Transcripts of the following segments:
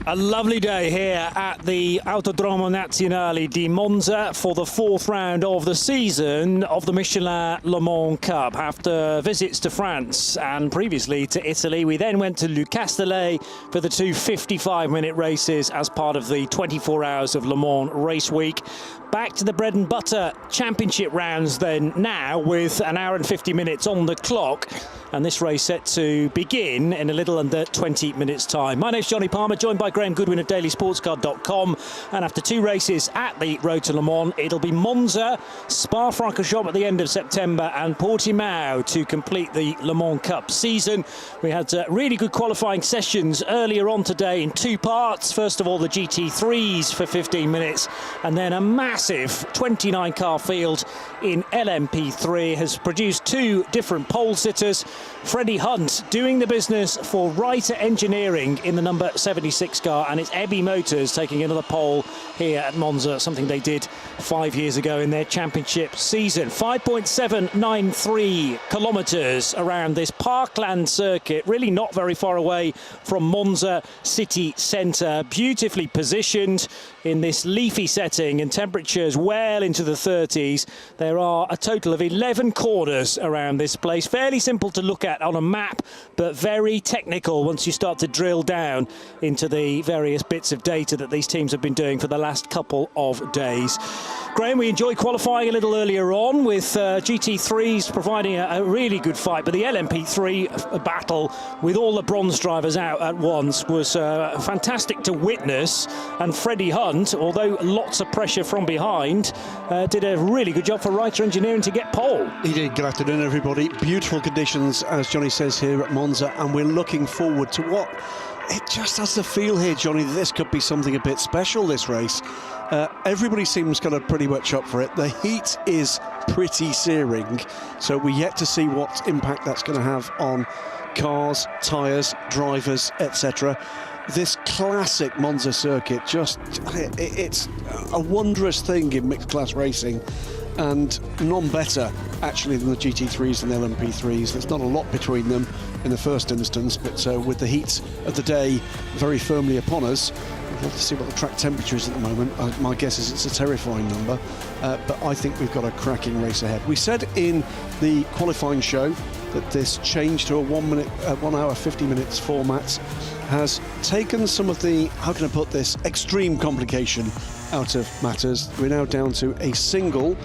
A lovely day here at the Autodromo Nazionale di Monza for the fourth round of the season of the Michelin Le Mans Cup. After visits to France and previously to Italy, we then went to Le Castellet for the two 55-minute races as part of the 24 hours of Le Mans race week. Back to the bread and butter championship rounds then now, with an hour and 50 minutes on the clock, and this race set to begin in a little under 20 minutes time. My name's Johnny Palmer, joined by Graham Goodwin of dailysportscar.com, and after two races at the Road to Le Mans, it'll be Monza, Spa-Francorchamps at the end of September, and Portimao to complete the Le Mans Cup season. We had really good qualifying sessions earlier on today in two parts. First of all, the GT3s for 15 minutes, and then a massive 29-car field in LMP3 has produced two different pole sitters. Freddie Hunt doing the business for Reiter Engineering in the number 76 car, and it's Ebby Motors taking another pole here at Monza, something they did 5 years ago in their championship season. 5.793 kilometres around this parkland circuit, really not very far away from Monza city centre, beautifully positioned in this leafy setting and temperatures well into the 30s. There are a total of 11 corners around this place. Fairly simple to look at on a map, but very technical once you start to drill down into the various bits of data that these teams have been doing for the last couple of days. Graham, we enjoyed qualifying a little earlier on with GT3s providing a really good fight, but the LMP3 battle with all the bronze drivers out at once was fantastic to witness, and Freddie Hunt, although lots of pressure from behind, did a really good job for Reiter Engineering to get pole. He did. Good afternoon, everybody. Beautiful conditions, as Johnny says, here at Monza, and we're looking forward to what it just has the feel here, Johnny, that this could be something a bit special, this race. Everybody seems kind of pretty much up for it. The heat is pretty searing, so we're yet to see what impact that's going to have on cars, tyres, drivers, etc. This classic Monza circuit, it's a wondrous thing in mixed class racing, and none better actually than the GT3s and the LMP3s. There's not a lot between them in the first instance, but with the heat of the day very firmly upon us, we'll have to see what the track temperature is at the moment. My guess is it's a terrifying number, but I think we've got a cracking race ahead. We said in the qualifying show that this change to a 1 hour 50 minutes format has taken some of the, how can I put this, extreme complication out of matters. We're now down to a single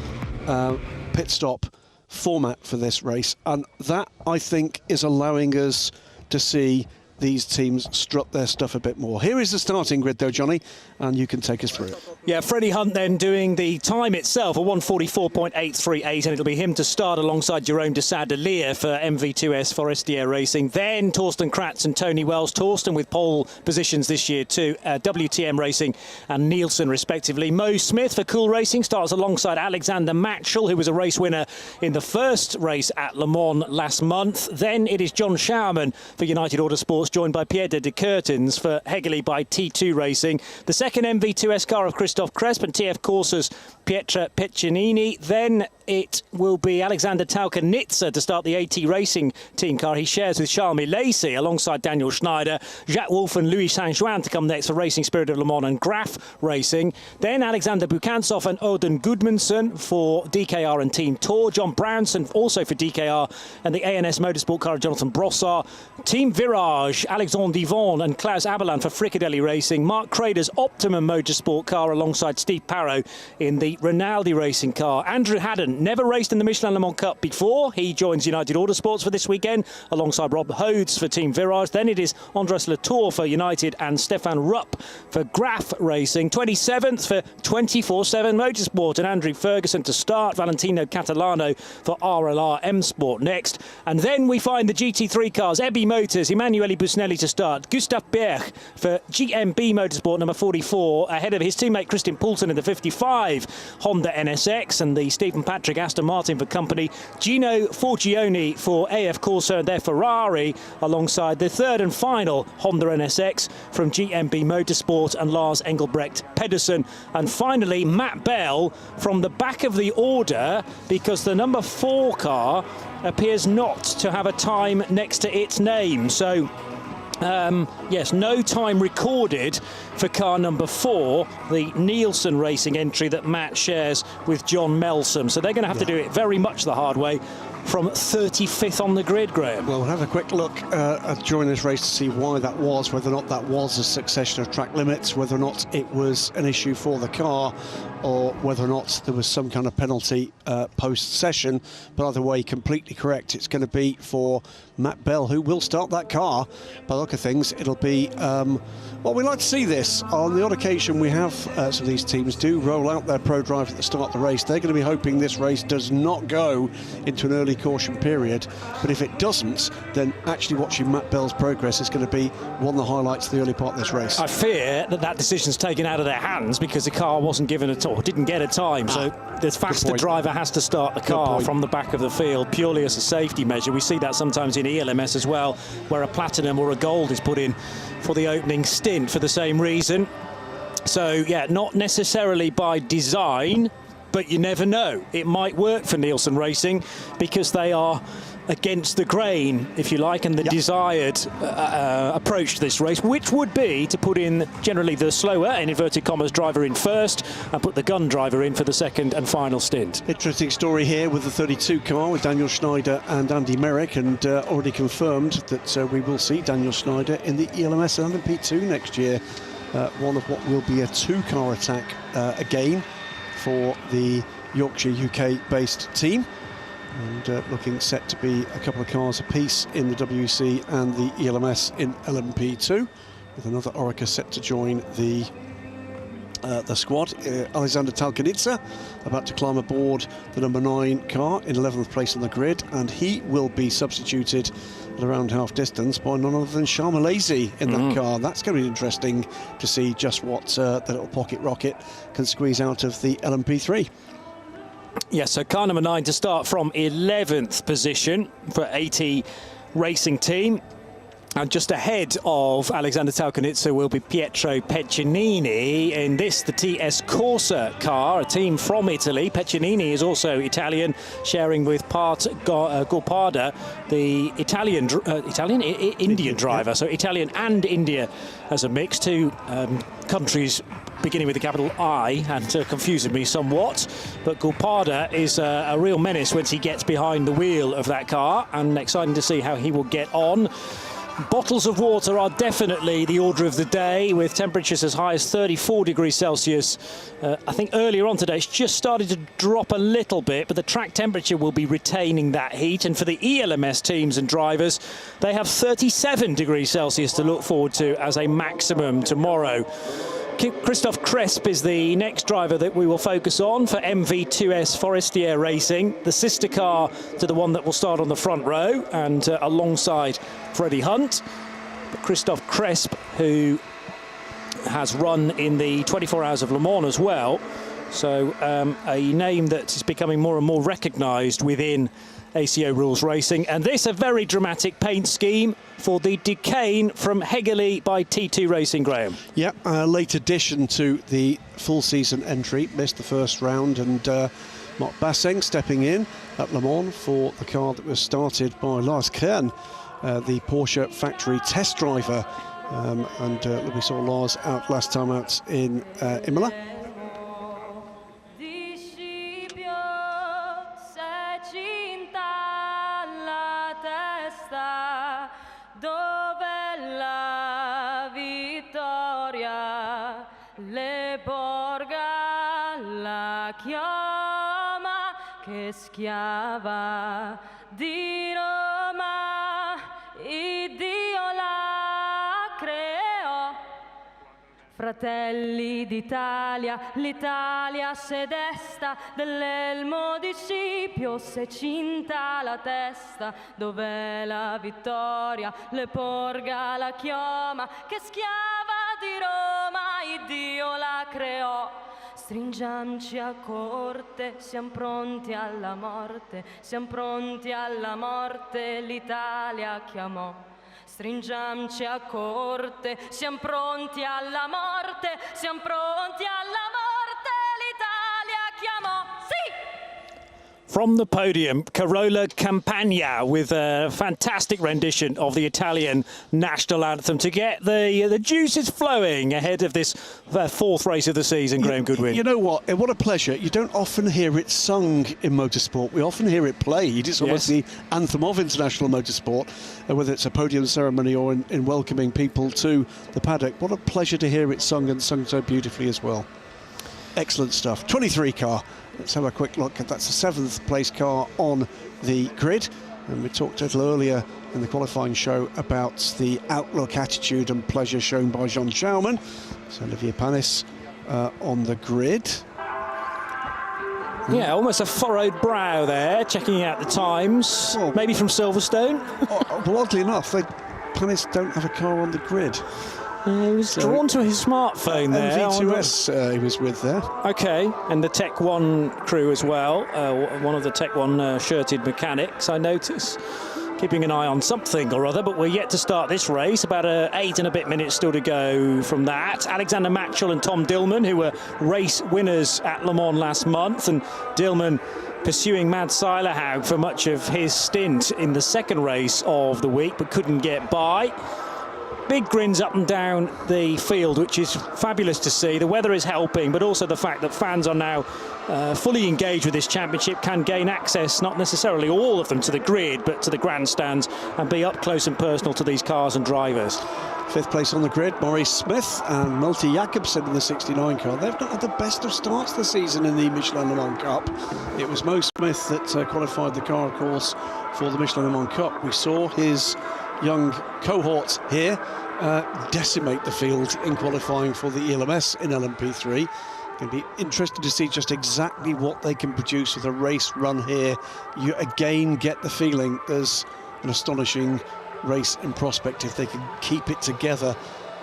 pit stop format for this race, and that, I think, is allowing us to see these teams strut their stuff a bit more. Here is the starting grid though, Johnny, and you can take us through it. Yeah, Freddie Hunt then doing the time itself, a 1:44.838, and it'll be him to start alongside Jerome de Saint-Delia for MV2S Forestier Racing. Then Torsten Kratz and Tony Wells. Torsten with pole positions this year too, WTM Racing and Nielsen respectively. Mo Smith for Cool Racing starts alongside Alexander Matchell, who was a race winner in the first race at Le Mans last month. Then it is John Schauerman for United Autosports, joined by Pierre de Curtens for Hegerli by T2 Racing. The second MV2S car of Christoph Cresp and TF Corsa's Pietra Peccinini. Then it will be Alexander Tauker-Nitzer to start the AT Racing team car. He shares with Charles Milesi alongside Daniel Schneider. Jacques Wolf and Louis Saint-Juin to come next for Racing Spirit of Le Mans and Graf Racing. Then Alexander Bukansov and Odin Gudmundsson for DKR and Team Tour. John Brownson also for DKR and the ANS Motorsport car of Jonathan Brossard. Team Virage, Alexandre Divon and Klaus Aberland for Fricadelli Racing. Mark Crader's Optimum Motorsport car alongside Steve Parrow in the Rinaldi Racing car. Andrew Haddon, never raced in the Michelin Le Mans Cup before. He joins United Autosports for this weekend alongside Rob Hodes for Team Virage. Then it is Andres Latour for United and Stefan Rupp for Graf Racing. 27th for 24/7 Motorsport and Andrew Ferguson to start. Valentino Catalano for RLR M Sport next. And then we find the GT3 cars. Ebby Motors, Emanuele Busnelli to start. Gustav Berg for GMB Motorsport number 44 ahead of his teammate Christian Poulsen in the 55 Honda NSX, and the Stephen Patrick Aston Martin for company. Gino Forgione for AF Corsa and their Ferrari alongside the third and final Honda NSX from GMB Motorsport and Lars Engelbrecht Pedersen. And finally Matt Bell from the back of the order, because the number 4 car appears not to have a time next to its name. So Yes, no time recorded for car number 4, the Nielsen Racing entry that Matt shares with John Melsom. So they're going to have to do it very much the hard way from 35th on the grid, Graham. Well, we'll have a quick look during this race to see why that was, whether or not that was a succession of track limits, whether or not it was an issue for the car, or whether or not there was some kind of penalty post-session. But either way, completely correct. It's going to be for Matt Bell, who will start that car. By the look of things, it'll be, well, we like to see this. On the odd occasion, we have some of these teams do roll out their pro driver at the start of the race. They're going to be hoping this race does not go into an early caution period. But if it doesn't, then actually watching Matt Bell's progress is going to be one of the highlights of the early part of this race. I fear that that decision's taken out of their hands because the car wasn't given a time, didn't get a time. So the faster driver has to start the car from the back of the field purely as a safety measure. We see that sometimes in ELMS as well, where a platinum or a gold is put in for the opening stint for the same reason. So yeah, not necessarily by design, but you never know. It might work for Nielsen Racing because they are against the grain, if you like, and the desired approach to this race, which would be to put in generally the slower, in inverted commas, driver in first and put the gun driver in for the second and final stint. Interesting story here with the 32 car with Daniel Schneider and Andy Merrick, and already confirmed that we will see Daniel Schneider in the ELMS LMP2 next year. One of what will be a 2-car attack again for the Yorkshire UK-based team. And looking set to be a couple of cars apiece in the WC and the ELMS in LMP2, with another Orica set to join the squad. Alexander Talkanidze about to climb aboard the number 9 car in 11th place on the grid, and he will be substituted at around half distance by none other than Sharma Lazy in that car. That's going to be interesting to see just what the little pocket rocket can squeeze out of the LMP3. Yes, so car number 9 to start from 11th position for AT Racing Team. And just ahead of Alexander Talkanidze will be Pietro Peccinini in this, the TS Corsa car, a team from Italy. Peccinini is also Italian, sharing with Part Gulparda, the Indian driver. So Italian and India as a mix, two countries beginning with the capital I, and confusing me somewhat. But Gulparda is a real menace once he gets behind the wheel of that car, and exciting to see how he will get on. Bottles of water are definitely the order of the day, with temperatures as high as 34 degrees Celsius. I think earlier on today it's just started to drop a little bit, but the track temperature will be retaining that heat. And for the ELMS teams and drivers, they have 37 degrees Celsius to look forward to as a maximum tomorrow. Christophe Cresp is the next driver that we will focus on for MV2S Forestier Racing, the sister car to the one that will start on the front row and alongside Freddie Hunt. But Christophe Cresp, who has run in the 24 Hours of Le Mans as well, so a name that is becoming more and more recognised within ACO Rules Racing. And this a very dramatic paint scheme for the Duquesne from Hegerly by T2 Racing, Graham. Yeah, a late addition to the full season entry, missed the first round, and Mark Basseng stepping in at Le Mans for the car that was started by Lars Kern, the Porsche factory test driver, and we saw Lars out last time out in Imola. Le porga la chioma che schiava di Roma, Iddio la creò. Fratelli d'Italia, l'Italia s'è desta, dell'elmo di Scipio s'è cinta la testa. Dov'è la vittoria? Le porga la chioma che schiava di Roma, Iddio la creò. Stringiamoci a corte, siamo pronti alla morte, siamo pronti alla morte, l'Italia chiamò. Stringiamoci a corte, siamo pronti alla morte, siamo pronti alla morte, l'Italia chiamò. Sì! From the podium, Carola Campagna with a fantastic rendition of the Italian national anthem to get the juices flowing ahead of this fourth race of the season, Graham Goodwin. You know what? What a pleasure. You don't often hear it sung in motorsport. We often hear it played. It's almost the anthem of international motorsport, whether it's a podium ceremony or in welcoming people to the paddock. What a pleasure to hear it sung, and sung so beautifully as well. Excellent stuff. 23 car. Let's have a quick look. That's the 7th place car on the grid. And we talked a little earlier in the qualifying show about the outlook, attitude and pleasure shown by Jean Schaumann. So Olivier Panis on the grid. Yeah, almost a furrowed brow there, checking out the times. Oh. Maybe from Silverstone. Well, oddly enough, Panis don't have a car on the grid. He was drawn to his smartphone there. MV2S he was with there. OK, and the Tech 1 crew as well. One of the Tech 1 shirted mechanics, I notice, keeping an eye on something or other, but we're yet to start this race. About 8 and a bit minutes still to go from that. Alexander Matchell and Tom Dillman, who were race winners at Le Mans last month, and Dillman pursuing Mads Seilerhaug for much of his stint in the second race of the week, but couldn't get by. Big grins up and down the field, which is fabulous to see. The weather is helping, but also the fact that fans are now fully engaged with this championship, can gain access, not necessarily all of them to the grid, but to the grandstands, and be up close and personal to these cars and drivers. 5th place on the grid, Maurice Smith and Malte Jakobsen in the 69 car. They've not had the best of starts this season in the Michelin Le Mans Cup. It was Mo Smith that qualified the car, of course, for the Michelin Le Mans Cup. We saw his young cohort here decimate the field in qualifying for the ELMS in LMP3. Going to be interested to see just exactly what they can produce with a race run here. You again get the feeling there's an astonishing race in prospect if they can keep it together.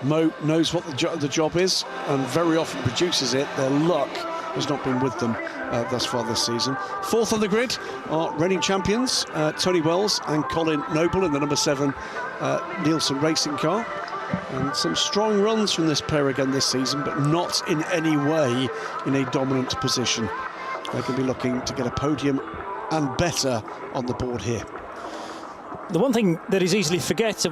Mo knows what the job is and very often produces it. Their luck has not been with them thus far this season. 4th on the grid are reigning champions Tony Wells and Colin Noble in the number 7 Nielsen racing car. And some strong runs from this pair again this season, but not in any way in a dominant position. They can be looking to get a podium and better on the board here. The one thing that is easy to forget,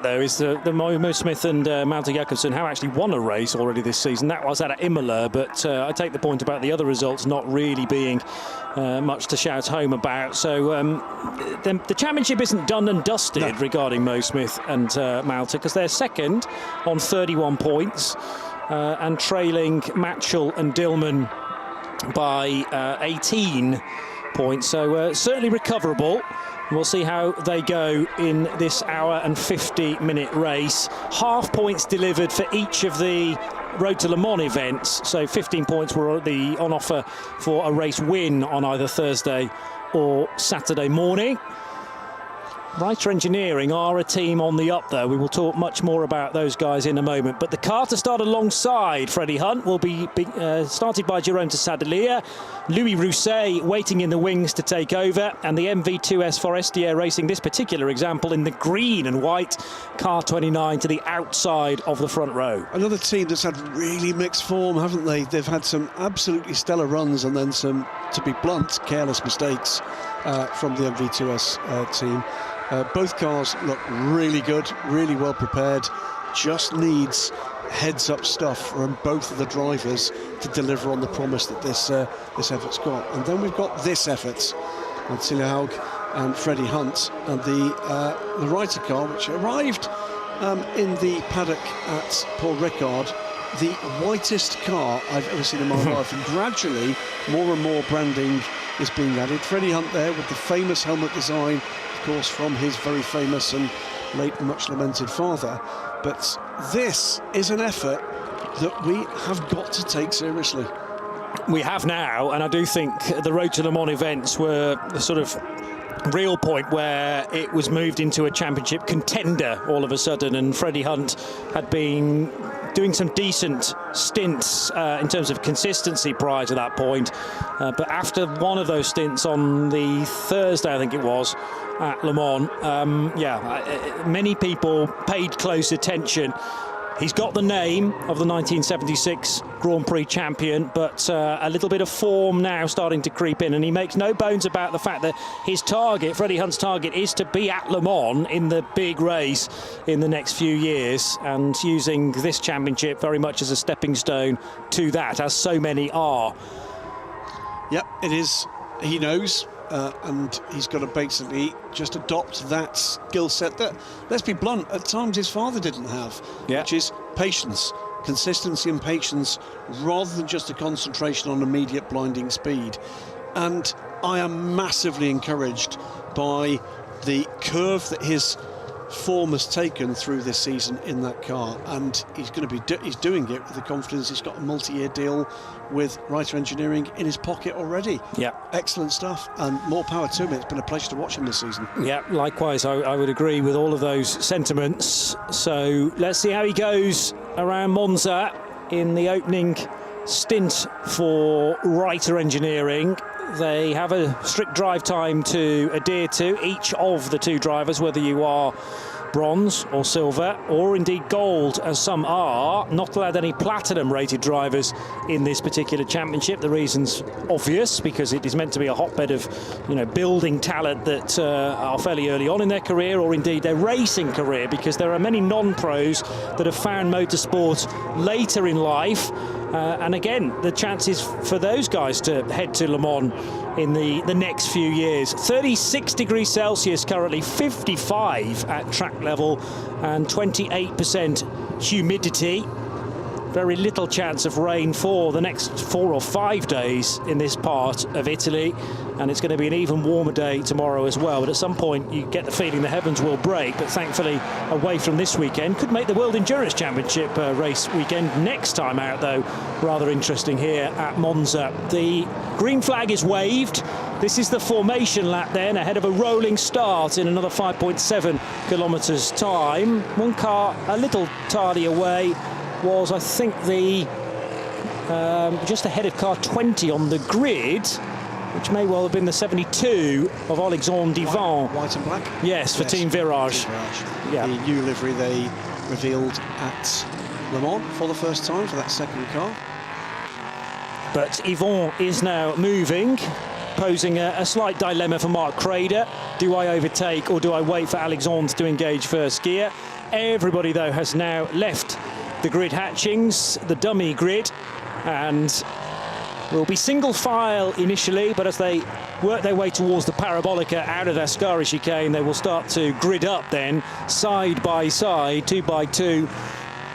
though, is the Mo Smith and Malte Jakobsen have actually won a race already this season. That was at Imola, but I take the point about the other results not really being much to shout home about. So the championship isn't done and dusted regarding Mo Smith and Malte, because they're second on 31 points and trailing Matchell and Dillman by 18 points, so certainly recoverable. We'll see how they go in this hour and 50-minute race. Half points delivered for each of the Road to Le Mans events, so 15 points were on offer for a race win on either Thursday or Saturday morning. Writer Engineering are a team on the up, though. We will talk much more about those guys in a moment. But the car to start alongside Freddie Hunt will be started by Jérôme de Sadelier. Louis Rousset waiting in the wings to take over. And the MV2S Forestier racing this particular example in the green and white car 29 to the outside of the front row. Another team that's had really mixed form, haven't they? They've had some absolutely stellar runs and then some, to be blunt, careless mistakes from the MV2S team. Both cars look really good, really well prepared. Just needs heads-up stuff from both of the drivers to deliver on the promise that this effort's got. And then we've got this effort, and Seilerhaug and Freddie Hunt, and the Reiter car, which arrived in the paddock at Paul Ricard, the whitest car I've ever seen in my life. And gradually, more and more branding is being added. Freddie Hunt there with the famous helmet design, of course, from his very famous and late much lamented father. But this is an effort that we have got to take seriously. We have now, and I do think the Road to Le Mans events were the sort of real point where it was moved into a championship contender all of a sudden, and Freddie Hunt had been doing some decent stints in terms of consistency prior to that point, but after one of those stints on the Thursday, I think it was, at Le Mans, many people paid close attention He's got the name of the 1976 Grand Prix champion, but a little bit of form now starting to creep in, and he makes no bones about the fact that his target, Freddie Hunt's target, is to be at Le Mans in the big race in the next few years, and using this championship very much as a stepping stone to that, as so many are. Yep, it is. He knows. And he's got to basically just adopt that skill set that, let's be blunt, at times his father didn't have, which is patience, consistency and patience, rather than just a concentration on immediate blinding speed. And I am massively encouraged by the curve that his form has taken through this season in that car, and he's going to be he's doing it with the confidence. He's got a multi-year deal with Reiter Engineering in his pocket already. Yeah, excellent stuff, and more power to him. It's been a pleasure to watch him this season. Yeah, likewise, I would agree with all of those sentiments. So let's see how he goes around Monza in the opening stint for Reiter Engineering. They have a strict drive time to adhere to, each of the two drivers, whether you are bronze or silver, or indeed gold, as some are. Not allowed any platinum rated drivers in this particular championship. The reason's obvious, because it is meant to be a hotbed of, building talent that are fairly early on in their career, or indeed their racing career, because there are many non-pros that have found motorsport later in life. And again, the chances for those guys to head to Le Mans in the next few years. 36 degrees Celsius currently, 55 at track level, and 28% humidity. Very little chance of rain for the next 4 or 5 days in this part of Italy, and it's going to be an even warmer day tomorrow as well. But at some point you get the feeling the heavens will break, but thankfully away from this weekend. Could make the World Endurance Championship race weekend next time out, though. Rather interesting here at Monza. The green flag is waved. This is the formation lap then, ahead of a rolling start in another 5.7 kilometres time. One car a little tardy away was, I think, the just ahead of car 20 on the grid, which may well have been the 72 of Alexandre Divan. White and black? Yes, for Team Virage. Yeah. The new livery they revealed at Le Mans for the first time for that second car. But Yvon is now moving, posing a slight dilemma for Mark Crader. Do I overtake, or do I wait for Alexandre to engage first gear? Everybody, though, has now left the grid hatchings, the dummy grid, and will be single file initially, but as they work their way towards the Parabolica out of Ascari chicane, they will start to grid up then, side by side, 2 by 2,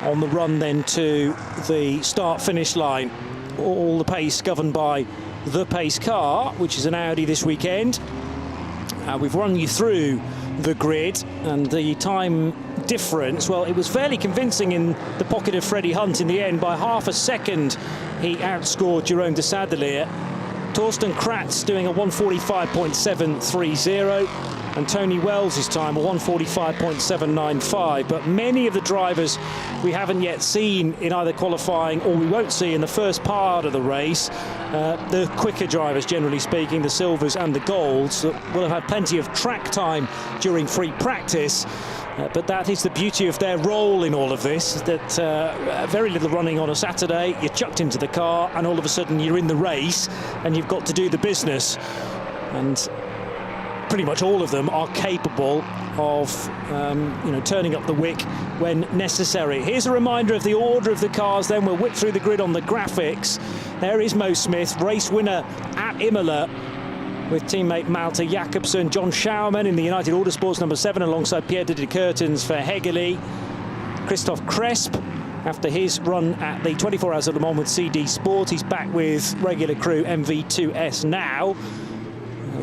on the run then to the start-finish line. All the pace governed by the pace car, which is an Audi this weekend. We've run you through the grid, and the time difference, well, it was fairly convincing in the pocket of Freddie Hunt in the end. By half a second he outscored Jerome de Sadelier. Torsten Kratz doing a 1:45.730, and Tony Wells' time a 1:45.795. But many of the drivers we haven't yet seen in either qualifying, or we won't see in the first part of the race. The quicker drivers, generally speaking, the silvers and the golds, that will have had plenty of track time during free practice. But that is the beauty of their role in all of this, that very little running on a Saturday, you're chucked into the car, and all of a sudden you're in the race and you've got to do the business. And pretty much all of them are capable of turning up the wick when necessary. Here's a reminder of the order of the cars then. We'll whip through the grid on the graphics. There is Mo Smith, race winner at Imola, with teammate Malte Jakobsen. John Schaumann in the United Autosports number 7 alongside Pierre de Curtens for Hegeli. Christophe Cresp, after his run at the 24 Hours of Le Mans with CD Sport, he's back with regular crew MV2S now.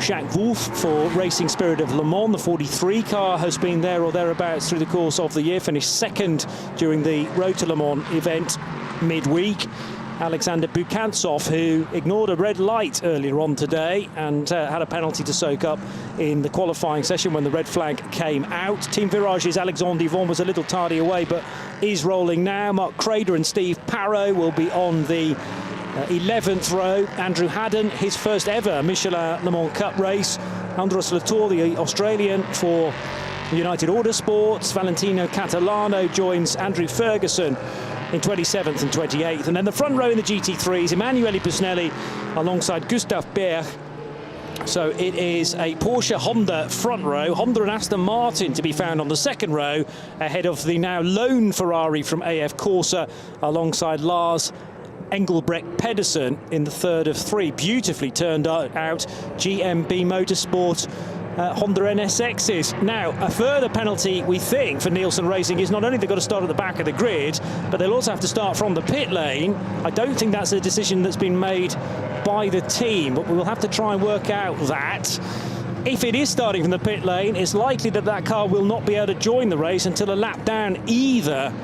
Jacques Wolf for Racing Spirit of Le Mans. The 43 car has been there or thereabouts through the course of the year, finished second during the Road to Le Mans event midweek. Alexander Bukantsov, who ignored a red light earlier on today and had a penalty to soak up in the qualifying session when the red flag came out. Team Virage's Alexandre Yvon was a little tardy away, but is rolling now. Mark Crader and Steve Parrow will be on the 11th row. Andrew Haddon, his first ever Michelin Le Mans Cup race. Andros Latour, the Australian, for United Autosports. Valentino Catalano joins Andrew Ferguson in 27th and 28th. And then the front row in the GT3s, Emanuele Busnelli alongside Gustav Berg. So it is a Porsche Honda front row, Honda and Aston Martin to be found on the second row, ahead of the now lone Ferrari from AF Corsa alongside Lars Engelbrecht Pedersen in the third of three. Beautifully turned out GMB Motorsport Honda NSXs. Now, a further penalty, we think, for Nielsen Racing is not only they've got to start at the back of the grid, but they'll also have to start from the pit lane. I don't think that's a decision that's been made by the team, but we will have to try and work out that. If it is starting from the pit lane, it's likely that that car will not be able to join the race until a lap down either.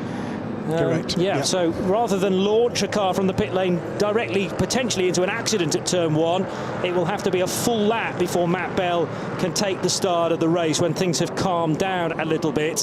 Correct. Yeah, so rather than launch a car from the pit lane directly, potentially into an accident at turn one, it will have to be a full lap before Matt Bell can take the start of the race when things have calmed down a little bit.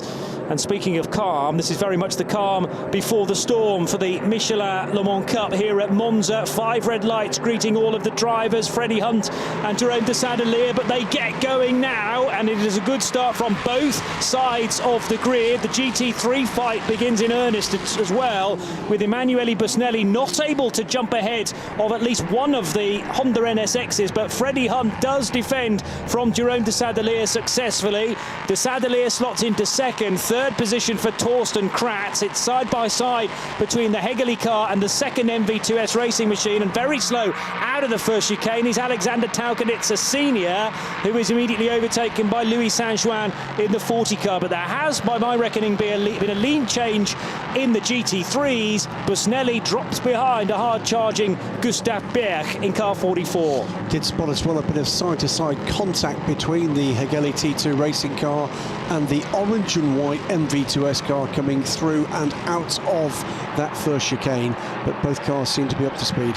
And speaking of calm, this is very much the calm before the storm for the Michelin Le Mans Cup here at Monza. 5 red lights greeting all of the drivers, Freddie Hunt and Jerome de Sadeleer, but they get going now, and it is a good start from both sides of the grid. The GT3 fight begins in earnest as well, with Emanuele Busnelli not able to jump ahead of at least one of the Honda NSXs, but Freddie Hunt does defend from Jerome de Sadeleer successfully. De Sadeleer slots into second, third position for Torsten Kratz. It's side by side between the Hegeli car and the second MV2S racing machine, and very slow out of the first chicane is Alexander Taukanitz, a senior, who is immediately overtaken by Louis Saint-Juan in the 40 car. But there has, by my reckoning, been a lean change in the GT3s. Busnelli drops behind a hard-charging Gustav Berg in car 44. Did spot as well a bit of side-to-side contact between the Hegeli T2 racing car and the orange and white MV2S car coming through and out of that first chicane, but both cars seem to be up to speed.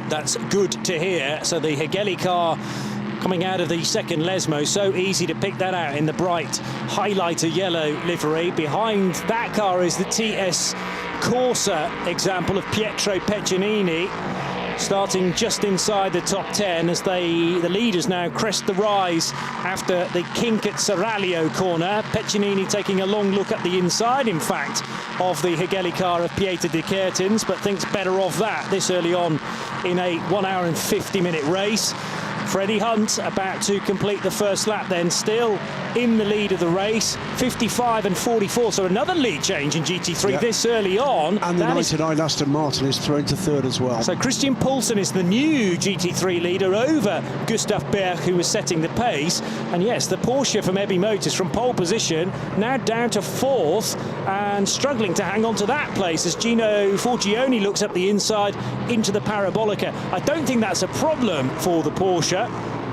That's good to hear. So the Hegeli car coming out of the second Lesmo, so easy to pick that out in the bright highlighter yellow livery. Behind that car is the TS Corsa example of Pietro Peccinini, starting just inside the top 10 as the leaders now crest the rise after the kink at Seraglio corner. Peccinini taking a long look at the inside, in fact, of the Hegeli car of Pieter de Kertens, but thinks better of that this early on in a 1 hour and 50-minute race. Freddie Hunt about to complete the first lap then, still in the lead of the race, 55 and 44, so another lead change in GT3 this early on. And the 99 Aston Martin is thrown to third as well. So Christian Poulsen is the new GT3 leader over Gustav Berg, who was setting the pace. And yes, the Porsche from Ebby Motors from pole position, now down to fourth and struggling to hang on to that place as Gino Forgione looks up the inside into the Parabolica. I don't think that's a problem for the Porsche,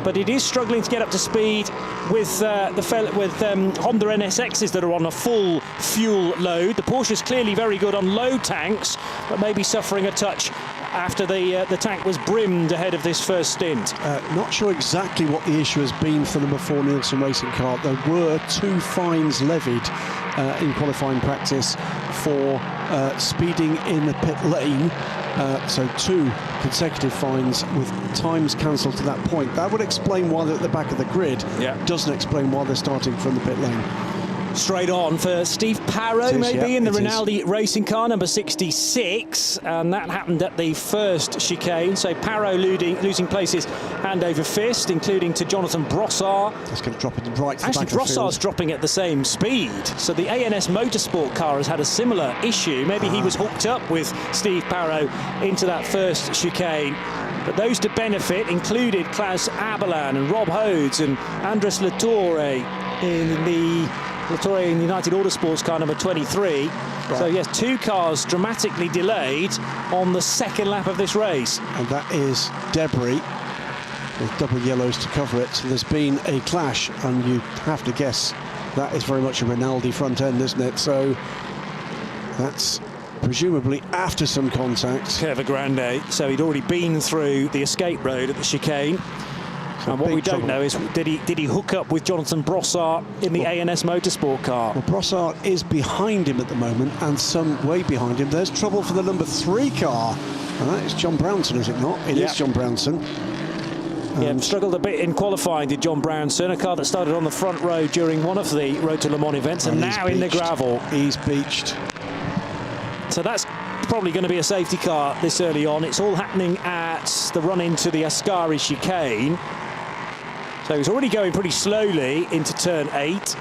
but it is struggling to get up to speed with Honda NSXs that are on a full fuel load. The Porsche's clearly very good on low tanks, but maybe suffering a touch after the tank was brimmed ahead of this first stint. Not sure exactly what the issue has been for the number 4 Nielsen racing car. There were 2 fines levied in qualifying practice for speeding in the pit lane. So 2 consecutive fines with times cancelled to that point. That would explain why they're at the back of the grid. Yeah. Doesn't explain why they're starting from the pit lane. Straight on for Steve Parrow, maybe, in the Rinaldi racing car, number 66, and that happened at the first chicane. So Parrow losing places hand over fist, including to Jonathan Brossard. That's going to drop it right to Actually, the back Brossard's dropping at the same speed. So the ANS Motorsport car has had a similar issue. Maybe he was hooked up with Steve Parrow into that first chicane. But those to benefit included Klaus Abelan and Rob Hodes and Andres Latore in the United Autosports car number 23. Right. So yes, 2 cars dramatically delayed on the second lap of this race. And that is debris with double yellows to cover it. So there's been a clash, and you have to guess that is very much a Rinaldi front end, isn't it? So that's presumably after some contact. Curva Grande. So he'd already been through the escape road at the chicane. And what we don't know is, did he hook up with Jonathan Brossard in the ANS Motorsport car? Well, Brossard is behind him at the moment, and some way behind him. There's trouble for the number 3 car, and that is John Brownson, is it not? It is John Brownson. Yeah, struggled a bit in qualifying, did John Brownson, a car that started on the front row during one of the Road to Le Mans events, and now in the gravel. He's beached. So that's probably going to be a safety car this early on. It's all happening at the run into the Ascari chicane. So he's already going pretty slowly into turn 8.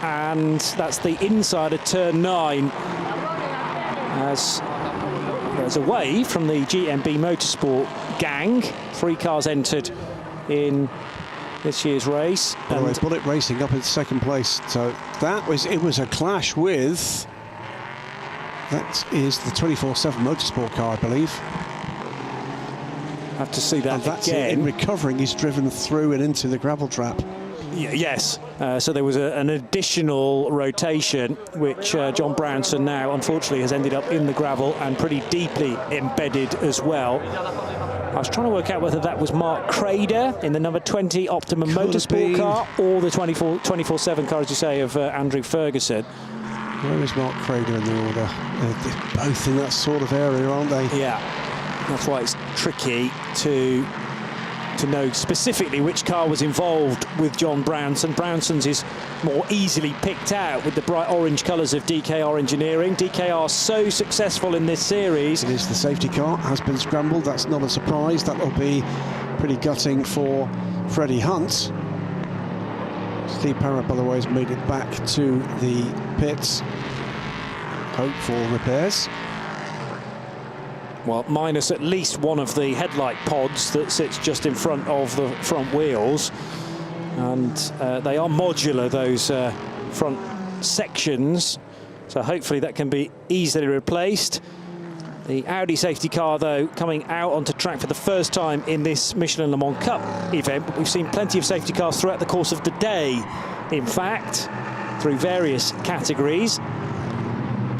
And that's the inside of turn 9. As there's a wave from the GMB Motorsport gang. 3 cars entered in this year's race. By the way, Bullet Racing up in second place. So it was a clash with, that is the 24/7 Motorsport car, I believe. Have to see that and that's again. It. In recovering, he's driven through and into the gravel trap. Yes, so there was an additional rotation, which John Brownson now, unfortunately, has ended up in the gravel and pretty deeply embedded as well. I was trying to work out whether that was Mark Crader in the number 20 Optimum Motorsport car or the 24/7 car, as you say, of Andrew Ferguson. Where is Mark Crader in the order? They're both in that sort of area, aren't they? Yeah, that's why it's tricky to know specifically which car was involved with John Brownson. Brownson's is more easily picked out with the bright orange colours of DKR Engineering. DKR so successful in this series. It is the safety car, has been scrambled. That's not a surprise. That will be pretty gutting for Freddie Hunt. Steve Parrott, by the way, has made it back to the pits. Hope for repairs. Well, minus at least one of the headlight pods that sits just in front of the front wheels. And they are modular, those front sections. So hopefully that can be easily replaced. The Audi safety car, though, coming out onto track for the first time in this Michelin Le Mans Cup event. But we've seen plenty of safety cars throughout the course of the day, in fact, through various categories.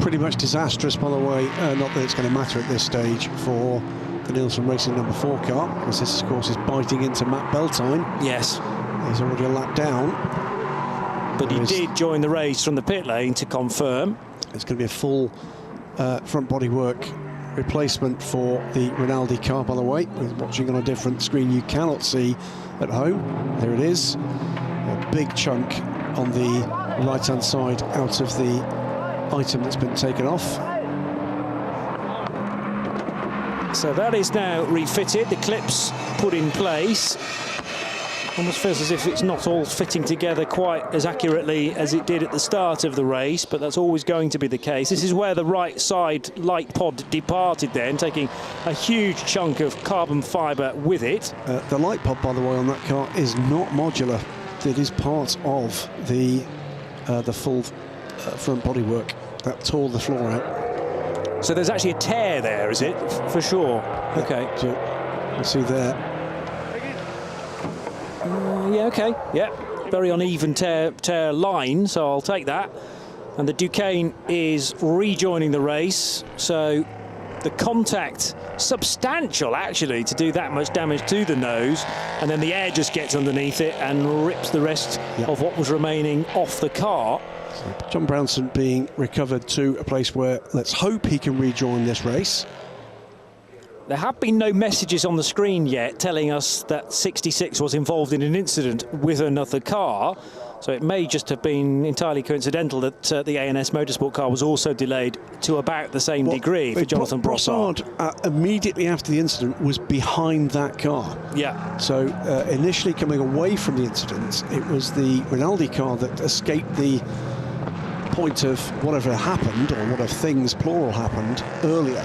Pretty much disastrous, by the way. Not that it's going to matter at this stage for the Nielsen Racing number 4 car, because this, of course, is biting into Matt Beltine. Yes. He's already a lap down. But he did join the race from the pit lane to confirm. It's going to be a full front bodywork replacement for the Rinaldi car, by the way. With watching on a different screen you cannot see at home. There it is. A big chunk on the right-hand side out of the item that's been taken off. So that is now refitted, the clips put in place. Almost feels as if it's not all fitting together quite as accurately as it did at the start of the race, but that's always going to be the case. This is where the right side light pod departed then, taking a huge chunk of carbon fibre with it. The light pod, by the way, on that car is not modular. It is part of the full front bodywork that tore the floor out. So there's actually a tear there, is it? For sure. Okay. So you see there. Yeah, okay. Yeah. Very uneven tear line, so I'll take that. And the Duquesne is rejoining the race. So the contact, substantial actually, to do that much damage to the nose. And then the air just gets underneath it and rips the rest of what was remaining off the car. John Brownson being recovered to a place where let's hope he can rejoin this race. There have been no messages on the screen yet telling us that 66 was involved in an incident with another car. So it may just have been entirely coincidental that the ANS Motorsport car was also delayed to about the same degree for Jonathan Brossard. Immediately after the incident was behind that car. Yeah. So initially coming away from the incident, it was the Rinaldi car that escaped the point of whatever happened, or whatever things, plural, happened earlier.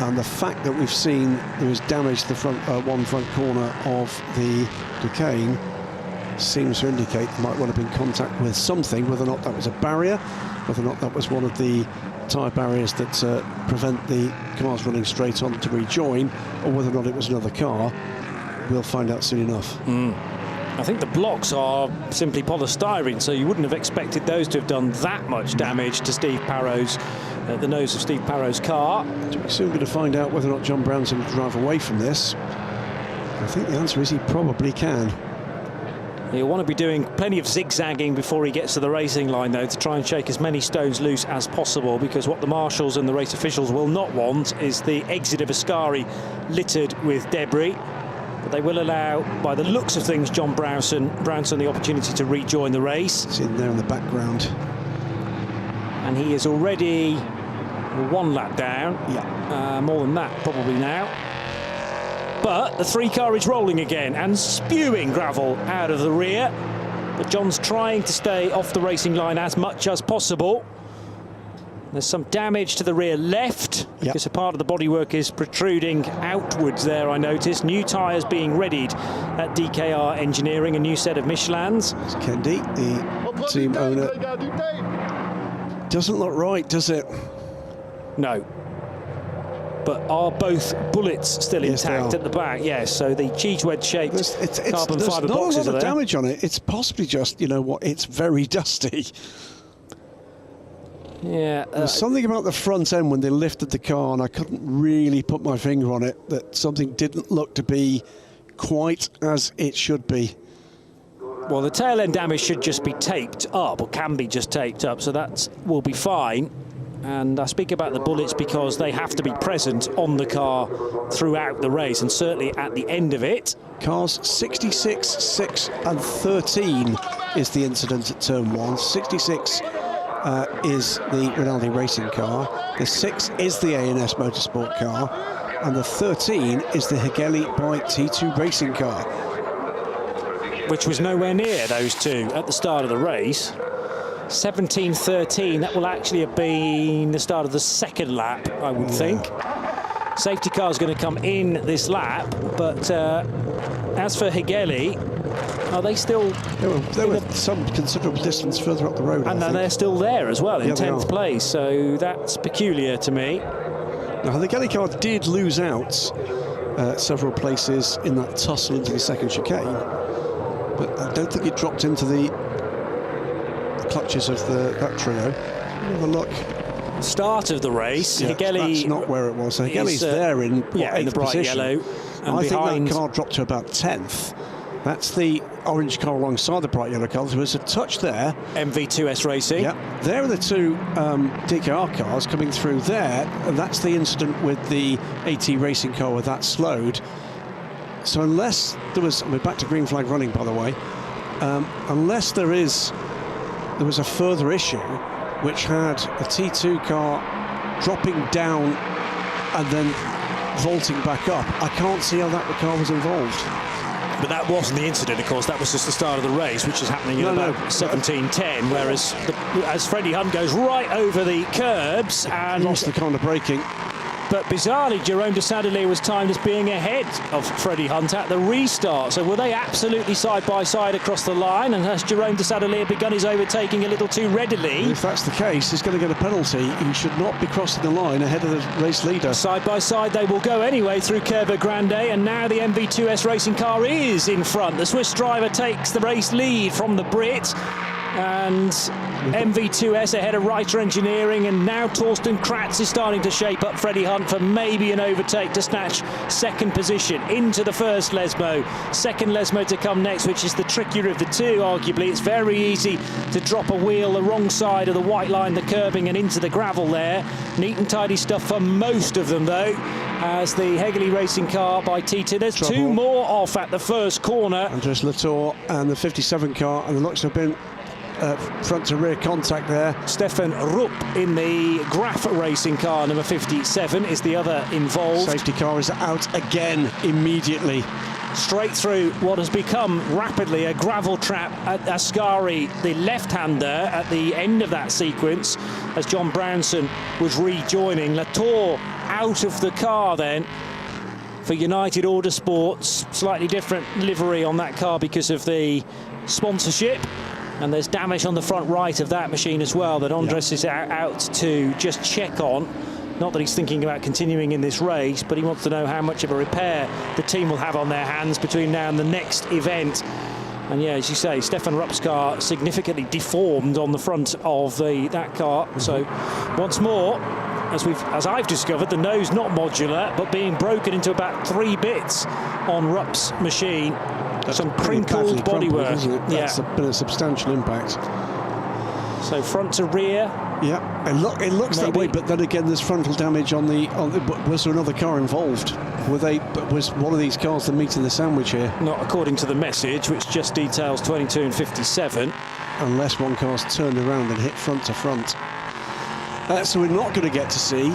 And the fact that we've seen there was damage to the front front corner of the Duquesne seems to indicate there might well have been contact with something, whether or not that was a barrier, whether or not that was one of the tyre barriers that prevent the cars running straight on to rejoin, or whether or not it was another car. We'll find out soon enough. I think the blocks are simply polystyrene, so you wouldn't have expected those to have done that much damage to Steve Parrot's, the nose of Steve Parrot's car. So we're soon going to find out whether or not John Brownson can drive away from this. I think the answer is he probably can. He'll want to be doing plenty of zigzagging before he gets to the racing line, though, to try and shake as many stones loose as possible, because what the marshals and the race officials will not want is the exit of Ascari littered with debris. But they will allow, by the looks of things, John Brownson the opportunity to rejoin the race. It's in there in the background. And he is already 1 lap down. Yeah. More than that, probably now. But the 3 car is rolling again and spewing gravel out of the rear. But John's trying to stay off the racing line as much as possible. There's some damage to the rear left because a part of the bodywork is protruding outwards there, I noticed. New tyres being readied at DKR Engineering, a new set of Michelins. It's Kendi, the team owner. Doesn't look right, does it? No. But are both bullets still intact at the back? Yes, so the cheese wedge-shaped carbon fibre boxes are there. There's not a lot of damage on it. It's possibly just, you know what, it's very dusty. Yeah, there's something about the front end when they lifted the car, and I couldn't really put my finger on it, that something didn't look to be quite as it should be. Well, the tail end damage should just be taped up, or can be just taped up, so that will be fine. And I speak about the bullets because they have to be present on the car throughout the race, and certainly at the end of it. Cars 66, 6 and 13 is the incident at turn 1. 66 is the Rinaldi racing car, the 6 is the A&S Motorsport car, and the 13 is the Hegeli by T2 racing car. Which was nowhere near those two at the start of the race. 17-13, that will actually have been the start of the 2nd lap, I would think. Safety car is going to come in this lap, but as for Hegeli, are they still... They were some considerable distance further up the road, and then they're still there as well, in 10th place, so that's peculiar to me. Now, the Hegeli car did lose out several places in that tussle into the 2nd chicane, but I don't think it dropped into the clutches of that trio. Have a look. Start of the race, Hegeli... That's not where it was. So Hegeli's there in the bright position. Yellow. And I think that car dropped to about 10th. That's the orange car alongside the bright yellow car. There was a touch there. MV2S Racing. Yeah, there are the 2 DKR cars coming through there, and that's the incident with the AT racing car where that slowed. So unless there was... We're back to green flag running, by the way. Unless there was a further issue which had a T2 car dropping down and then vaulting back up, I can't see how that car was involved. But that wasn't the incident, of course. That was just the start of the race, which is happening in about 17:10, whereas as Freddie Hunt goes right over the curbs and... Lost the kind of braking. But bizarrely, Jerome de Sadelier was timed as being ahead of Freddie Hunt at the restart. So were they absolutely side by side across the line? And has Jerome de Sadelier begun his overtaking a little too readily? If that's the case, he's going to get a penalty. He should not be crossing the line ahead of the race leader. Side by side they will go anyway through Curva Grande, and now the MV2S racing car is in front. The Swiss driver takes the race lead from the Brit. And MV2S ahead of Reiter Engineering, and now Torsten Kratz is starting to shape up Freddie Hunt for maybe an overtake to snatch 2nd position into the 1st Lesmo. 2nd Lesmo to come next, which is the trickier of the 2, arguably. It's very easy to drop a wheel the wrong side of the white line, the curbing, and into the gravel there. Neat and tidy stuff for most of them, though, as the Hegeli racing car by T2. There's 2 more off at the 1st corner. Andres Latour and the 57 car, and the looks have been front to rear contact there. Stefan Rupp in the Graf racing car, number 57, is the other involved. Safety car is out again immediately. Straight through what has become rapidly a gravel trap at Ascari, the left-hander, at the end of that sequence, as John Brownson was rejoining. Latour out of the car then for United Autosports. Slightly different livery on that car because of the sponsorship. And there's damage on the front right of that machine as well that Andres is out to just check on. Not that he's thinking about continuing in this race, but he wants to know how much of a repair the team will have on their hands between now and the next event. And yeah, as you say, Stefan Rupp's car significantly deformed on the front of that car. So once more, as I've discovered, the nose not modular, but being broken into about 3 bits on Rupp's machine. Some crinkled bodywork. That's been a substantial impact. So front to rear, Yeah, it looks that way, but then again, there's frontal damage on the. Was there another car involved? Was one of these cars the meat in the sandwich here? Not according to the message, which just details 22 and 57. Unless one car's turned around and hit front to front. So we're not going to get to see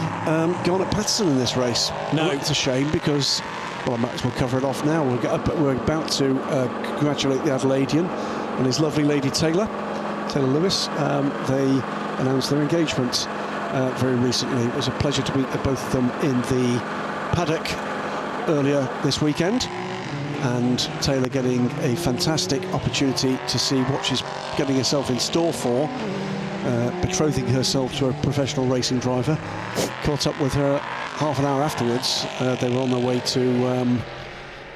Garnet Patterson in this race. No. It's a shame because, well, I might as well cover it off now. We're about to congratulate the Adelaidean and his lovely lady Taylor Lewis. They announced their engagement very recently. It was a pleasure to meet both of them in the paddock earlier this weekend, and Taylor getting a fantastic opportunity to see what she's getting herself in store for, betrothing herself to a professional racing driver. Caught up with her half an hour afterwards. They were on their way to,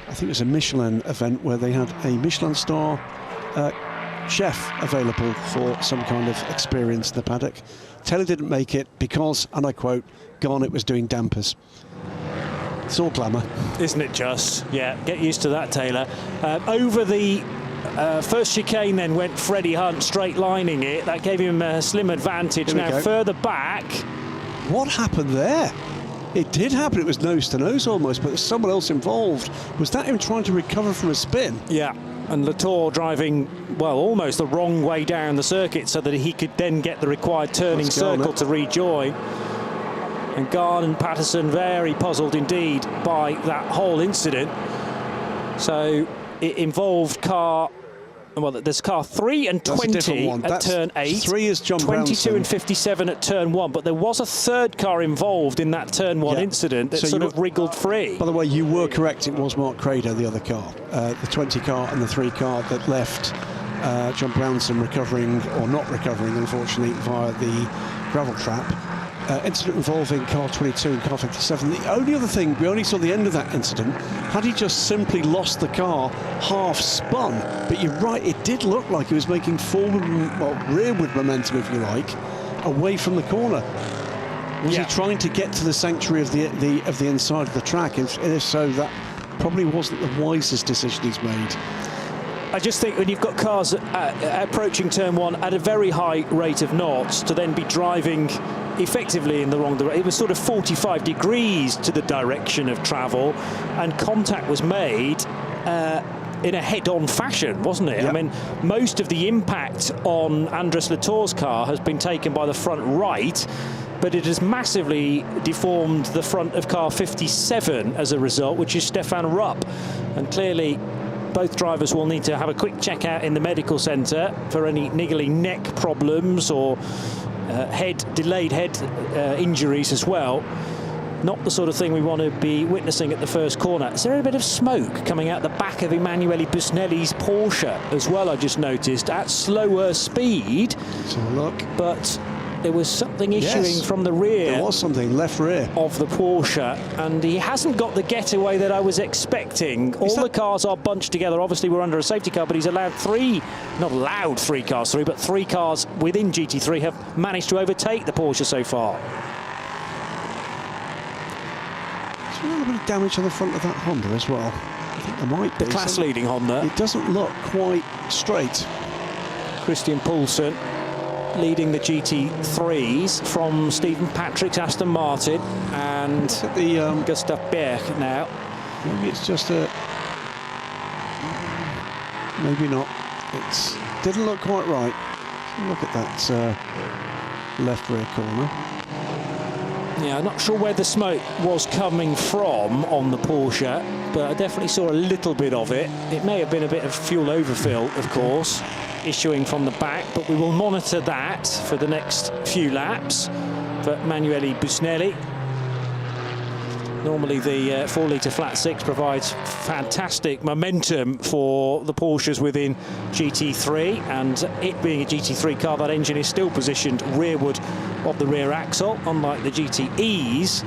I think it was a Michelin event where they had a Michelin star chef available for some kind of experience in the paddock. Taylor didn't make it because, and I quote, Garnet was doing dampers. It's all glamour. Isn't it just? Yeah, get used to that, Taylor. Over the first chicane then went Freddie Hunt, straight lining it. That gave him a slim advantage. Now further back. What happened there? It did happen. It was nose to nose almost, but there's someone else involved. Was that him trying to recover from a spin? Yeah. And Latour driving, well, almost the wrong way down the circuit so that he could then get the required turning circle to rejoin. And Garnet and Patterson very puzzled indeed by that whole incident. So it involved there's car 3 and 20 at turn 8. 3 is John 22 Brownson. and 57 at turn 1, but there was a third car involved in that turn 1 incident that sort of wriggled free. By the way, you were correct, it was Mark Crader, the other car. The 20 car and the 3 car that left John Brownson recovering, or not recovering, unfortunately, via the gravel trap. Incident involving car 22 and car 57. The only other thing, we only saw the end of that incident. Had he just simply lost the car, half spun, but you're right, it did look like he was making forward, well, rearward momentum, if you like, away from the corner. Was he trying to get to the sanctuary of the inside of the track? If so, that probably wasn't the wisest decision he's made. I just think when you've got cars approaching turn 1 at a very high rate of knots, to then be driving effectively in the wrong direction. It was sort of 45 degrees to the direction of travel, and contact was made in a head-on fashion, wasn't it? Yep. I mean, most of the impact on Andres Latour's car has been taken by the front right, but it has massively deformed the front of car 57 as a result, which is Stefan Rupp. And clearly both drivers will need to have a quick check out in the medical centre for any niggly neck problems or delayed head injuries as well. Not the sort of thing we want to be witnessing at the first corner. Is there a bit of smoke coming out the back of Emanuele Busnelli's Porsche as well, I just noticed, at slower speed? Let's have a look. But there was something issuing from the rear. There was something, left rear. Of the Porsche, and he hasn't got the getaway that I was expecting. All the cars are bunched together. Obviously, we're under a safety car, but he's allowed not allowed 3 cars through, but 3 cars within GT3 have managed to overtake the Porsche so far. There's a little bit of damage on the front of that Honda as well. I think there might be. The class-leading Honda. It doesn't look quite straight. Christian Poulsen leading the GT3s from Stephen Patrick's Aston Martin and the Gustav Berg now. Maybe it's just a... Maybe not. It didn't look quite right. Look at that left rear corner. Yeah, I'm not sure where the smoke was coming from on the Porsche, but I definitely saw a little bit of it. It may have been a bit of fuel overfill, of course, issuing from the back, but we will monitor that for the next few laps for Emanuele Busnelli. Normally the 4-litre flat 6 provides fantastic momentum for the Porsches within GT3, and it being a GT3 car, that engine is still positioned rearward of the rear axle, unlike the GTEs,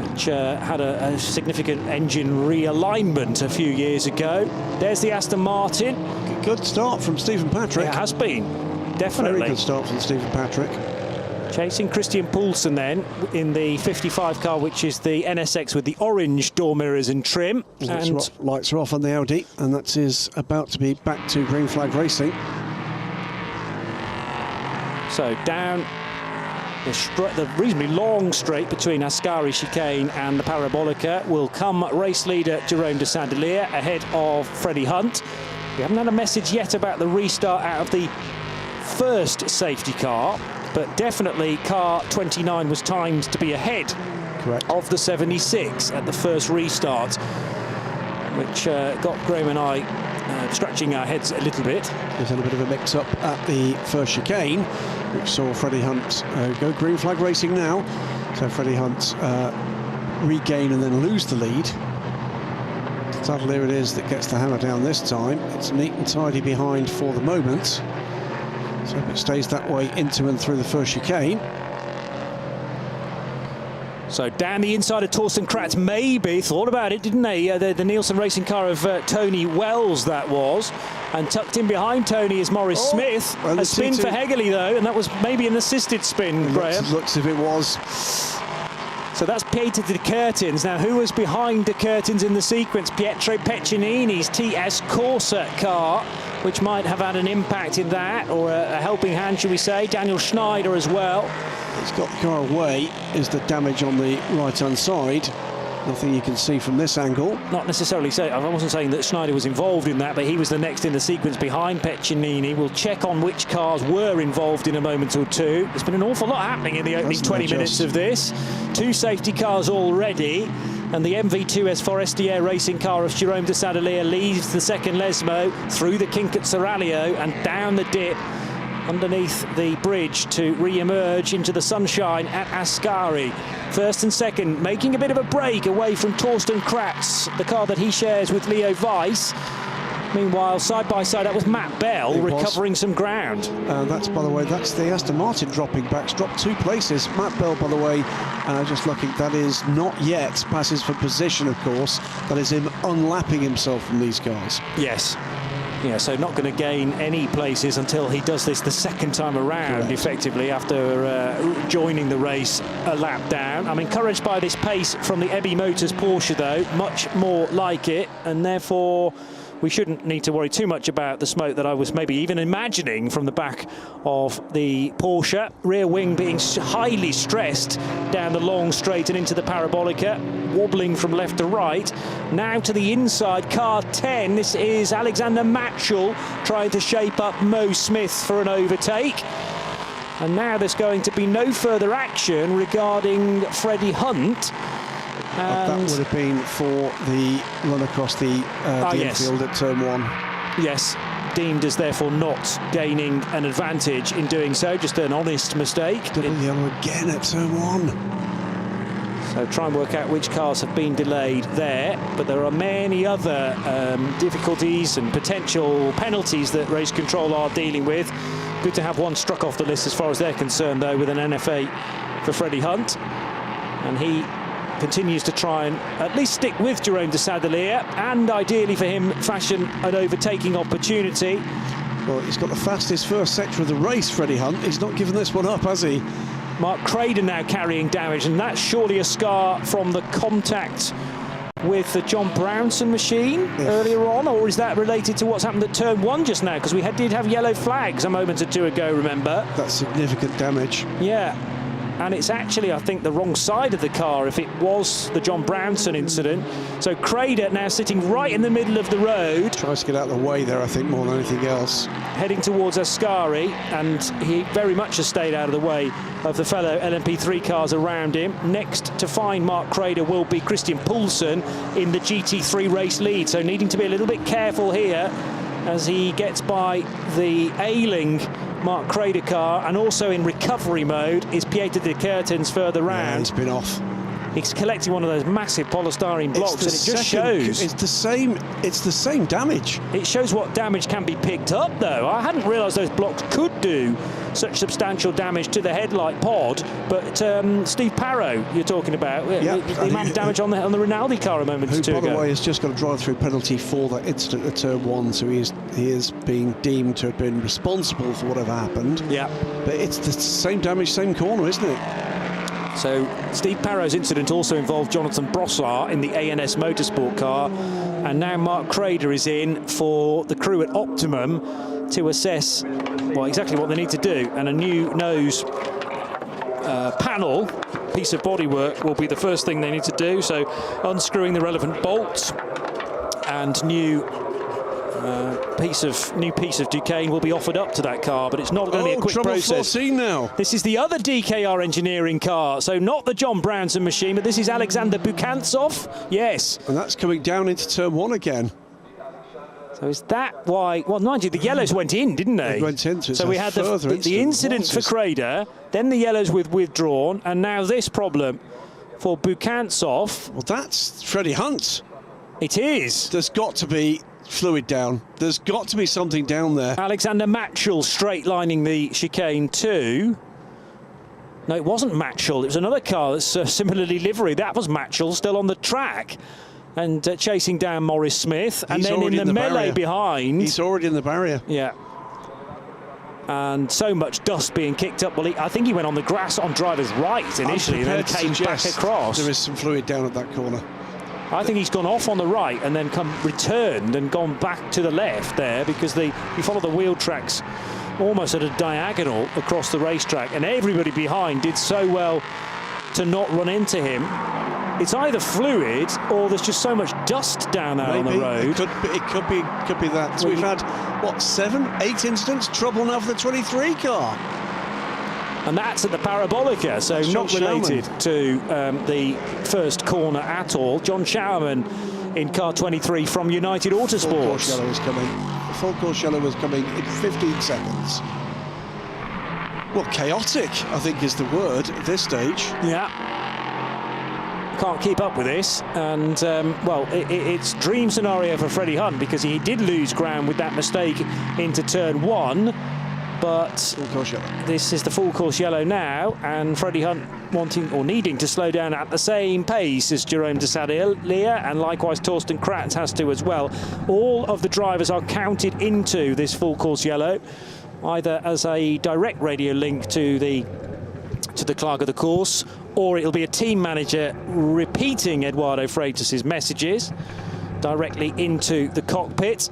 which had a significant engine realignment a few years ago. There's the Aston Martin. Good start from Stephen Patrick. It has been, definitely. Very good start from Stephen Patrick. Chasing Christian Poulsen then in the 55 car, which is the NSX with the orange door mirrors and trim. Lights are off on the Audi, and that is about to be back to green flag racing. So down The reasonably long straight between Ascari chicane and the Parabolica will come race leader Jerome de Sadelier ahead of Freddie Hunt. We haven't had a message yet about the restart out of the first safety car, but definitely car 29 was timed to be ahead of the 76 at the first restart, which got Graham and I scratching our heads a little bit. There's a little bit of a mix-up at the first chicane, which saw Freddie Hunt go green flag racing now. So Freddie Hunt regain and then lose the lead. Sadelier it is that gets the hammer down this time. It's neat and tidy behind for the moment. So if it stays that way into and through the first chicane. So down the inside of Torsten Kratz, maybe thought about it, didn't they? The Nielsen racing car of Tony Wells, that was. And tucked in behind Tony is Maurice Smith. A spin for Hegerle, though, and that was maybe an assisted spin, Graham. Looks if it was. So that's Pietro de Curtins. Now, who was behind de Curtins in the sequence? Pietro Peccinini's TS Corsa car, which might have had an impact in that, or a helping hand, should we say. Daniel Schneider as well. He's got the car away. Is the damage on the right-hand side? Nothing you can see from this angle. Not necessarily so. I wasn't saying that Schneider was involved in that, but he was the next in the sequence behind Peccinini. We'll check on which cars were involved in a moment or two. There's been an awful lot happening in the opening 20 minutes of this. 2 safety cars already, and the MV2S Forestier racing car of Jerome de Sadelier leaves the second Lesmo through the kink at Serralio and down the dip underneath the bridge to re-emerge into the sunshine at Ascari. First and second, making a bit of a break away from Torsten Kratz, the car that he shares with Leo Weiss. Meanwhile, side by side, that was Matt Bell recovering some ground. That's, by the way, that's the Aston Martin dropping back. It's dropped 2 places. Matt Bell, by the way, just looking, that is not yet passes for position, of course. That is him unlapping himself from these cars. Yes. Yeah, so not going to gain any places until he does this the second time around, effectively, after joining the race a lap down. I'm encouraged by this pace from the Ebby Motors Porsche, though, much more like it, and therefore we shouldn't need to worry too much about the smoke that I was maybe even imagining from the back of the Porsche. Rear wing being highly stressed down the long straight and into the Parabolica, wobbling from left to right. Now to the inside, car 10. This is Alexander Matchell trying to shape up Mo Smith for an overtake. And now there's going to be no further action regarding Freddie Hunt. That would have been for the run across the infield at turn 1. Yes, deemed as therefore not gaining an advantage in doing so, just an honest mistake. Double yellow again at turn 1. So try and work out which cars have been delayed there, but there are many other difficulties and potential penalties that race control are dealing with. Good to have one struck off the list as far as they're concerned, though, with an NFA for Freddie Hunt. And he continues to try and at least stick with Jerome de Sadelier, and ideally for him fashion an overtaking opportunity. Well, he's got the fastest first sector of the race, Freddie Hunt. He's not given this one up, has he? Mark Crader now carrying damage, and that's surely a scar from the contact with the John Brownson machine earlier on, or is that related to what's happened at turn 1 just now? Because we did have yellow flags a moment or two ago, remember? That's significant damage. Yeah. And it's actually, I think, the wrong side of the car if it was the John Brownson incident. So Crader now sitting right in the middle of the road. Tries to get out of the way there, I think, more than anything else. Heading towards Ascari, and he very much has stayed out of the way of the fellow LMP3 cars around him. Next to find Mark Crader will be Christian Poulsen in the GT3 race lead. So needing to be a little bit careful here as he gets by the ailing Mark Crader car, and also in recovery mode is Pietro de Curtins further round. Yeah, he's been off. He's collecting one of those massive polystyrene blocks, and it just shows. It's the same damage. It shows what damage can be picked up, though. I hadn't realised those blocks could do such substantial damage to the headlight pod. But Steve Parrow, you're talking about, the amount of damage on the Rinaldi car a moment or two ago. Who, by the way, has just got a drive-through penalty for that incident at turn 1, so he is being deemed to have been responsible for whatever happened. Yeah. But it's the same damage, same corner, isn't it? So Steve Parrow's incident also involved Jonathan Brossard in the ANS Motorsport car, and now Mark Crader is in for the crew at Optimum to assess exactly what they need to do. And a new nose panel, piece of bodywork, will be the first thing they need to do. So unscrewing the relevant bolts, and new piece of Duquesne will be offered up to that car, but it's not going to be a quick process. Foreseen now. This is the other DKR engineering car, so not the John Brownson machine, but this is Alexander Bukantsov. Yes. And that's coming down into turn 1 again. So is that why? Well, mind you, the yellows went in, didn't they? They went in. So we had the incident for Crader, then the yellows withdrawn, and now this problem for Bukantsov. Well, that's Freddie Hunt. It is. There's got to be fluid down. There's got to be something down there. Alexander Matchell straight lining the chicane too. No, it wasn't Matchell. It was another car that's similarly livery. That was Matchell still on the track and chasing down Maurice Smith. And then in the melee behind. He's already in the barrier. Yeah. And so much dust being kicked up. Well, I think he went on the grass on driver's right initially and then came back across. There is some fluid down at that corner. I think he's gone off on the right and then returned and gone back to the left there, because you follow the wheel tracks almost at a diagonal across the racetrack, and everybody behind did so well to not run into him. It's either fluid or there's just so much dust down there on the road. It could be that. So we've had, what, 7, 8 incidents? Trouble now for the 23 car. And that's at the Parabolica, so not related to the first corner at all. John Showerman in car 23 from United Autosports. Full course yellow is coming. The full course yellow was coming in 15 seconds. Well, chaotic, I think, is the word at this stage. Yeah. Can't keep up with this, and well, it's dream scenario for Freddie Hunt, because he did lose ground with that mistake into turn 1. But this is the full course yellow now, and Freddie Hunt wanting or needing to slow down at the same pace as Jerome de Sadeleer, and likewise Torsten Kratz has to as well. All of the drivers are counted into this full course yellow, either as a direct radio link to the clerk of the course, or it'll be a team manager repeating Eduardo Freitas' messages directly into the cockpit.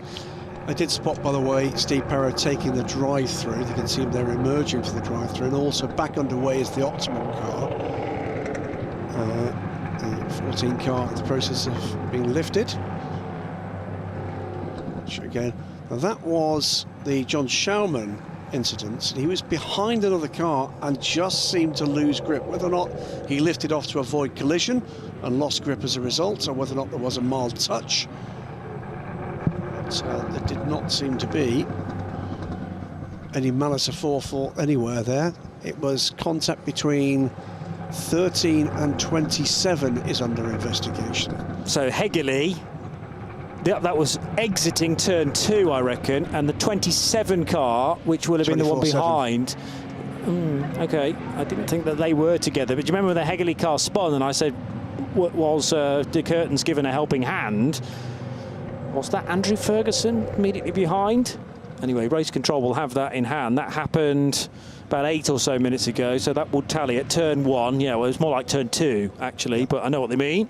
I did spot, by the way, Steve Perrow taking the drive-through. You can see him there emerging for the drive-through, and also back underway is the Optimum car. The 14 car in the process of being lifted. Which again, now that was the John Schaumann incident. He was behind another car and just seemed to lose grip. Whether or not he lifted off to avoid collision and lost grip as a result, or whether or not there was a mild touch. There did not seem to be any malice aforethought anywhere there. It was contact between 13 and 27 is under investigation. So Hegerle, that was exiting turn 2, I reckon, and the 27 car, which would have been the one behind. Okay, I didn't think that they were together, but do you remember when the Hegerle car spun and I said, was De Curtens given a helping hand? Was that Andrew Ferguson immediately behind? Anyway, race control will have that in hand. That happened about 8 or so minutes ago, so that would tally at turn 1. Yeah, well, it was more like turn 2, actually, but I know what they mean.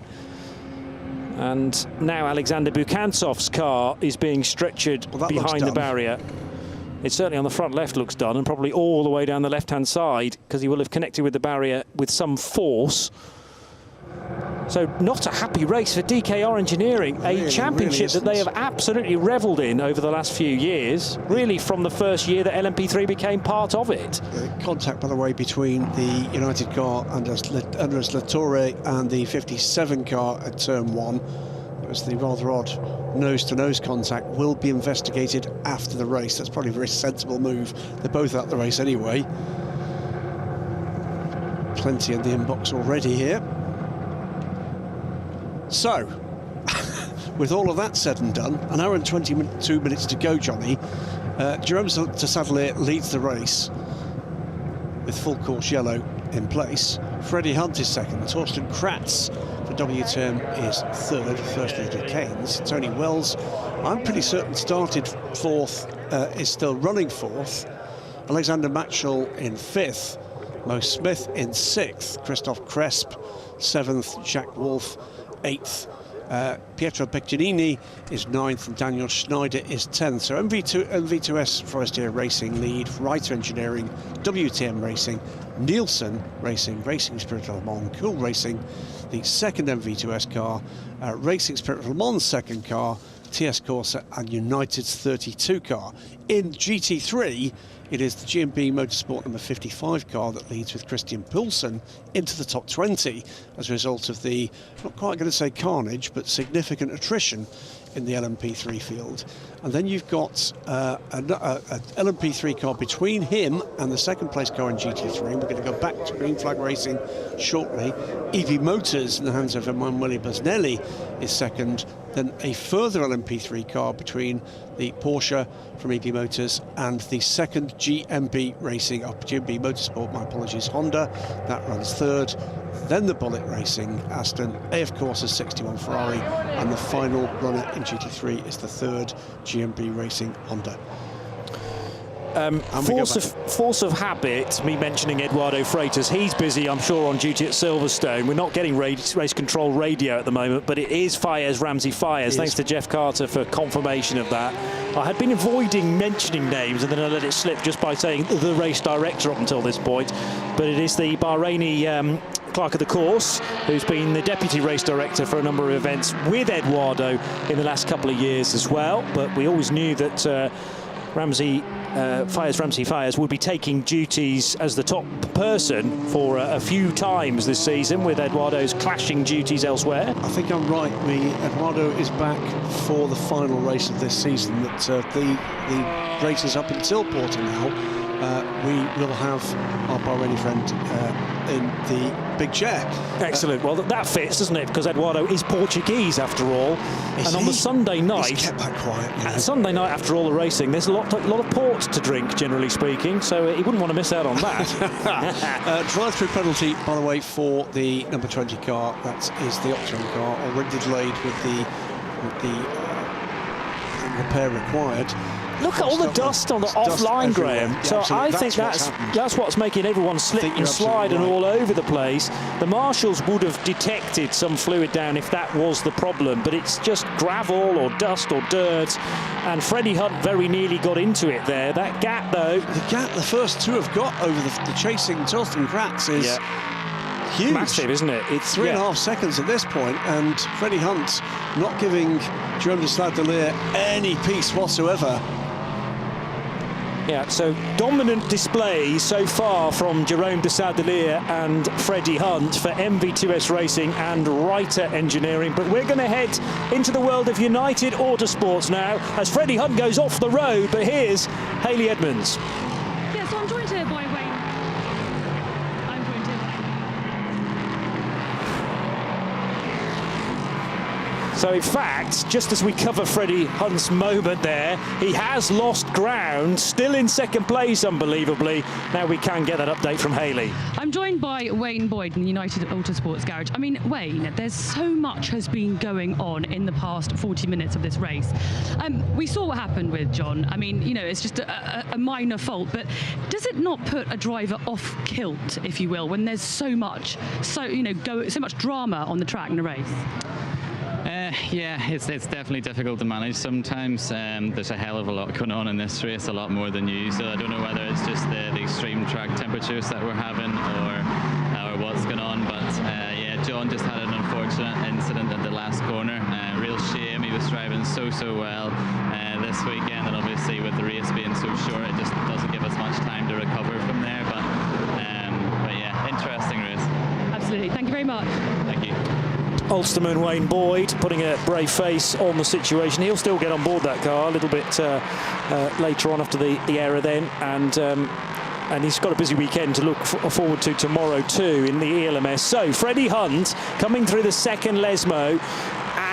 And now Alexander Bukantsov's car is being stretchered behind the barrier. It certainly on the front left looks done, and probably all the way down the left-hand side, because he will have connected with the barrier with some force. So not a happy race for DKR Engineering, a championship that they have absolutely revelled in over the last few years, really from the first year that LMP3 became part of it. Contact, by the way, between the United car, Andres Latore, and the 57 car at turn 1. It was the rather odd nose-to-nose contact, will be investigated after the race. That's probably a very sensible move. They're both out the race anyway. Plenty in the inbox already here. So, with all of that said and done, an hour and 22 minutes to go, Johnny. Jerome de Sadeleer leads the race with full course yellow in place. Freddie Hunt is second. Torsten Kratz for WTM is third. Firstly, the Duquesnes. Tony Wells, I'm pretty certain, started fourth, is still running fourth. Alexander Matchell in fifth. Mo Smith in sixth. Christoph Cresp, seventh. Jack Wolf, 8th, Pietro Peccinini is 9th and Daniel Schneider is 10th. So MV2S Forestier Racing lead, Reiter Engineering, WTM Racing, Nielsen Racing, Racing Spirit Le Mans, Cool Racing, the second MV2S car, Racing Spirit Le Mans second car, TS Corsa and United's 32 car. In GT3, it is the GMB Motorsport number 55 car that leads with Christian Poulsen into the top 20 as a result of the, not quite going to say carnage, but significant attrition in the LMP3 field. And then you've got an LMP3 car between him and the second place car in GT3. And we're going to go back to Green Flag Racing shortly. EV Motors in the hands of Emanuele Basnelli is second. Then a further LMP3 car between the Porsche from EV Motors and the second GMB Racing, GMB Motorsport, my apologies, Honda. That runs third. Then the Bullet Racing, Aston, AF Corsa 61 Ferrari, and the final runner in GT3 is the third GMB Racing Honda. Force of habit, me mentioning Eduardo Freitas, he's busy, I'm sure, on duty at Silverstone. We're not getting race control radio at the moment, but it is Faes Ramsey Faes. Thanks to Jeff Carter for confirmation of that. I had been avoiding mentioning names, and then I let it slip just by saying the race director up until this point. But it is the Bahraini clerk of the course, who's been the deputy race director for a number of events with Eduardo in the last couple of years as well. But we always knew that Faes Ramsey Faes would be taking duties as the top person for a few times this season, with Eduardo's clashing duties elsewhere. I think I'm right. Eduardo is back for the final race of this season. That the races up until Portimao, we will have our Bahraini friend in the big chair. Excellent. Well, that fits, doesn't it? Because Eduardo is Portuguese after all. And on the Sunday night, he's kept that quiet. You know. Sunday night after all the racing, there's a lot of port to drink, generally speaking. So he wouldn't want to miss out on that. Drive-through penalty, by the way, for the number 20 car. That is the Optimum car, already delayed with the repair required. Look at all the dust on the offline, Graham. Yeah, so absolutely. I think that's what's making everyone slip and slide and all over the place. The marshals would have detected some fluid down if that was the problem, but it's just gravel or dust or dirt. And Freddie Hunt very nearly got into it there. That gap, though. The gap the first two have got over the chasing Torsten Kratz is huge. Massive, isn't it? It's 3.5 seconds at this point, and Freddie Hunt not giving Jerome de Stade-Delire any peace whatsoever. Yeah, so dominant display so far from Jerome de Stade-Delire and Freddie Hunt for MV2S Racing and Reiter Engineering. But we're going to head into the world of United Autosports now as Freddie Hunt goes off the road. But here's Hayley Edmonds. Yeah, so I'm joined here by Wayne. I'm joined here by... So in fact, just as we cover Freddie Hunt's moment there, he has lost ground, still in second place, unbelievably. Now we can get that update from Hayley. I'm joined by Wayne Boyd in the United Autosports Garage. I mean, Wayne, there's so much has been going on in the past 40 minutes of this race. We saw what happened with John. I mean, you know, it's just a minor fault, but does it not put a driver off kilt, if you will, when there's so much drama on the track in a race? Yeah, it's definitely difficult to manage sometimes. There's a hell of a lot going on in this race, a lot more than usual. I don't know whether it's just the extreme track temperatures that we're having or what's going on, but yeah, John just had an unfortunate incident at the last corner. Real shame. He was driving so well this weekend, and obviously with the race being so short, it just doesn't give us much time to recover from there. But yeah, interesting race. Absolutely. Thank you very much. Thank you. Ulsterman Wayne Boyd putting a brave face on the situation. He'll still get on board that car a little bit later on after the error then, and he's got a busy weekend to look forward to tomorrow too in the ELMS. So Freddie Hunt coming through the second Lesmo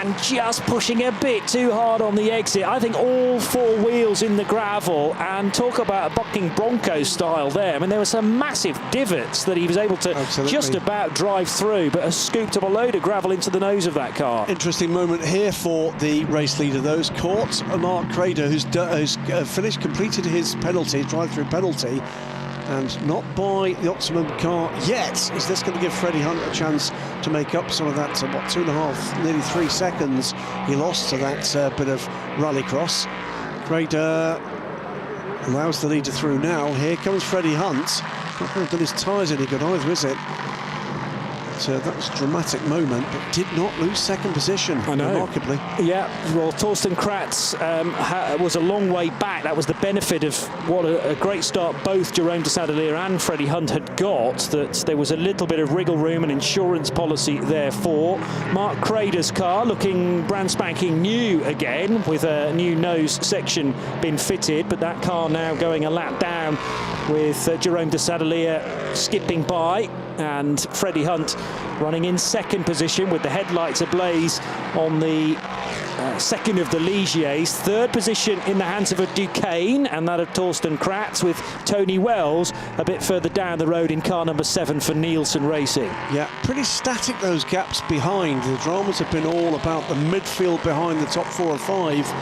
and just pushing a bit too hard on the exit. I think all four wheels in the gravel, and talk about a bucking Bronco style there. I mean, there were some massive divots that he was able to just about drive through, but has scooped up a load of gravel into the nose of that car. Optimistic moment here for the race leader. Those caught Mark Crader, who's completed his penalty, drive-through penalty, and not by the Optimum car yet. Is this going to give Freddie Hunt a chance to make up some of that, 2.5, nearly 3 seconds he lost to that bit of rallycross. Craig allows the leader through now. Here comes Freddie Hunt. Not going to do his tyres any good either, is it? But, that was a dramatic moment, but did not lose second position, remarkably. Yeah, well, Torsten Kratz was a long way back. That was the benefit of what a great start both Jerome de Sadelier and Freddie Hunt had got, that there was a little bit of wriggle room and insurance policy therefore. Mark Crader's car looking brand spanking new again, with a new nose section been fitted, but that car now going a lap down with Jerome de Sadelier skipping by, and Freddie Hunt running in second position with the headlights ablaze on the second of the Ligiers. Third position in the hands of a Duquesne, and that of Torsten Kratz, with Tony Wells a bit further down the road in car number 7 for Nielsen Racing. Yeah, pretty static, those gaps behind. The dramas have been all about the midfield behind the top 4 or 5,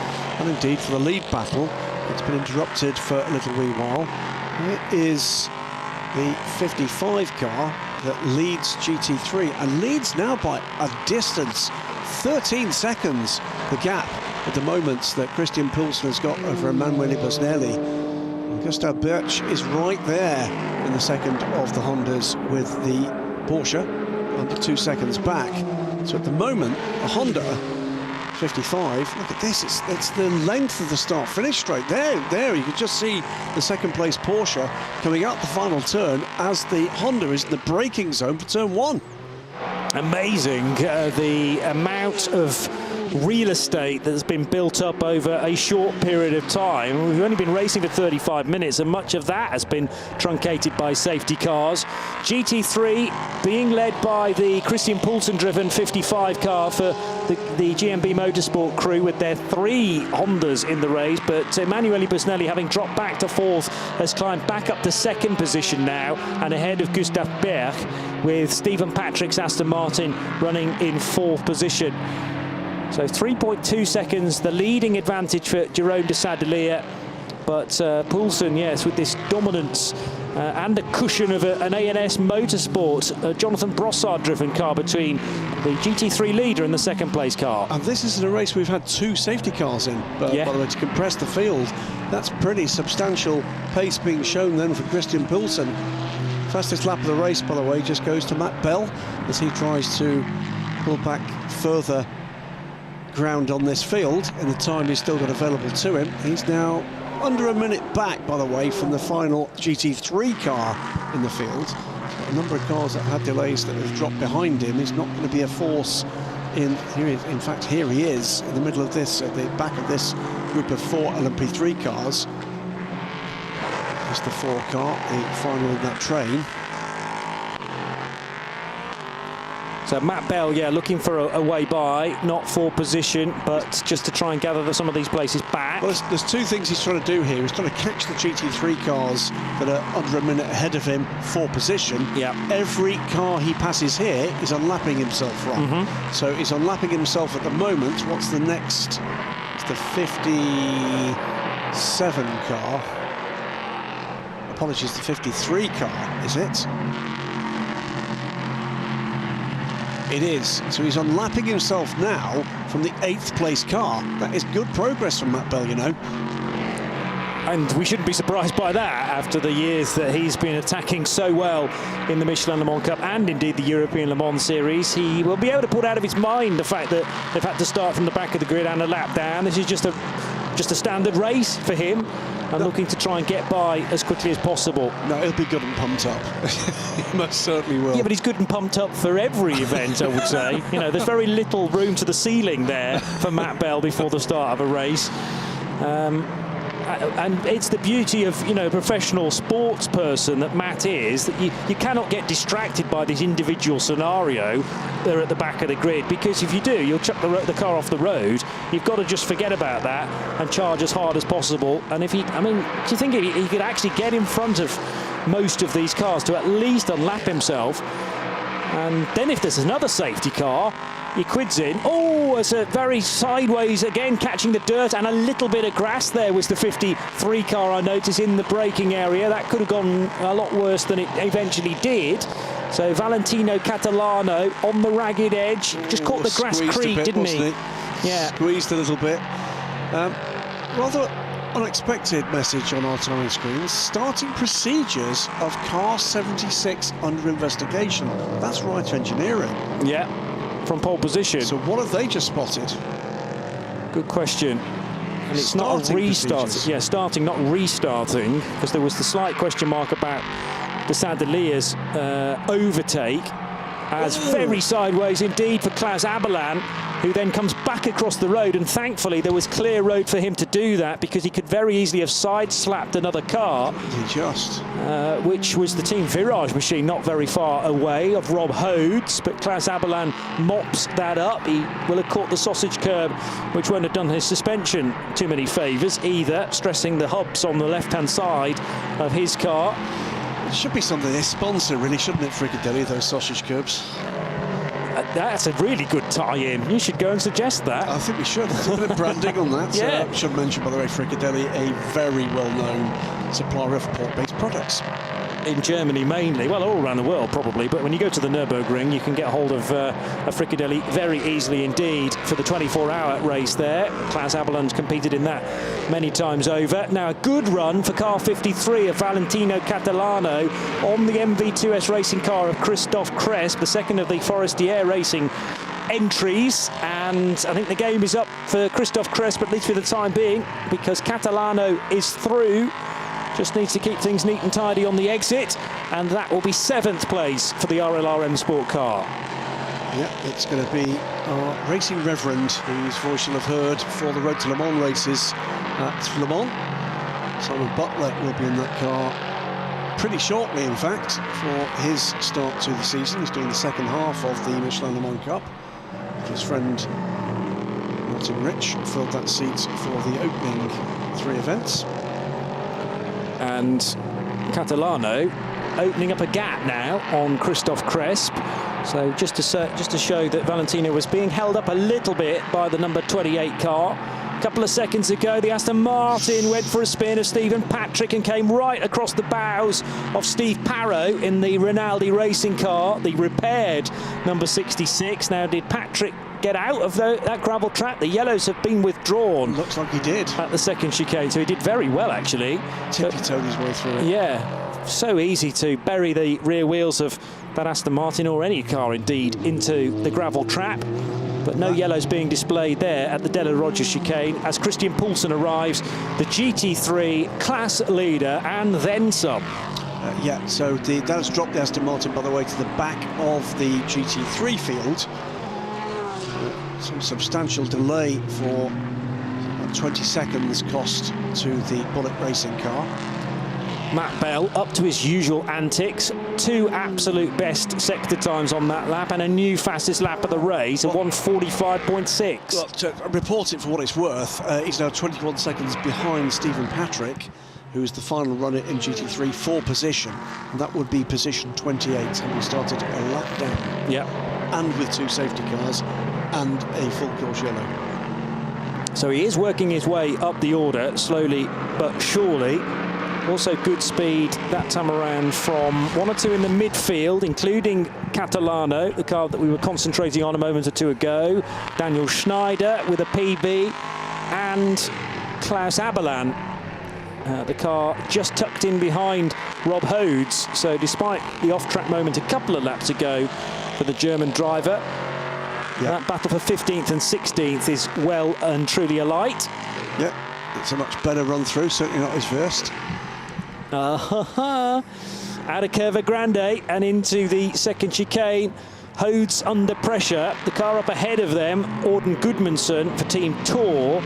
and indeed for the lead battle. It's been interrupted for a little wee while. It is the 55 car that leads GT3, and leads now by a distance, 13 seconds, the gap at the moment that Christian Poulsen has got over Emanuele Busnelli. And Gustav Birch is right there in the second of the Hondas with the Porsche, under 2 seconds back. So at the moment, a Honda 55, look at this, it's the length of the start-finish straight. There, you can just see the second place Porsche coming out the final turn as the Honda is in the braking zone for turn 1. Amazing, the amount of real estate that's been built up over a short period of time. We've only been racing for 35 minutes, and much of that has been truncated by safety cars. GT3 being led by the Christian Poulsen-driven 55 car for the GMB Motorsport crew, with their 3 Hondas in the race, but Emanuele Busnelli, having dropped back to 4th, has climbed back up to 2nd position now, and ahead of Gustav Berg, with Stephen Patrick's Aston Martin running in 4th position. So 3.2 seconds, the leading advantage for Jerome de Sadelier. But Poulsen, yes, with this dominance and the cushion of an ANS Motorsport, Jonathan Brossard-driven car between the GT3 leader and the second place car. And this is in a race we've had 2 safety cars in, by the way, to compress the field. That's pretty substantial pace being shown then for Christian Poulsen. Fastest lap of the race, by the way, just goes to Matt Bell as he tries to pull back further ground on this field in the time he's still got available to him. He's now under a minute back, by the way, from the final GT3 car in the field. A number of cars that had delays that have dropped behind him. He's not going to be a force in here. In fact, here he is in the middle of this, at the back of this group of 4 LMP3 cars. It's the 4 car, the final in that train. So Matt Bell, yeah, looking for a way by, not for position, but just to try and gather some of these places back. Well, there's 2 things he's trying to do here. He's trying to catch the GT3 cars that are under a minute ahead of him for position. Yeah. Every car he passes here is unlapping himself from. So he's unlapping himself at the moment. What's the next? It's the 57 car. Apologies, the 53 car, is it? It is. So he's unlapping himself now from the 8th place car. That is good progress from Matt Bell, you know. And we shouldn't be surprised by that after the years that he's been attacking so well in the Michelin Le Mans Cup and indeed the European Le Mans Series. He will be able to put out of his mind the fact that they've had to start from the back of the grid and a lap down. This is just a standard race for him, and looking to try and get by as quickly as possible. No, he'll be good and pumped up. He most certainly will. Yeah, but he's good and pumped up for every event, I would say. You know, there's very little room to the ceiling there for Matt Bell before the start of a race. And it's the beauty of, you know, professional sports person that Matt is, that you cannot get distracted by this individual scenario there at the back of the grid, because if you do, you'll chuck the car off the road. You've got to just forget about that and charge as hard as possible. And if he, I mean, do you think he could actually get in front of most of these cars to at least unlap himself? And then if there's another safety car, He quids in. Oh, it's a very sideways again, catching the dirt and a little bit of grass there was the 53 car, I noticed, in the braking area. That could have gone a lot worse than it eventually did. So Valentino Catalano on the ragged edge. Just caught the grass creep, didn't he? Yeah. Squeezed a little bit. Rather unexpected message on our timing screens. Starting procedures of car 76 under investigation. That's right engineering. Yeah, from pole position. So what have they just spotted? Good question. And it's not a restart. Yeah, starting, not restarting, because there was the slight question mark about the Sadalia's overtake, as very sideways indeed for Klaus Aberlan, who then comes back across the road, and thankfully there was clear road for him to do that, because he could very easily have side-slapped another car, which was the Team Virage machine not very far away of Rob Hodes, but Klaus Aberlan mops that up. He will have caught the sausage curb, which won't have done his suspension too many favours either, stressing the hubs on the left-hand side of his car. It should be something they sponsor, really, shouldn't it, Fricadelli, those sausage curbs? That's a really good tie-in. You should go and suggest that. I think we should. There's a bit of branding on that. Yeah. Should mention, by the way, Fricadelli, a very well-known supplier of pork-based products. In Germany mainly, well, all around the world probably, but when you go to the Nürburgring, you can get hold of a Fricadelli very easily indeed for the 24-hour race there. Klaus Aberlan's competed in that many times over. Now a good run for car 53 of Valentino Catalano on the MV2S racing car of Christophe Cresp, the second of the Forestier Racing entries, and I think the game is up for Christophe Cresp, at least for the time being, because Catalano is through. Just needs to keep things neat and tidy on the exit, and that will be 7th place for the RLRM Sport car. Yeah, it's going to be our racing reverend, whose voice you'll have heard for the Road to Le Mans races at Le Mans. Simon Butler will be in that car pretty shortly, in fact, for his start to the season. He's doing the second half of the Michelin Le Mans Cup. His friend Martin Rich filled that seat for the opening 3 events. And Catalano opening up a gap now on Christophe Cresp. So just to show that Valentino was being held up a little bit by the number 28 car. A couple of seconds ago, the Aston Martin went for a spin of Stephen Patrick and came right across the bows of Steve Parrow in the Rinaldi racing car, the repaired number 66. Now, did Patrick get out of that gravel track? The yellows have been withdrawn. Looks like he did. At the second chicane, so he did very well, actually. Tippy-toed his way through it. Yeah, so easy to bury the rear wheels of that Aston Martin, or any car indeed, into the gravel trap. But no yellows being displayed there at the Della Rogers chicane as Christian Poulsen arrives, the GT3 class leader, and then some. Yeah, so that has dropped the Aston Martin, by the way, to the back of the GT3 field. Some substantial delay for 20 seconds cost to the Bullet racing car. Matt Bell up to his usual antics. 2 absolute best sector times on that lap, and a new fastest lap of the race, a 1:45.6. Well, to report it for what it's worth, he's now 21 seconds behind Stephen Patrick, who is the final runner in GT3 for position, and that would be position 28, having started a lap down. Yep. And with 2 safety cars and a full course yellow. So he is working his way up the order, slowly but surely. Also good speed that time around from 1 or 2 in the midfield, including Catalano, the car that we were concentrating on a moment or 2 ago. Daniel Schneider with a PB, and Klaus Aberlan, the car just tucked in behind Rob Hodes. So despite the off-track moment a couple of laps ago for the German driver, that battle for 15th and 16th is well and truly alight. Yeah, it's a much better run through, certainly not his first. Out of Curva Grande and into the second chicane. Hodes under pressure. The car up ahead of them, Auden Gudmundsson for Team Tour.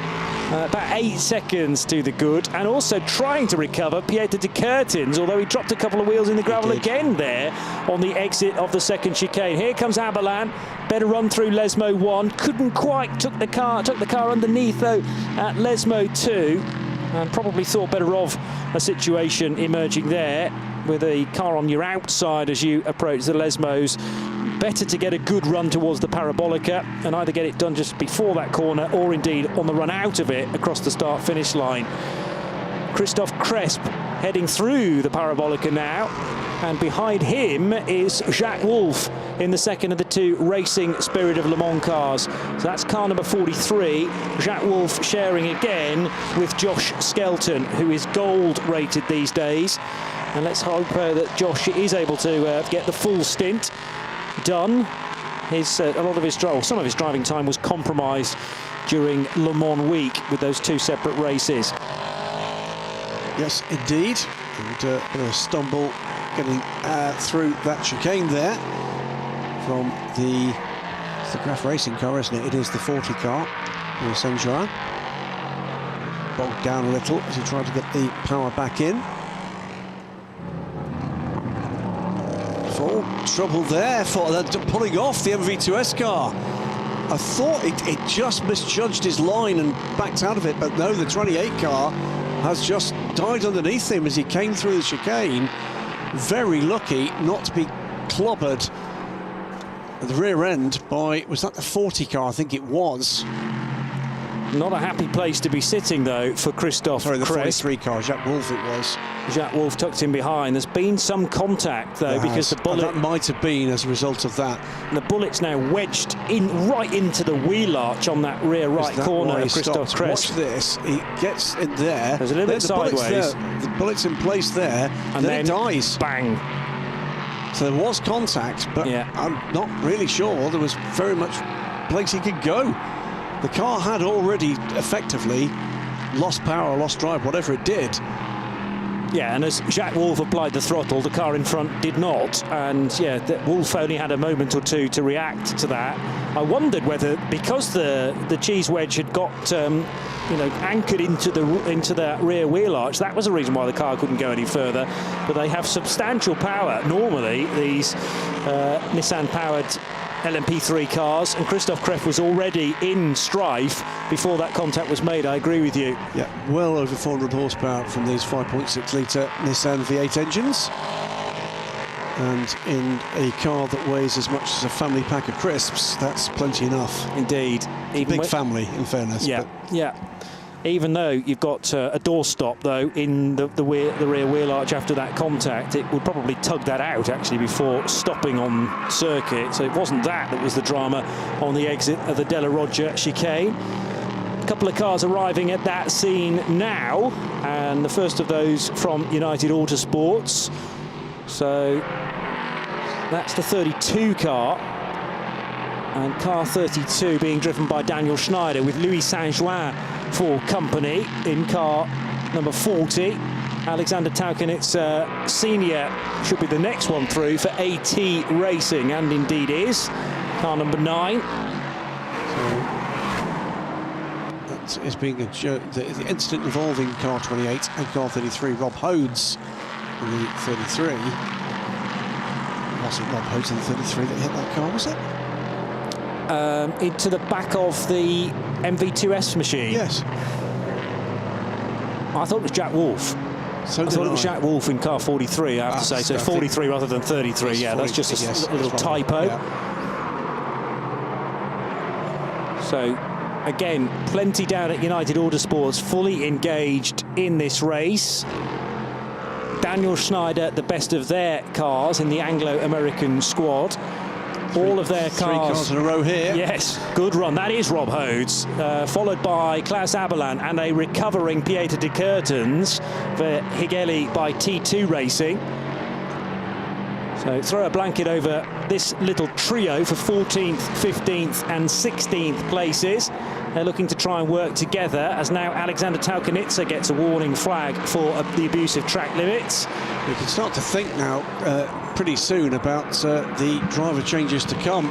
About 8 seconds to the good, and also trying to recover Pieter de Curtins, although he dropped a couple of wheels in the gravel again there on the exit of the second chicane. Here comes Aberlan, better run through Lesmo 1, couldn't quite, took the car underneath though at Lesmo 2, and probably thought better of a situation emerging there with a car on your outside as you approach the Lesmos. better to get a good run towards the parabolica and either get it done just before that corner or indeed on the run out of it across the start-finish line. Christophe Cresp heading through the parabolica now, and behind him is Jacques Wolf in the second of the two Racing Spirit of Le Mans cars. So that's car number 43, Jacques Wolf sharing again with Josh Skelton, who is gold rated these days. And let's hope that Josh is able to get the full stint done. Some of his driving time was compromised during Le Mans week with those two separate races. Yes, indeed. And a bit of a stumble getting through that chicane there from it's the Graf Racing car, isn't it? It is the 40 car, the Saint-Jean. Bogged down a little as he tried to get the power back in. Full trouble there for pulling off the MV2S car. I thought it just misjudged his line and backed out of it, but no, the 28 car has just died underneath him as he came through the chicane. Very lucky not to be clobbered at the rear end by, was that the 40 car? I think it was. Not a happy place to be sitting, though, for Christophe Sorry, the Cresp. 43 car, Jacques Wolf it was. Jacques Wolf tucked in behind. There's been some contact, though, because the bullet... That might have been as a result of that. The bullet's now wedged right into the wheel arch on that rear right corner of Christophe Cresp. Watch this, he gets in there. There's a little bit sideways. The bullet's in place there, and then it dies. Bang. So there was contact, but I'm not really sure there was very much place he could go. The car had already effectively lost power, lost drive, whatever it did. Yeah, and as Jacques Wolf applied the throttle, the car in front did not. And yeah, Wolf only had a moment or two to react to that. I wondered whether, because the cheese wedge had got anchored into the rear wheel arch, that was the reason why the car couldn't go any further. But they have substantial power normally, these Nissan-powered LMP3 cars, and Christophe Cresp was already in strife before that contact was made. I agree with you. Yeah, well over 400 horsepower from these 5.6 litre Nissan V8 engines, and in a car that weighs as much as a family pack of crisps, that's plenty enough. Indeed. Even big family, in fairness. Yeah, yeah. Even though you've got a door stop, though, in the rear wheel arch after that contact, it would probably tug that out, actually, before stopping on circuit. So it wasn't that was the drama on the exit of the Della Roggia chicane. A couple of cars arriving at that scene now, and the first of those from United Autosports. So that's the 32 car. And car 32 being driven by Daniel Schneider, with Louis Saint-Jean for company in car number 40. Alexander Taukenitz Senior should be the next one through for AT Racing, and indeed is. Car number 9. So that is being the incident involving car 28 and car 33. Rob Hodes in the 33. It wasn't Rob Hodes in the 33 that hit that car, was it? Into the back of the MV2S machine. Yes. I thought it was Jacques Wolf. So I thought it was Jacques Wolf in car 43, I have to say. So 43 rather than 33. Yeah, that's just a little typo. Yeah. So, again, plenty down at United Autosports, fully engaged in this race. Daniel Schneider, the best of their cars in the Anglo-American squad. All of their cars. 3 cars in a row here. Yes, good run. That is Rob Hodes, followed by Klaus Aberlan and a recovering Pieter de Kurtens for Higeli by T2 Racing. So throw a blanket over this little trio for 14th, 15th and 16th places. They're looking to try and work together, as now Alexander Taukenitz gets a warning flag for the abuse of track limits. We can start to think now pretty soon about the driver changes to come.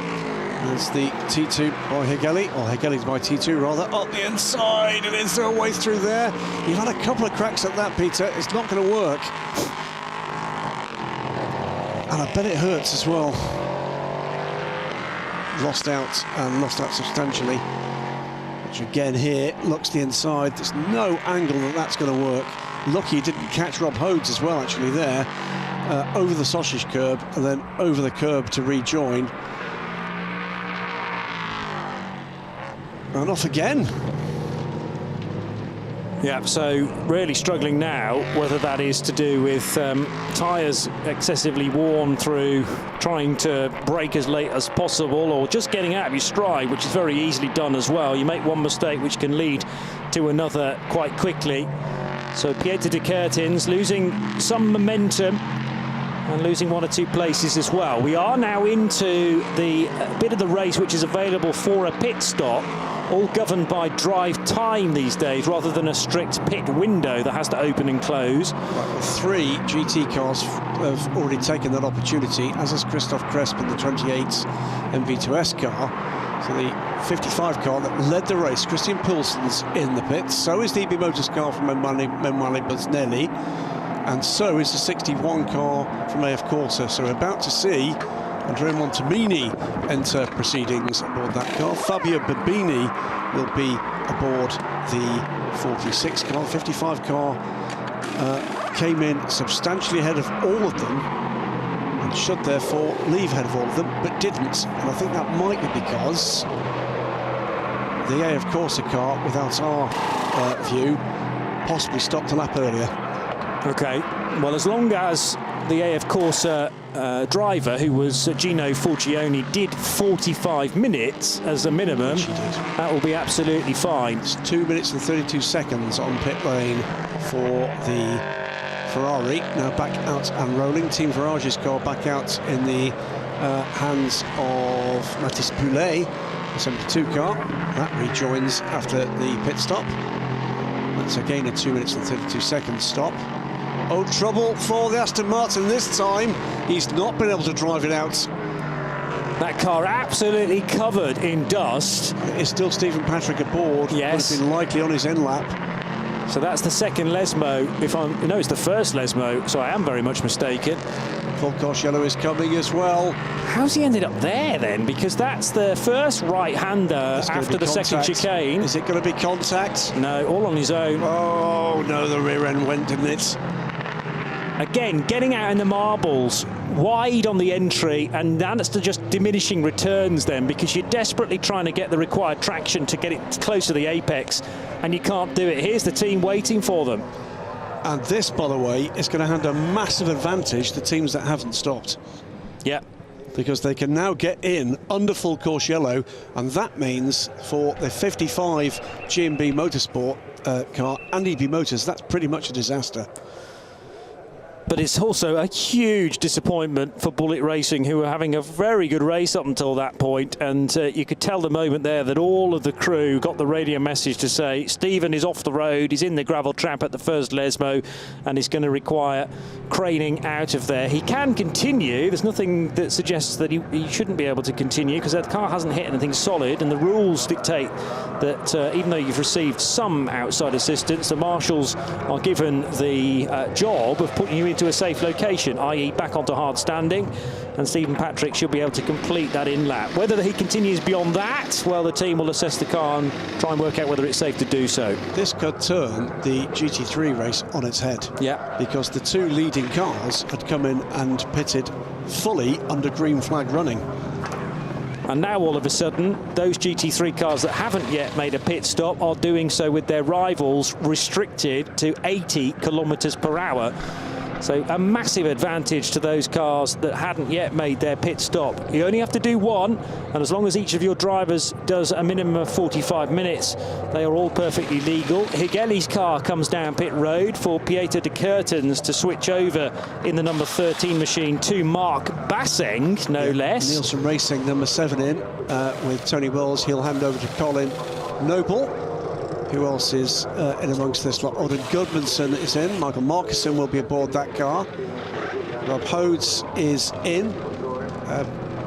There's the T2 by Higeli, or Higeli's by T2 rather, up the inside, and is there a way through there? You've had a couple of cracks at that, Peter. It's not going to work. And I bet it hurts as well. Lost out, and lost out substantially. Which again here, looks the inside. There's no angle that that's going to work. Lucky he didn't catch Rob Hodes as well, actually, there. Over the sausage curb, and then over the curb to rejoin. And off again. Yeah, so really struggling now, whether that is to do with tyres excessively worn through trying to brake as late as possible, or just getting out of your stride, which is very easily done as well. You make one mistake which can lead to another quite quickly. So Pieter de Kertens losing some momentum and losing 1 or 2 places as well. We are now into the bit of the race which is available for a pit stop, all governed by drive time these days rather than a strict pit window that has to open and close. Right, well, 3 GT cars have already taken that opportunity, as has Christoph Cresp in the 28 MV2S car. So the 55 car that led the race, Christian Poulsen's in the pits. So is the EB Motors car from Emanuele Busnelli. And so is the 61 car from AF Corsa. So we're about to see Andrea Montemini enter proceedings aboard that car. Fabio Babini will be aboard the 46 car. 55 car came in substantially ahead of all of them and should therefore leave ahead of all of them, but didn't. And I think that might be because the AF Corsa car, without our view, possibly stopped a lap earlier. Okay, well, as long as the AF Corsa driver, who was Gino Fulcioni, did 45 minutes as a minimum, that will be absolutely fine. It's 2 minutes and 32 seconds on pit lane for the Ferrari. Now back out and rolling. Team Verage's car back out in the hands of Mathis Poulet, the 72 car. That rejoins after the pit stop. That's again a 2 minutes and 32 seconds stop. Oh, trouble for the Aston Martin this time. He's not been able to drive it out. That car absolutely covered in dust. It's still Stephen Patrick aboard. Yes. Would have been likely on his end lap. So that's the second Lesmo. No, it's the first Lesmo, so I am very much mistaken. Paul Corsiello is coming as well. How's he ended up there then? Because that's the first right-hander after the second chicane. Is it going to be contact? No, all on his own. Oh, no, the rear end went, didn't it? Again, getting out in the marbles, wide on the entry, and that's just diminishing returns then, because you're desperately trying to get the required traction to get it close to the apex, and you can't do it. Here's the team waiting for them. And this, by the way, is going to hand a massive advantage to teams that haven't stopped. Yeah. Because they can now get in under full Corsiello, and that means for the 55 G&B Motorsport car and EB Motors, that's pretty much a disaster. But it's also a huge disappointment for Bullet Racing, who were having a very good race up until that point. And you could tell the moment there that all of the crew got the radio message to say Stephen is off the road, he's in the gravel trap at the first Lesmo, and he's going to require craning out of there. He can continue. There's nothing that suggests that he shouldn't be able to continue, because that car hasn't hit anything solid, and the rules dictate that even though you've received some outside assistance, the marshals are given the job of putting you into a safe location, i.e. back onto hard standing, and Stephen Patrick should be able to complete that in lap. Whether he continues beyond that, well, the team will assess the car and try and work out whether it's safe to do so. This could turn the GT3 race on its head. Yeah. Because the 2 leading cars had come in and pitted fully under green flag running. And now all of a sudden, those GT3 cars that haven't yet made a pit stop are doing so with their rivals restricted to 80 kilometers per hour. So a massive advantage to those cars that hadn't yet made their pit stop. You only have to do one, and as long as each of your drivers does a minimum of 45 minutes, they are all perfectly legal. Higeli's car comes down pit road for Pieter de Kertens to switch over in the number 13 machine to Mark Basseng, no less. Nielsen Racing, number 7 in with Tony Wells. He'll hand over to Colin Noble. Who else is in amongst this lot? Odin Gudmundsson is in. Michael Markussen will be aboard that car. Rob Hodes is in.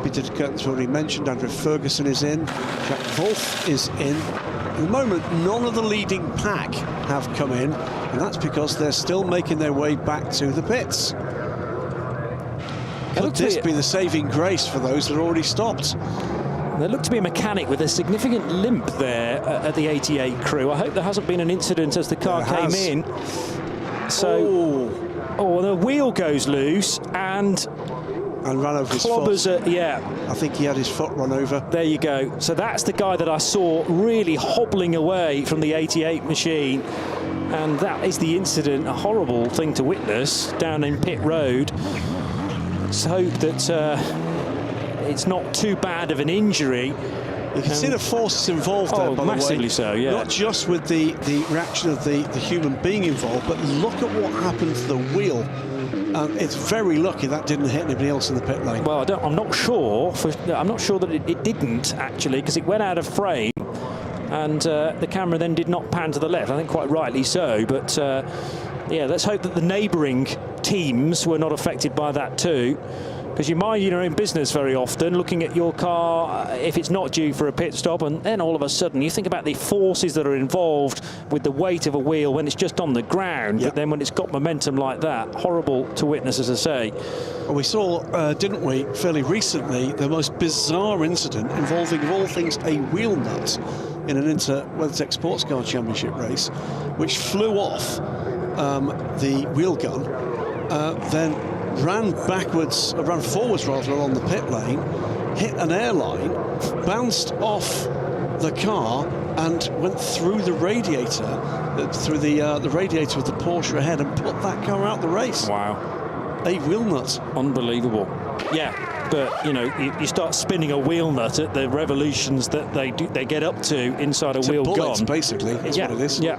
Peter de Kertens already mentioned. Andrew Ferguson is in. Jack Wolf is in. At the moment, none of the leading pack have come in, and that's because they're still making their way back to the pits. Could this be the saving grace for those that are already stopped? There looked to be a mechanic with a significant limp there at the 88 crew. I hope there hasn't been an incident as the car came in. So, the wheel goes loose, and and ran over his Clobbers foot. I think he had his foot run over. There you go. So that's the guy that I saw really hobbling away from the 88 machine. And that is the incident, a horrible thing to witness down in pit road. Let's hope that it's not too bad of an injury. You can see the forces involved there, by the way. Massively so, yeah. Not just with the reaction of the human being involved, but look at what happened to the wheel. It's very lucky that didn't hit anybody else in the pit lane. Well, I'm not sure that it didn't, actually, because it went out of frame. And the camera then did not pan to the left, I think quite rightly so. But, yeah, let's hope that the neighbouring teams were not affected by that too. Because you mind your own business very often, looking at your car if it's not due for a pit stop, and then all of a sudden you think about the forces that are involved with the weight of a wheel when it's just on the ground, but then when it's got momentum like that, horrible to witness, as I say. Well, we saw, didn't we, fairly recently, the most bizarre incident involving, of all things, a wheel nut in an WeatherTech Sports Car Championship race, which flew off the wheel gun, then ran forwards rather along the pit lane, hit an airline, bounced off the car and went through the radiator, through the radiator of the Porsche ahead, and put that car out the race. Wow. A wheel nut. Unbelievable. Yeah, but you know, you start spinning a wheel nut at the revolutions that they get up to inside a wheel gun. Basically, that's what it is. Yeah.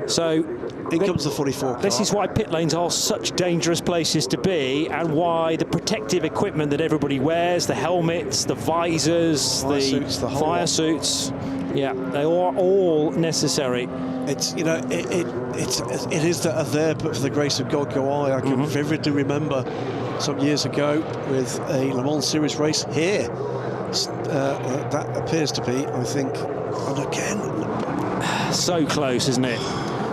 So in comes the 44 car. This is why pit lanes are such dangerous places to be, and why the protective equipment that everybody wears, the helmets, the visors, the fire suits, yeah, they are all necessary. It's, you know, it is that are there, but for the grace of God go I. I can vividly remember some years ago with a Le Mans Series race here. That appears to be, I think, and again, so close, isn't it?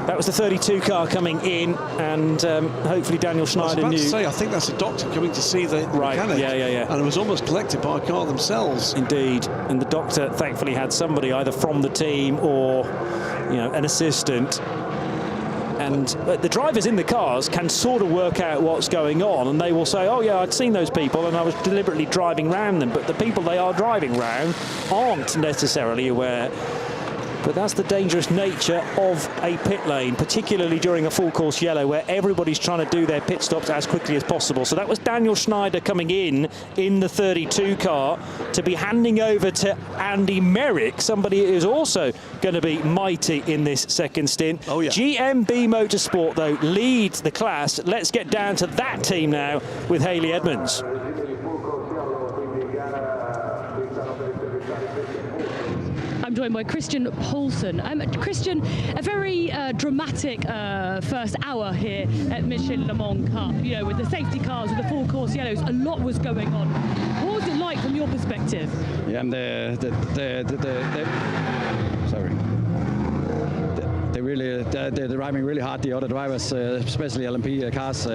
That was the 32 car coming in, and hopefully Daniel Schneider knew. I think that's a doctor coming to see the mechanic. Yeah. And it was almost collected by a car themselves. Indeed, and the doctor thankfully had somebody either from the team or, you know, an assistant. And the drivers in the cars can sort of work out what's going on, and they will say, oh yeah, I'd seen those people and I was deliberately driving round them. But the people they are driving round aren't necessarily aware. But that's the dangerous nature of a pit lane, particularly during a full course yellow, where everybody's trying to do their pit stops as quickly as possible. So that was Daniel Schneider coming in the 32 car to be handing over to Andy Merrick, somebody who's also going to be mighty in this second stint. Oh, yeah. GMB Motorsport, though, leads the class. Let's get down to that team now with Haley Edmonds. I'm joined by Christian Poulsen. Christian, a very dramatic first hour here at Michelin Le Mans Cup. You know, with the safety cars, with the full course yellows, a lot was going on. What was it like from your perspective? Yeah, and they're driving really hard, the other drivers, especially LMP cars.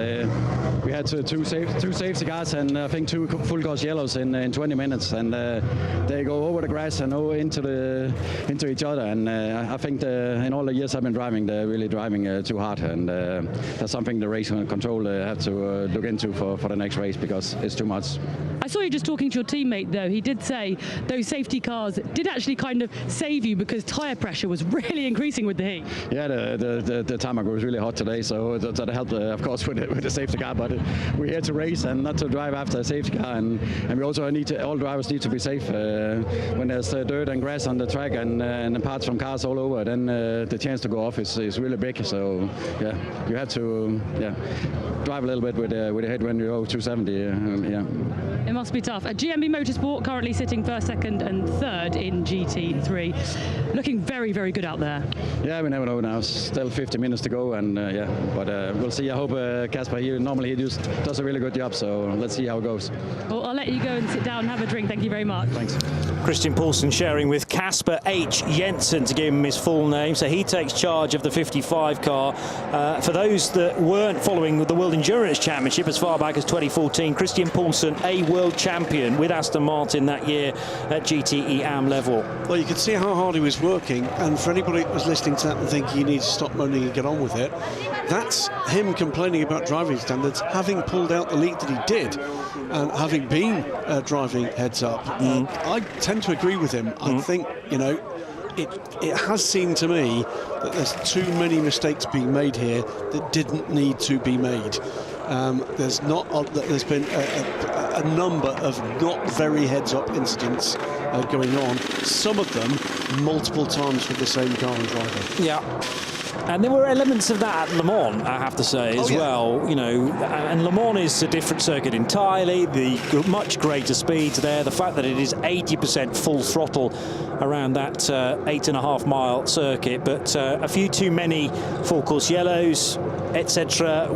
We had two safety cars and I think 2 full course yellows in 20 minutes, and they go over the grass and into each other. And I think in all the years I've been driving, they're really driving too hard, and that's something the race control have to look into for the next race, because it's too much. I saw you just talking to your teammate, though. He did say those safety cars did actually kind of save you, because tyre pressure was really increasing with the heat. Yeah, the tarmac was really hot today, so that helped, of course, with the safety car. But we're here to race and not to drive after a safety car, and we also all drivers need to be safe. When there's dirt and grass on the track and parts from cars all over, then the chance to go off is really big. So yeah, you have to drive a little bit with the head when you go 270. It must be tough. GMB Motorsport currently sitting first, second and third in GT3. Looking very, very good out there. Yeah, we never know now. Still 50 minutes to go, and but we'll see. I hope Casper, normally he does a really good job, so let's see how it goes. Well, I'll let you go and sit down and have a drink. Thank you very much. Thanks. Christian Poulsen sharing with Casper H. Jensen, to give him his full name. So he takes charge of the 55 car. For those that weren't following the World Endurance Championship as far back as 2014, Christian Poulsen, a world champion with Aston Martin that year at GTE AM level. Well, you could see how hard he was working, and for anybody that was listening to that and think he needs to stop moaning and get on with it. That's him complaining about driving standards, having pulled out the lead that he did, and having been driving heads up. I tend to agree with him. I think, you know, it has seemed to me that there's too many mistakes being made here that didn't need to be made. There's been a number of not very heads-up incidents going on, some of them multiple times with the same car and driver. Yeah. And there were elements of that at Le Mans, I have to say, as well. You know, and Le Mans is a different circuit entirely. The much greater speeds there. The fact that it is 80% full throttle around that 8.5 mile circuit, but a few too many full course yellows, etc.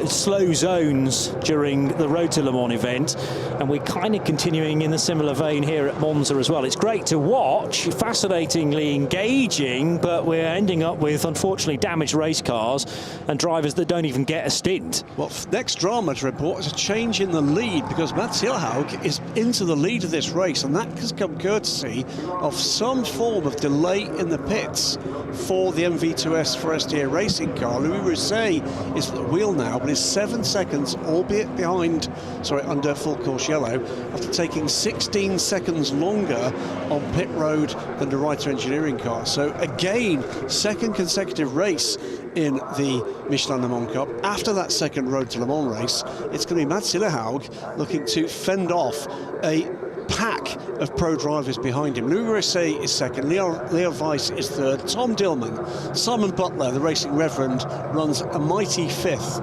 Slow zones during the Road to Le Mans event, and we're kind of continuing in the similar vein here at Monza as well. It's great to watch, fascinatingly engaging, but we're ending up with, unfortunately, damaged race cars and drivers that don't even get a stint. Well, next drama to report is a change in the lead, because Mats Ilhaug is into the lead of this race, and that has come courtesy of some form of delay in the pits for the MV2S Forestier racing car. Louis Rousset is at the wheel now, but is 7 seconds, albeit under full course yellow, after taking 16 seconds longer on pit road than the Reiter engineering car. So again, second consecutive race in the Michelin Le Mans Cup. After that second Road to Le Mans race, it's going to be Mats Ilhaug looking to fend off a pack of pro drivers behind him. Louis Rousset is second, Leo Weiss is third, Tom Dillman, Simon Butler, the racing reverend, runs a mighty fifth.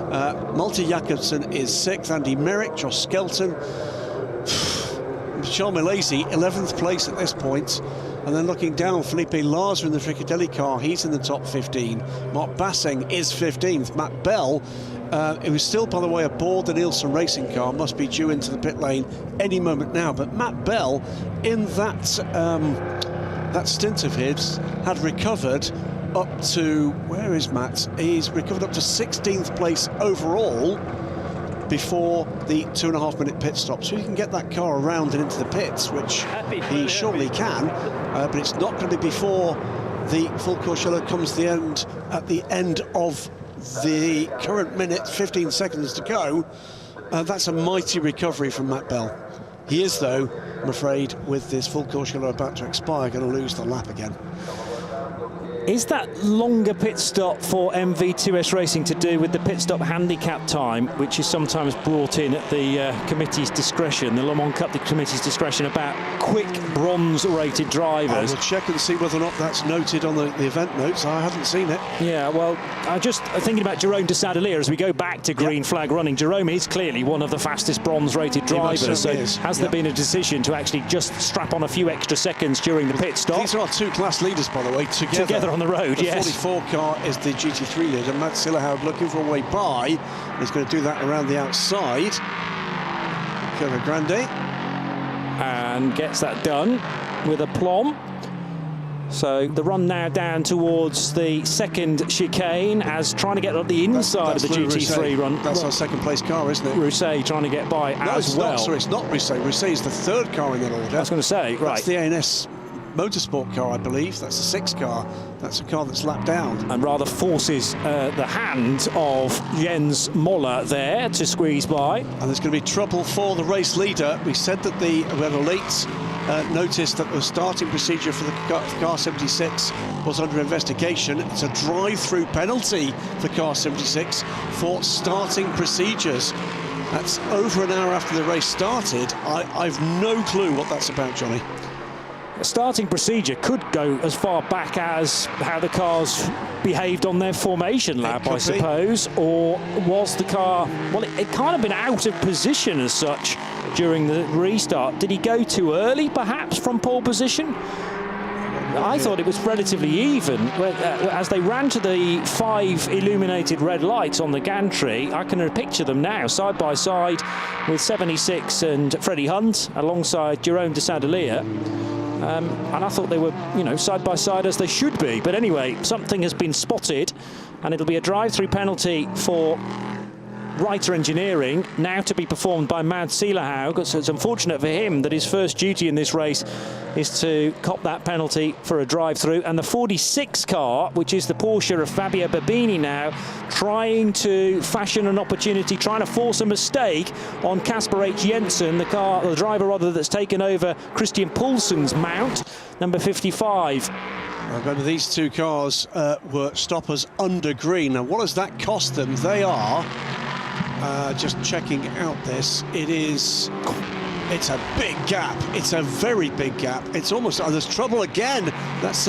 Malte Jakobsen is sixth, Andy Merrick, Josh Skelton, Charles Milesi, 11th place at this point. And then looking down, Felipe Larser in the Tricadelli car, he's in the top 15. Mark Basseng is 15th. Matt Bell, who is still, by the way, aboard the Nielsen racing car, must be due into the pit lane any moment now. But Matt Bell, in that stint of his, had recovered up to, where is Matt? He's recovered up to 16th place overall before the 2.5 minute pit stop, so he can get that car around and into the pits, which he surely can, but it's not going to be before the full course yellow comes to the end, at the end of the current minute, 15 seconds to go. That's a mighty recovery from Matt Bell. He is, though, I'm afraid, with this full course yellow about to expire, going to lose the lap again. Is that longer pit stop for MV2S Racing to do with the pit stop handicap time, which is sometimes brought in at the committee's discretion, the Le Mans Cup, the committee's discretion, about quick bronze-rated drivers? I will check and see whether or not that's noted on the event notes. I haven't seen it. Yeah, well, I'm just thinking about Jerome de Sadelier as we go back to green flag running. Jerome is clearly one of the fastest bronze-rated drivers. So has there been a decision to actually just strap on a few extra seconds during the pit stop? These are our two class leaders, by the way, together on the road. The yes. 44 car is the GT3 leader. Mats Ilhaug looking for a way by. He's going to do that around the outside. Curva Grande. And gets that done with aplomb. So the run now down towards the second chicane, as trying to get up the inside of the GT3 run. That's our second place car, isn't it? Rousset trying to get by as well. Sorry, it's not Rousset. Rousset is the third car in that order. I was going to say, right. That's the ANS Motorsport car, I believe. That's the sixth car. That's a car that's lapped down. And rather forces the hand of Jens Moller there to squeeze by. And there's going to be trouble for the race leader. We said that we had a late notice that the starting procedure for the car 76 was under investigation. It's a drive-through penalty for car 76 for starting procedures. That's over an hour after the race started. I've no clue what that's about, Johnny. A starting procedure could go as far back as how the cars behaved on their formation lap, I suppose, or was the car, well, it kind of been out of position as such during the restart. Did he go too early, perhaps, from pole position? I thought it was relatively even. As they ran to the 5 illuminated red lights on the gantry, I can picture them now, side by side, with 76 and Freddie Hunt, alongside Jerome de Sadelier. And I thought they were, you know, side by side as they should be. But anyway, something has been spotted, and it'll be a drive-through penalty for Reiter Engineering, now to be performed by Mads Seelhaug. So it's unfortunate for him that his first duty in this race is to cop that penalty for a drive-through. And the 46 car, which is the Porsche of Fabio Babini now, trying to fashion an opportunity, trying to force a mistake on Casper H. Jensen, the driver rather, that's taken over Christian Poulsen's mount, number 55. Remember, these two cars were stoppers under green. Now, what does that cost them? They are, just checking out this, it's a big gap. It's a very big gap. It's almost, there's trouble again. That's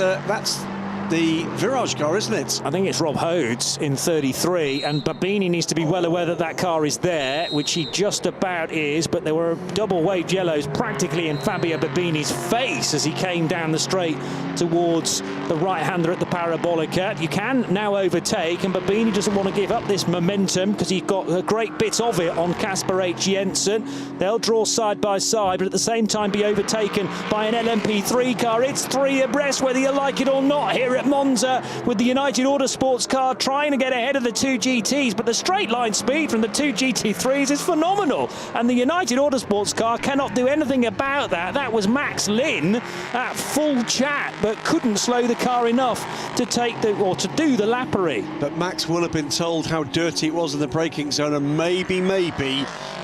the Virage car, isn't it? I think it's Rob Hodes in 33, and Babini needs to be well aware that that car is there, which he just about is, but there were double waved yellows practically in Fabio Babini's face as he came down the straight towards the right-hander at the Parabolica. You can now overtake, and Babini doesn't want to give up this momentum because he's got a great bit of it on Casper H. Jensen. They'll draw side by side, but at the same time be overtaken by an LMP3 car. It's three abreast, whether you like it or not, here at Monza, with the United Autosports car trying to get ahead of the two GTs, but the straight line speed from the two GT3s is phenomenal, and the United Autosports car cannot do anything about that. That was Max Lynn at full chat, but couldn't slow the car enough to take to do the lappery. But Max will have been told how dirty it was in the braking zone, and maybe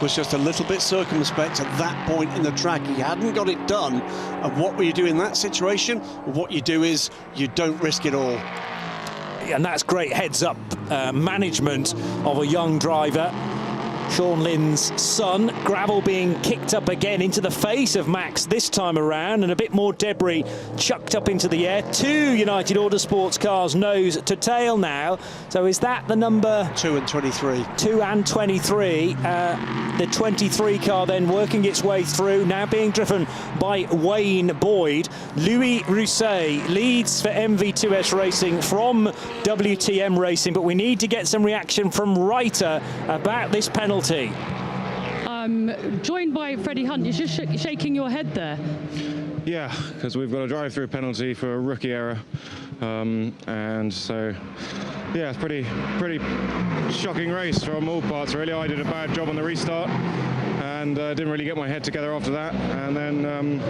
was just a little bit circumspect at that point in the track. He hadn't got it done. And what will you do in that situation? What you do is you don't risk it all. And that's great heads-up management of a young driver. Sean Lynn's son. Gravel being kicked up again into the face of Max this time around, and a bit more debris chucked up into the air. Two United Autosports cars nose to tail now. So is that the number 2 and 23? 2 and 23. The 23 car then working its way through, now being driven by Wayne Boyd. Louis Rousset leads for MV2S Racing from WTM Racing, but we need to get some reaction from Reiter about this penalty. I'm joined by Freddie Hunt. You're just shaking your head there. Yeah, because we've got a drive-through penalty for a rookie error, and so yeah, it's pretty shocking race from all parts really. I did a bad job on the restart and didn't really get my head together after that, and then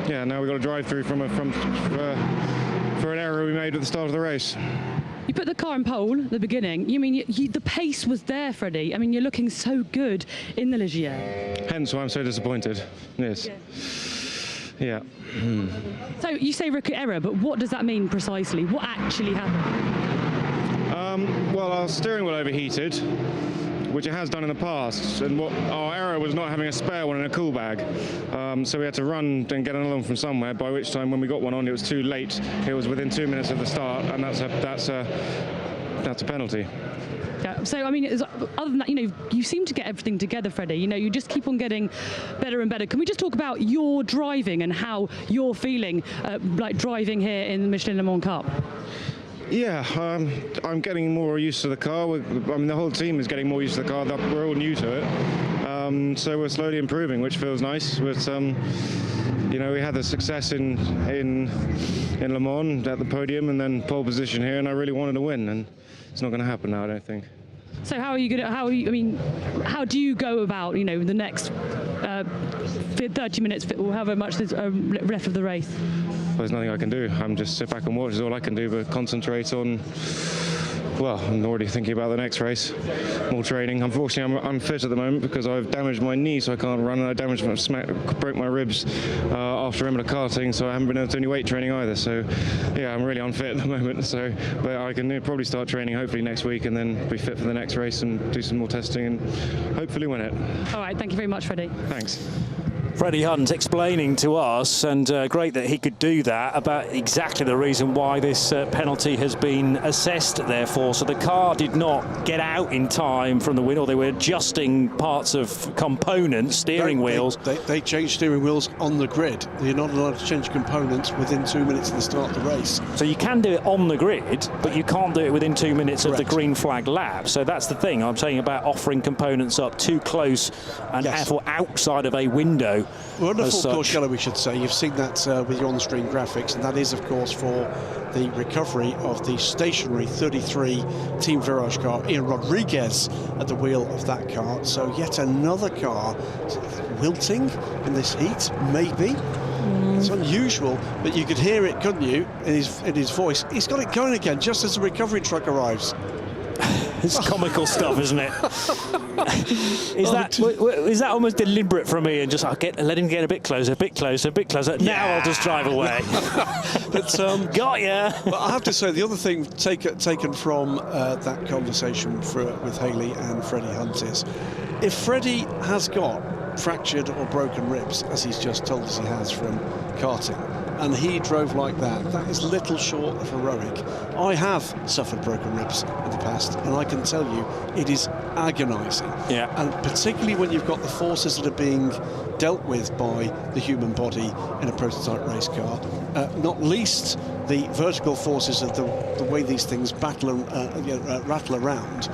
yeah, now we've got a drive-through for an error we made at the start of the race. You put the car in pole at the beginning. You mean the pace was there, Freddie? I mean, you're looking so good in the Ligier. Hence why I'm so disappointed. Yes. Yeah. So you say rookie error, but what does that mean precisely? What actually happened? Well, our steering wheel overheated, which it has done in the past, and our error was not having a spare one in a cool bag. So we had to run and get another one from somewhere, by which time when we got one on, it was too late. It was within 2 minutes of the start, and that's a penalty. Yeah, so I mean, other than that, you seem to get everything together, Freddie. You just keep on getting better and better. Can we just talk about your driving and how you're feeling like driving here in the Michelin Le Mans Cup? Yeah, I'm getting more used to the car. I mean, the whole team is getting more used to the car. We're all new to it, so we're slowly improving, which feels nice. But we had the success in Le Mans at the podium, and then pole position here, and I really wanted to win, and it's not going to happen now, I don't think. So how do you go about the next 30 minutes or however much is left of the race? Well, there's nothing I can do. I'm just sit back and watch is all I can do, but concentrate on, well, I'm already thinking about the next race, more training. Unfortunately, I'm fit at the moment because I've damaged my knee, so I can't run, and I broke my ribs after Imola karting, so I haven't been able to do any weight training either. So yeah, I'm really unfit at the moment. So, but I can probably start training hopefully next week, and then be fit for the next race and do some more testing and hopefully win it. All right, thank you very much, Freddie. Thanks. Freddie Hunt explaining to us, and great that he could do that, about exactly the reason why this penalty has been assessed, therefore. So the car did not get out in time from the win, or they were adjusting parts of components, steering wheels. They changed steering wheels on the grid. You're not allowed to change components within 2 minutes of the start of the race. So you can do it on the grid, but you can't do it within 2 minutes of the green flag lap. So that's the thing I'm saying about offering components up too close and therefore outside of a window yellow. We're under as full course such. yellow, we should say. You've seen that with your on-screen graphics, and that is, of course, for the recovery of the stationary 33 Team Virage car. Ian Rodriguez at the wheel of that car. So yet another car wilting in this heat, maybe. It's unusual, but you could hear it, couldn't you, in his voice. He's got it going again just as the recovery truck arrives. It's comical stuff, isn't it? Is that almost deliberate from me? And just let him get a bit closer, a bit closer, a bit closer. Yeah. Now I'll just drive away. But got ya. But I have to say, the other thing taken from that conversation with Haley and Freddie Hunt is, if Freddie has got fractured or broken ribs, as he's just told us he has from karting, and he drove like that, that is little short of heroic. I have suffered broken ribs in the past, and I can tell you it is agonising. Yeah. And particularly when you've got the forces that are being dealt with by the human body in a prototype race car, not least the vertical forces of the way these things rattle around,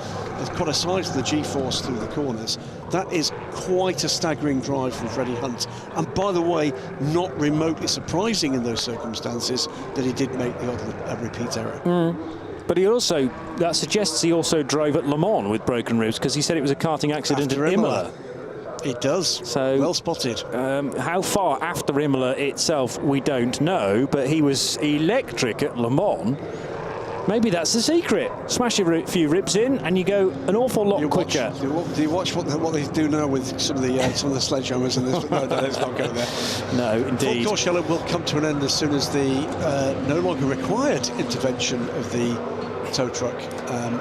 quite aside from the G-force through the corners. That is quite a staggering drive from Freddie Hunt, and by the way, not remotely surprising in those circumstances that he did make the odd repeat error. But that suggests he also drove at Le Mans with broken ribs, because he said it was a karting accident After at Imola. It does. So well spotted. How far after Imola itself, we don't know, but he was electric at Le Mans. Maybe that's the secret. Smash a few ribs in, and you go an awful lot quicker. Do you watch what they do now with some of the sledgehammers and this? No, let's not go there. No, indeed. Full course yellow will come to an end as soon as the no longer required intervention of the tow truck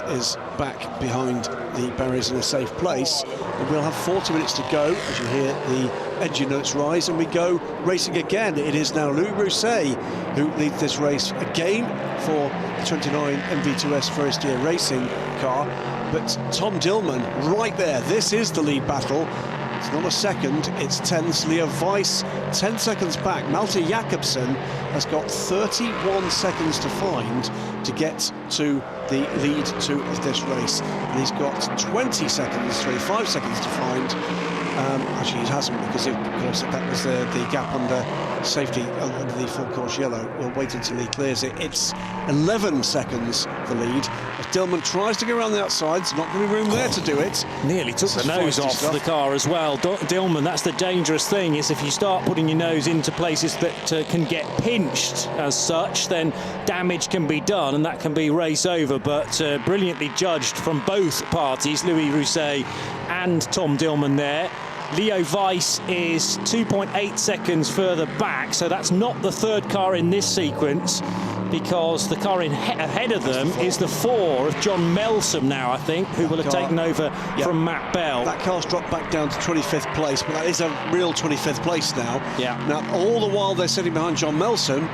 is back behind the barriers in a safe place. And we'll have 40 minutes to go as you hear the engine notes rise, and we go racing again. It is now Louis Rousset who leads this race again for the 29 MV2S Forestier racing car, but Tom Dillman right there. This is the lead battle. It's not a second, it's tense. Leo Weiss 10 seconds back. Malte Jakobsen has got 31 seconds to find to get to the lead of this race, and he's got 25 seconds to find. Actually, he hasn't, because of course that was the gap under safety under the full course yellow. We'll wait until he clears it. It's 11 seconds the lead. As Dillman tries to go around the outside, there's not going to be room there to do it. Nearly took the nose off the car as well. Dillman, that's the dangerous thing, is if you start putting your nose into places that can get pinched as such, then damage can be done, and that can be race over. But brilliantly judged from both parties, Louis Rousset and Tom Dillman there. Leo Weiss is 2.8 seconds further back, so that's not the third car in this sequence, because the car ahead of them is the 4 of John Melsom now, I think, who will have taken over from Matt Bell. That car's dropped back down to 25th place, but that is a real 25th place now. Yeah. Now, all the while they're sitting behind John Melsom,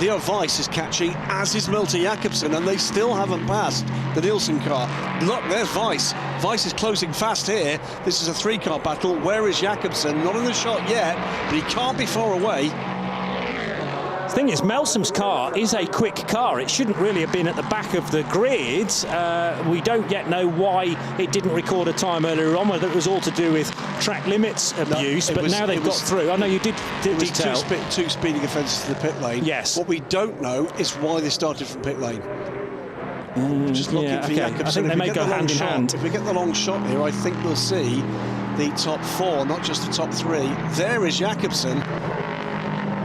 Leo Weiss is catching, as is Malte Jakobsen, and they still haven't passed the Nielsen car. Look, there's Weiss. Weiss is closing fast here. This is a 3-car battle. Where is Jakobsen? Not in the shot yet, but he can't be far away. The thing is, Melsom's car is a quick car. It shouldn't really have been at the back of the grid. We don't yet know why it didn't record a time earlier on, whether it was all to do with track limits abuse, but now they've got through. I know you did detail. Two speeding offences to the pit lane. Yes. What we don't know is why they started from pit lane. Just looking for Jakobsen. I think they may go hand in hand. If we get the long shot here, I think we'll see the top 4, not just the top 3. There is Jakobsen.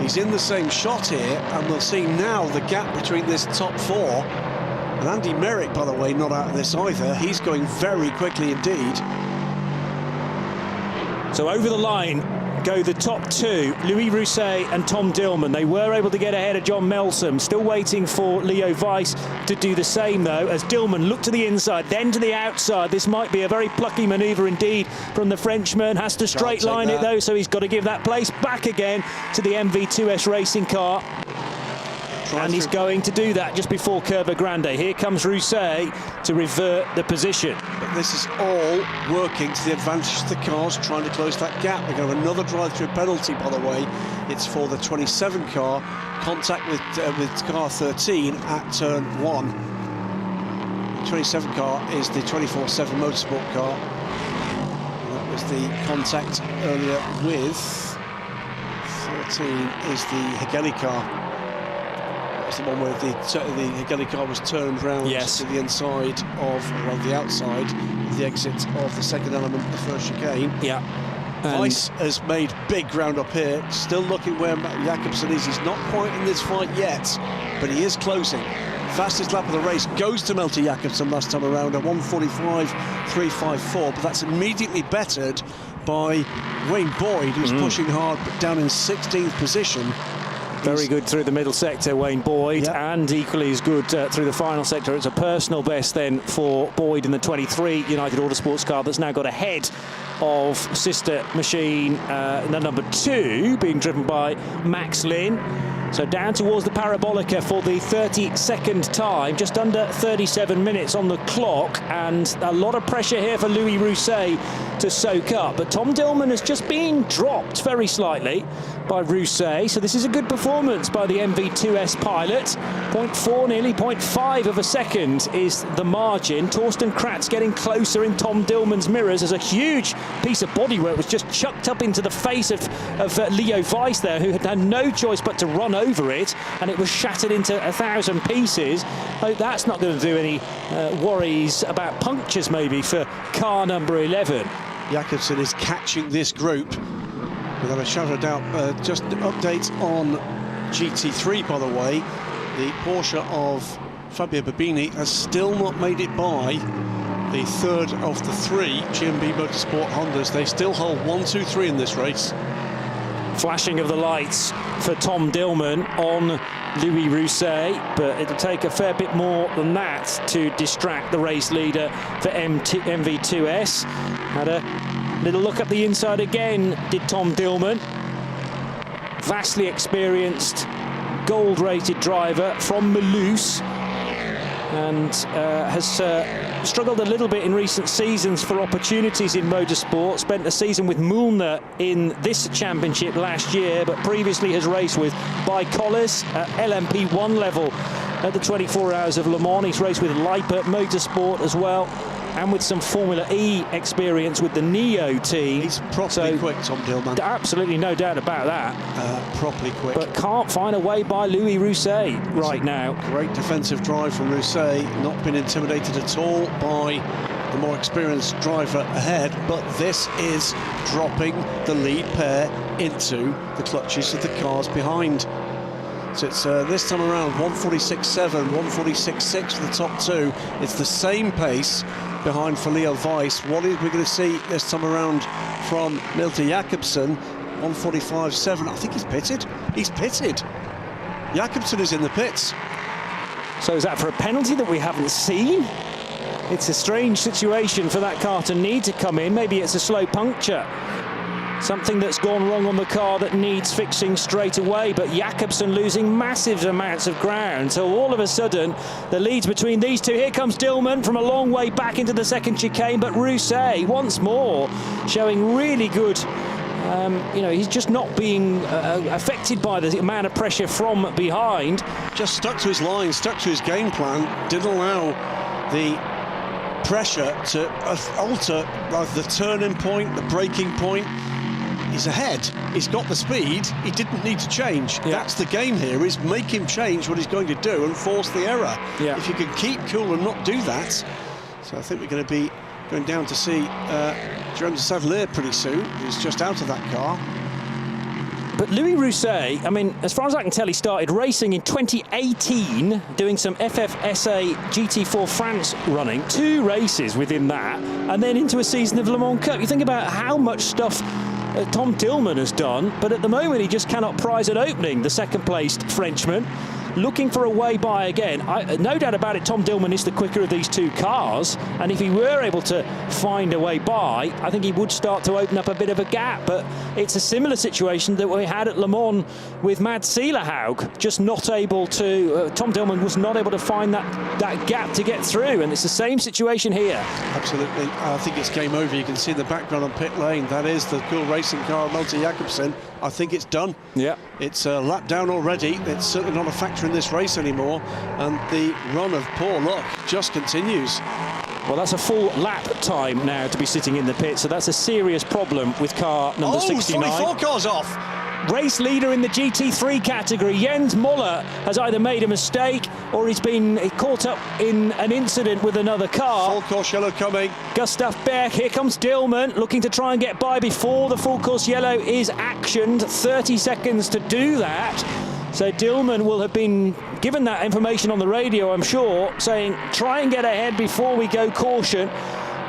He's in the same shot here, and we'll see now the gap between this top 4. And Andy Merrick, by the way, not out of this either. He's going very quickly indeed. So over the line go the top 2, Louis Rousset and Tom Dillman. They were able to get ahead of John Melsom. Still waiting for Leo Weiss to do the same, though, as Dillman looked to the inside, then to the outside. This might be a very plucky manoeuvre indeed from the Frenchman. Has to straight line it, though, so he's got to give that place back again to the MV2S racing car. And he's going to do that just before Curva Grande. Here comes Rousset to revert the position. But this is all working to the advantage of the cars, trying to close that gap. We're going to have another drive-through penalty, by the way. It's for the 27 car, contact with car 13 at turn 1. The 27 car is the 24/7 motorsport car. That was the contact earlier with 14 is the Hegeli car. That's the one where the Hegeli car was turned round to the inside of, or on the outside of the exit of the second element, the first chicane. Yeah. Weiss has made big ground up here, still looking where Jakobsen is. He's not quite in this fight yet, but he is closing. Fastest lap of the race goes to Melty Jakobsen last time around, a 1:45.354, but that's immediately bettered by Wayne Boyd, who's pushing hard, but down in 16th position. Very good through the middle sector, Wayne Boyd, and equally as good through the final sector. It's a personal best then for Boyd in the 23 United Autosports car that's now got ahead of sister machine number 2, being driven by Max Lynn. So down towards the Parabolica for the 32nd time, just under 37 minutes on the clock, and a lot of pressure here for Louis Rousset to soak up. But Tom Dillman has just been dropped very slightly by Rousset, so this is a good performance by the MV2S pilot. 0.4, nearly 0.5 of a second is the margin. Torsten Kratz getting closer in Tom Dillman's mirrors as a huge piece of bodywork was just chucked up into the face of Leo Weiss there, who had no choice but to run over it, and it was shattered into 1,000 pieces. Hope that's not going to do any worries about punctures maybe for car number 11. Jakobsen is catching this group without a shadow of doubt. Just an update on GT3, by the way. The Porsche of Fabio Babini has still not made it by the third of the 3 GMB Motorsport Hondas. They still hold 1, 2, 3 in this race. Flashing of the lights for Tom Dillman on Louis Rousset, but it'll take a fair bit more than that to distract the race leader for MV2S. Had a little look up the inside again, did Tom Dillman. Vastly experienced, gold-rated driver from Mulhouse, and has struggled a little bit in recent seasons for opportunities in motorsport. Spent a season with Mühlner in this championship last year, but previously has raced with Bicollis at LMP1 level at the 24 Hours of Le Mans. He's raced with Lippert Motorsport as well, and with some Formula E experience with the Neo team. He's properly quick, Tom Dillman. Absolutely no doubt about that. Properly quick. But can't find a way by Louis Rousset right now. Great defensive drive from Rousset, not been intimidated at all by the more experienced driver ahead, but this is dropping the lead pair into the clutches of the cars behind. So it's this time around 1:46.7, 1:46.6 for the top 2. It's the same pace behind for Leo Weiss. What are we going to see this time around from Milton Jakobsen? 1:45.7. I think he's pitted. He's pitted. Jakobsen is in the pits. So is that for a penalty that we haven't seen? It's a strange situation for that car to need to come in. Maybe it's a slow puncture. Something that's gone wrong on the car that needs fixing straight away, but Jakobsen losing massive amounts of ground. So all of a sudden, the leads between these two. Here comes Dillman from a long way back into the second chicane, but Rousset once more showing really good. You know, he's just not being affected by the amount of pressure from behind. Just stuck to his line, stuck to his game plan, didn't allow the pressure to alter the turning point, the braking point. He's ahead, he's got the speed, he didn't need to change. That's the game here, is make him change what he's going to do and force the error. If you can keep cool and not do that. So I think we're going to be going down to see Jerome de Sadler pretty soon, who's just out of that car. But Louis Rousset, I mean, as far as I can tell, he started racing in 2018, doing some FFSA GT4 France running, 2 races within that, and then into a season of Le Mans Cup. You think about how much stuff Tom Dillman has done, but at the moment he just cannot prize an opening, the second-placed Frenchman. Looking for a way by again. No doubt about it, Tom Dillman is the quicker of these 2 cars, and if he were able to find a way by, I think he would start to open up a bit of a gap. But it's a similar situation that we had at Le Mans with Mads Seelerhaug, just not able to. Tom Dillman was not able to find that gap to get through, and it's the same situation here. Absolutely, I think it's game over. You can see in the background on pit lane, that is the cool racing car, Milton Jakobsen. I think it's done. Yeah, it's a lap down already. It's certainly not a factor in this race anymore, and the run of poor luck just continues. Well, that's a full lap time now to be sitting in the pit, so that's a serious problem with car number 69. Oh, 44 cars off. race leader in the GT3 category. Jens Müller has either made a mistake or he's been caught up in an incident with another car. Full course yellow coming. Gustav Beck, here comes Dillman, looking to try and get by before the full course yellow is actioned. 30 seconds to do that. So Dillman will have been given that information on the radio, I'm sure, saying try and get ahead before we go caution,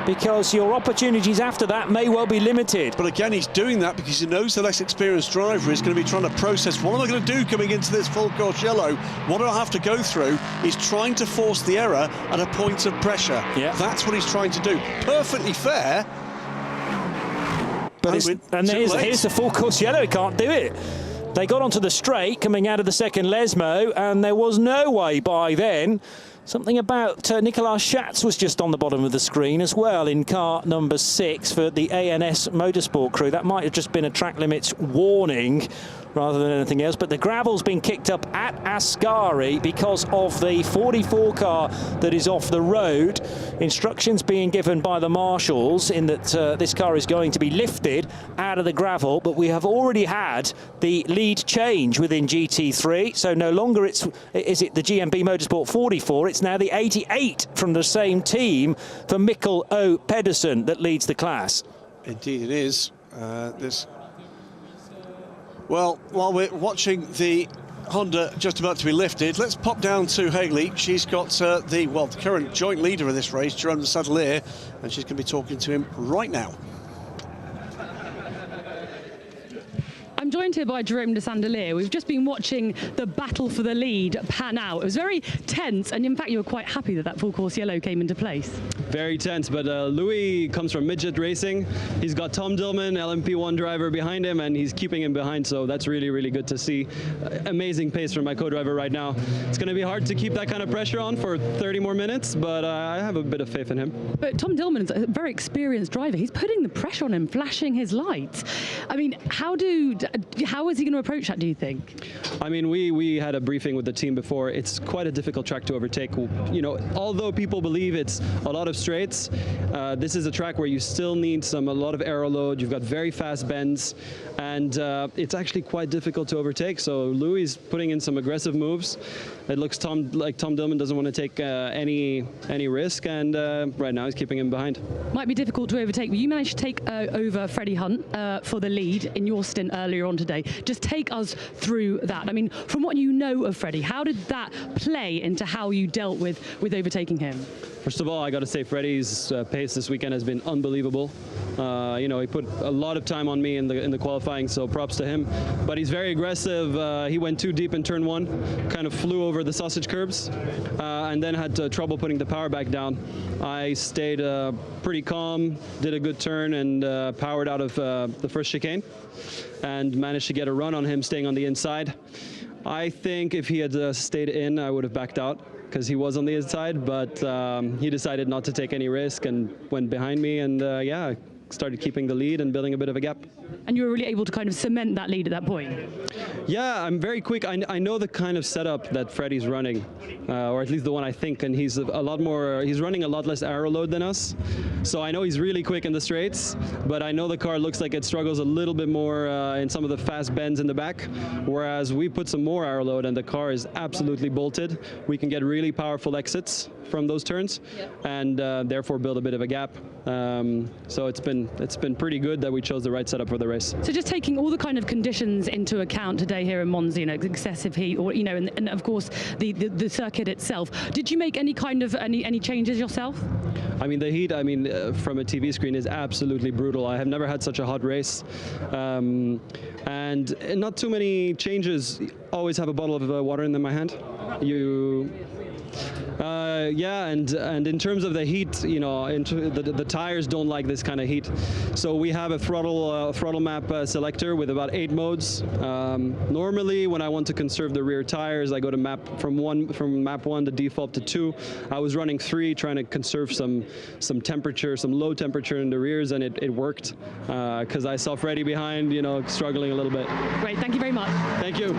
because your opportunities after that may well be limited. But again, he's doing that because he knows the less experienced driver is going to be trying to process, what am I going to do coming into this full course yellow? What do I have to go through? He's trying to force the error at a point of pressure. Yeah. That's what he's trying to do. Perfectly fair. But here's the full course yellow, he can't do it. They got onto the straight coming out of the second Lesmo, and there was no way by then. Something about Nicolas Schatz was just on the bottom of the screen as well in car number 6 for the ANS Motorsport crew. That might have just been a track limits warning rather than anything else, but the gravel's been kicked up at Ascari because of the 44 car that is off the road. Instructions being given by the marshals in that this car is going to be lifted out of the gravel, but we have already had the lead change within GT3, so no longer is it the GMB Motorsport 44, it's now the 88 from the same team for Mikkel O. Pedersen that leads the class. Indeed it is. Well, while we're watching the Honda just about to be lifted, let's pop down to Haley. She's got the current joint leader of this race, Jerome de Sadelier, and she's going to be talking to him right now. I'm joined here by Jerome de Sadelier. We've just been watching the battle for the lead pan out. It was very tense, and in fact you were quite happy that full course yellow came into place. Very tense, but Louis comes from midget racing. He's got Tom Dillman, LMP1 driver, behind him, and he's keeping him behind, so that's really, really good to see. Amazing pace from my co-driver right now. It's going to be hard to keep that kind of pressure on for 30 more minutes, but I have a bit of faith in him. But Tom Dillman is a very experienced driver. He's putting the pressure on him, flashing his lights. I mean, how is he going to approach that, do you think? I mean, we had a briefing with the team before. It's quite a difficult track to overtake. You know, although people believe it's a lot of straights, this is a track where you still need a lot of aero load. You've got very fast bends, and it's actually quite difficult to overtake. So Louis is putting in some aggressive moves. It looks like Tom Dillman doesn't want to take any risk, and right now he's keeping him behind. Might be difficult to overtake, but you managed to take over Freddie Hunt for the lead in your stint earlier on today. Just take us through that. I mean, from what you know of Freddie, how did that play into how you dealt with overtaking him? First of all, I got to say Freddie's pace this weekend has been unbelievable. You know, he put a lot of time on me in the qualifying, so props to him. But he's very aggressive. He went too deep in turn 1, kind of flew over the sausage curbs, and then had trouble putting the power back down. I stayed pretty calm, did a good turn, and powered out of the first chicane, and managed to get a run on him staying on the inside. I think if he had stayed in, I would have backed out, because he was on the inside, but he decided not to take any risk and went behind me, and yeah, started keeping the lead and building a bit of a gap. And you were really able to kind of cement that lead at that point? Yeah, I'm very quick. I know the kind of setup that Freddie's running, or at least the one I think, and he's he's running a lot less aero load than us. So I know he's really quick in the straights, but I know the car looks like it struggles a little bit more in some of the fast bends in the back, whereas we put some more aero load and the car is absolutely bolted. We can get really powerful exits from those turns, and therefore build a bit of a gap. So it's been pretty good that we chose the right setup for the race. So just taking all the kind of conditions into account today here in Monza, you know, excessive heat, or you know, and of course the circuit itself. Did you make any kind of any changes yourself? I mean, the heat, from a TV screen is absolutely brutal. I have never had such a hot race, and not too many changes. Always have a bottle of water in my hand. Yeah, and in terms of the heat, you know, the tires don't like this kind of heat. So we have a throttle map selector with about 8 modes. Normally, when I want to conserve the rear tires, I go to from map 1 to default to 2. I was running 3, trying to conserve some temperature, some low temperature in the rears, and it worked because I saw Freddie behind, you know, struggling a little bit. Great, thank you very much. Thank you.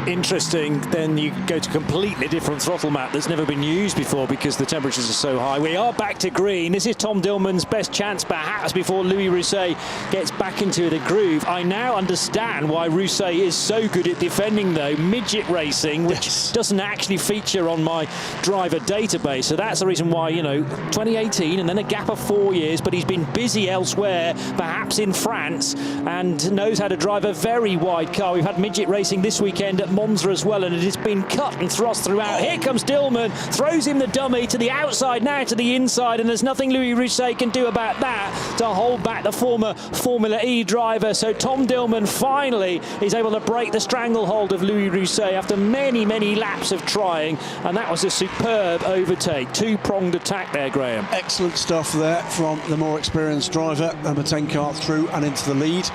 interesting, then you go to a completely different throttle map that's never been used before because the temperatures are so high. We are back to green. This is Tom Dillman's best chance perhaps before Louis Rousset gets back into the groove. I now understand why Rousset is so good at defending though. Midget racing, which doesn't actually feature on my driver database. So that's the reason why, you know, 2018 and then a gap of 4 years, but he's been busy elsewhere, perhaps in France, and knows how to drive a very wide car. We've had midget racing this weekend at Monza as well, and it has been cut and thrust throughout. Here comes Dillman, throws him the dummy to the outside, now to the inside, and there's nothing Louis Rousset can do about that to hold back the former Formula E driver. So Tom Dillman finally is able to break the stranglehold of Louis Rousset after many, many laps of trying, and that was a superb overtake. Two-pronged attack there, Graham. Excellent stuff there from the more experienced driver. Number 10 car through and into the lead.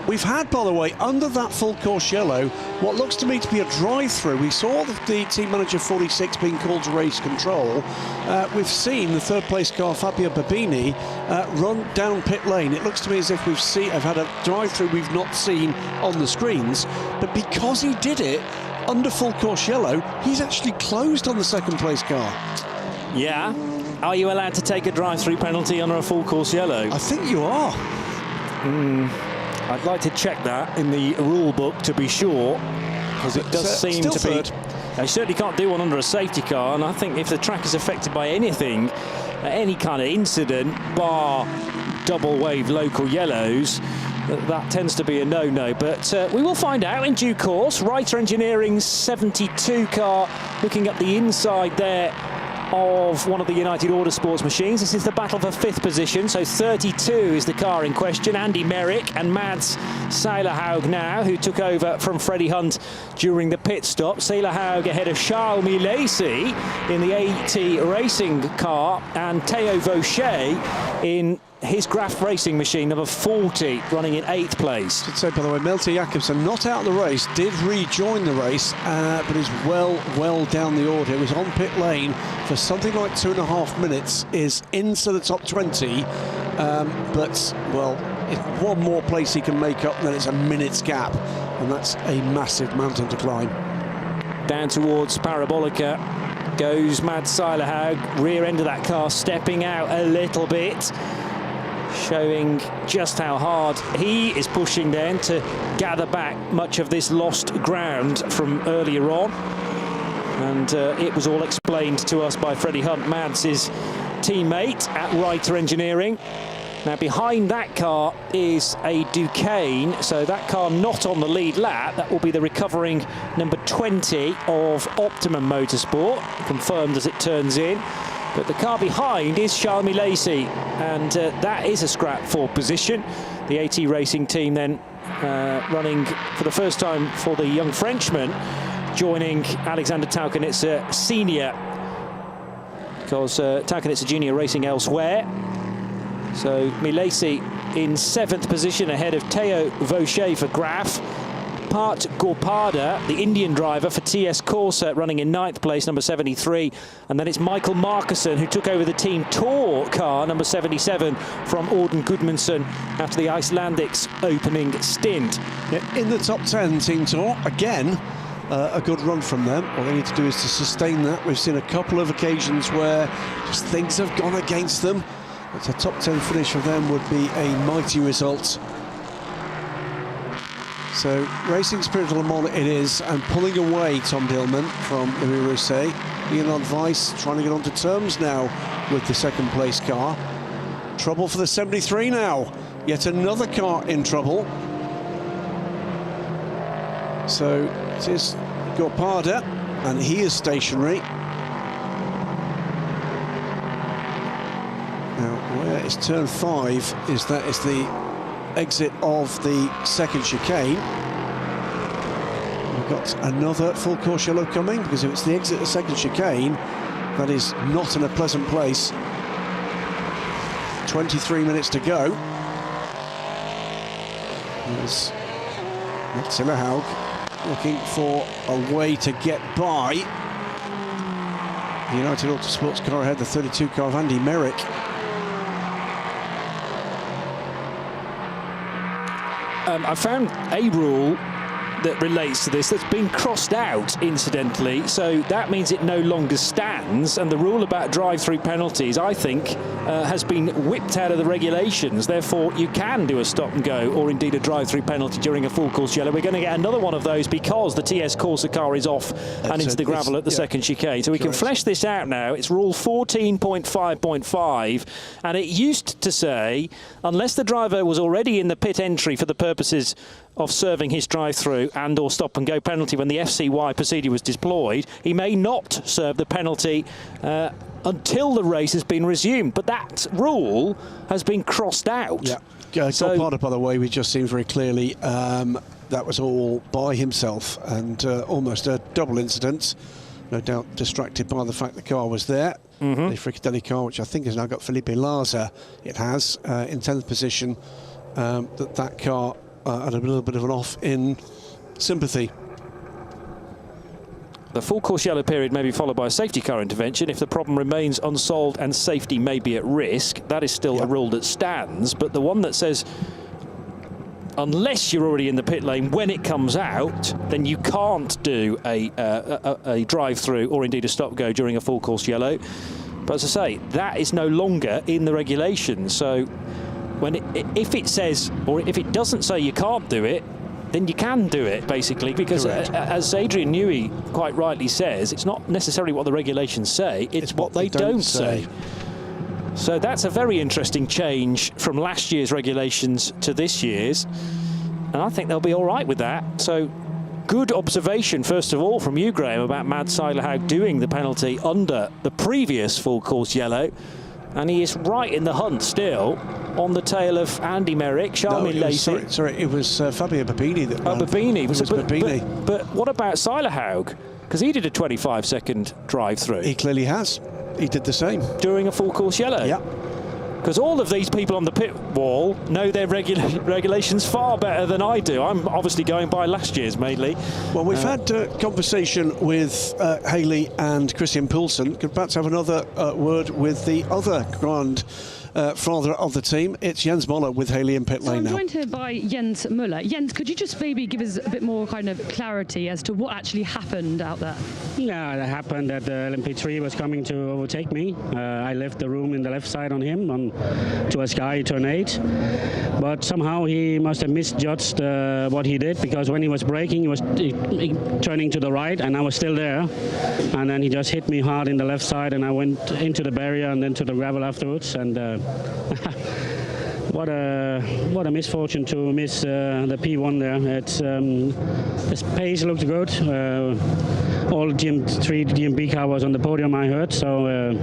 We've had, by the way, under that full course yellow, what looks to me to be a drive-through. We saw the team manager 46 being called to race control. We've seen the third place car, Fabio Babini, run down pit lane. It looks to me as if I've had a drive-through we've not seen on the screens, but because he did it under full course yellow, he's actually closed on the second place car. Yeah. Are you allowed to take a drive-through penalty under a full course yellow? I think you are. I'd like to check that in the rule book to be sure, because it does seem to third. be. You certainly can't do one under a safety car, and I think if the track is affected by anything, any kind of incident, bar double wave local yellows, that tends to be a no-no. But we will find out in due course. Reiter Engineering's 72 car looking at the inside there of one of the United Autosports machines. This is the battle for 5th position, so 32 is the car in question. Andy Merrick and Mads Seilerhaug now, who took over from Freddie Hunt during the pit stop. Seilerhaug ahead of Charles Milesi in the AT Racing car, and Theo Vaucher in his Graf Racing machine, number 40, running in 8th place. I should say, by the way, Malte Jakobsen, not out of the race, did rejoin the race, but is well down the order. It was on pit lane for something like 2.5 minutes, is into the top 20, but, well, if one more place he can make up, then it's a minute's gap, and that's a massive mountain to climb. Down towards Parabolica goes Mads Seilerhaug, rear end of that car, stepping out a little bit, showing just how hard he is pushing then to gather back much of this lost ground from earlier on. And it was all explained to us by Freddie Hunt, Mads' teammate at Reiter Engineering. Now behind that car is a Duquesne, so that car not on the lead lap. That will be the recovering number 20 of Optimum Motorsport, confirmed as it turns in. But the car behind is Charles Milesi, and that is a scrap for position. The AT Racing team then running for the first time for the young Frenchman, joining Alexander Taukanitzer Senior, because Taukanitzer Junior racing elsewhere. So Milesi in 7th position ahead of Theo Vaucher for Graf. Part Gorpada, the Indian driver for TS Corsa, running in 9th place, number 73. And then it's Michael Markussen, who took over the Team Tour car, number 77, from Auden Gudmundsson after the Icelandics opening stint. Yeah, in the top 10, Team Tour, again, a good run from them. All they need to do is to sustain that. We've seen a couple of occasions where just things have gone against them. But a top 10 finish for them would be a mighty result. So, Racing Spirit of Le Mans it is, and pulling away Tom Dillman from Louis Rousset. Ian Advice trying to get onto terms now with the second place car. Trouble for the 73 now. Yet another car in trouble. So, it is Gorpada, and he is stationary. Now, where is turn 5? Is the exit of the second chicane. We've got another full course yellow coming, because if it's the exit of the second chicane, that is not in a pleasant place. 23 minutes to go. There's Seilerhaug looking for a way to get by the United Autosports car ahead, the 32 car of Andy Merrick. I found a rule that relates to this that's been crossed out, incidentally, so that means it no longer stands, and the rule about drive-through penalties, I think, has been whipped out of the regulations. Therefore, you can do a stop and go, or indeed a drive-through penalty during a full course yellow. We're going to get another one of those because the TS Corsa car is off and into the gravel at the second chicane. So we can flesh this out now. It's rule 14.5.5, and it used to say, unless the driver was already in the pit entry for the purposes of serving his drive-through and or stop and go penalty when the FCY procedure was deployed, he may not serve the penalty until the race has been resumed. But that rule has been crossed out. Yeah, so, part of, by the way, we just seen very clearly that was all by himself, and almost a double incident. No doubt distracted by the fact the car was there. The Frickadelli car, which I think has now got Felipe Laza, it has in 10th position. That car had a little bit of an off in sympathy. The full course yellow period may be followed by a safety car intervention if the problem remains unsolved and safety may be at risk. That is still a rule that stands, but the one that says unless you're already in the pit lane when it comes out, then you can't do a drive-through or indeed a stop-go during a full course yellow. But as I say, that is no longer in the regulations. So if it says, or if it doesn't say you can't do it, then you can do it, basically, because as Adrian Newey quite rightly says, it's not necessarily what the regulations say, it's what they don't say. So that's a very interesting change from last year's regulations to this year's, and I think they'll be all right with that. So good observation, first of all, from you, Graham, about Mads Seilerhaug doing the penalty under the previous full course yellow, and he is right in the hunt still, on the tail of Andy Merrick, Charmin Lacey. Sorry, it was Fabio Babini that ran. Babini. It was Babini. But what about Seilerhaug? Because he did a 25-second drive-through. He clearly has. He did the same. During a full course yellow? Yeah. Because all of these people on the pit wall know their regulations far better than I do. I'm obviously going by last year's mainly. Well, we've had conversation with Haley and Christian Poulsen. Could perhaps have another word with the other grandfather of the team. It's Jens Müller with Haley in pit lane now. I'm joined here by Jens Müller. Jens, could you just maybe give us a bit more kind of clarity as to what actually happened out there? Yeah, it happened that the LMP3 was coming to overtake me. I left the room in the left side on him, to a Sky turn 8. But somehow he must have misjudged what he did, because when he was braking, he was turning to the right, and I was still there. And then he just hit me hard in the left side, and I went into the barrier and then to the gravel afterwards. And what a misfortune to miss the P1 there. It's the pace looked good. All GM3 GMB car was on the podium, I heard. So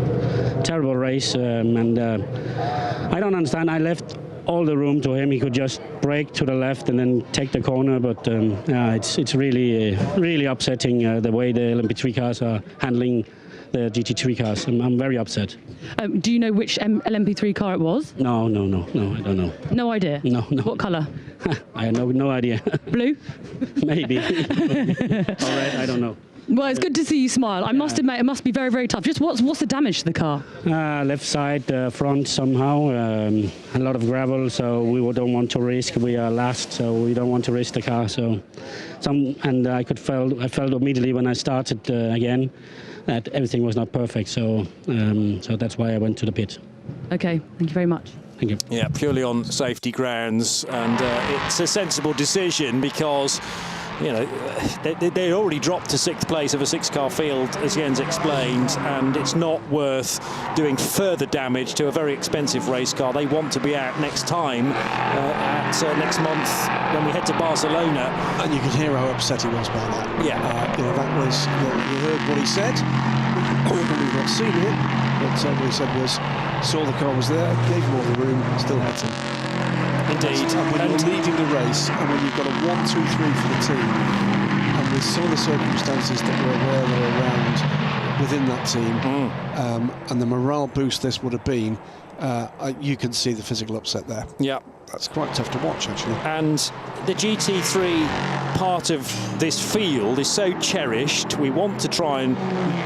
terrible race, and I don't understand. I left all the room to him. He could just brake to the left and then take the corner. But it's really really upsetting the way the LMP3 cars are handling the GT3 cars. I'm very upset. Do you know which LMP3 car it was? No, I don't know. No idea? No. What colour? I have no idea. Blue? Maybe. All right, I don't know. Well, it's good to see you smile. I must admit, it must be very, very tough. Just what's the damage to the car? Left side, front somehow. A lot of gravel, so we don't want to risk. We are last, so we don't want to risk the car. So, I felt immediately when I started again that everything was not perfect. So that's why I went to the pit. Okay, thank you very much. Thank you. Yeah, purely on safety grounds, and it's a sensible decision because, you know, they already dropped to 6th place of a 6-car field, as Jens explained, and it's not worth doing further damage to a very expensive race car. They want to be out next time, next month when we head to Barcelona. And you could hear how upset he was by that. Yeah. That was, you heard what he said. We've not seen it, but what he said was, saw the car was there, gave him all the room, still had him. Indeed. And when you're leading the race, and when you've got a 1, 2, 3 for the team, and with some of the circumstances that were aware that are around within that team, and the morale boost this would have been, you can see the physical upset there. Yeah. That's quite tough to watch, actually. And the GT3 part of this field is so cherished. We want to try and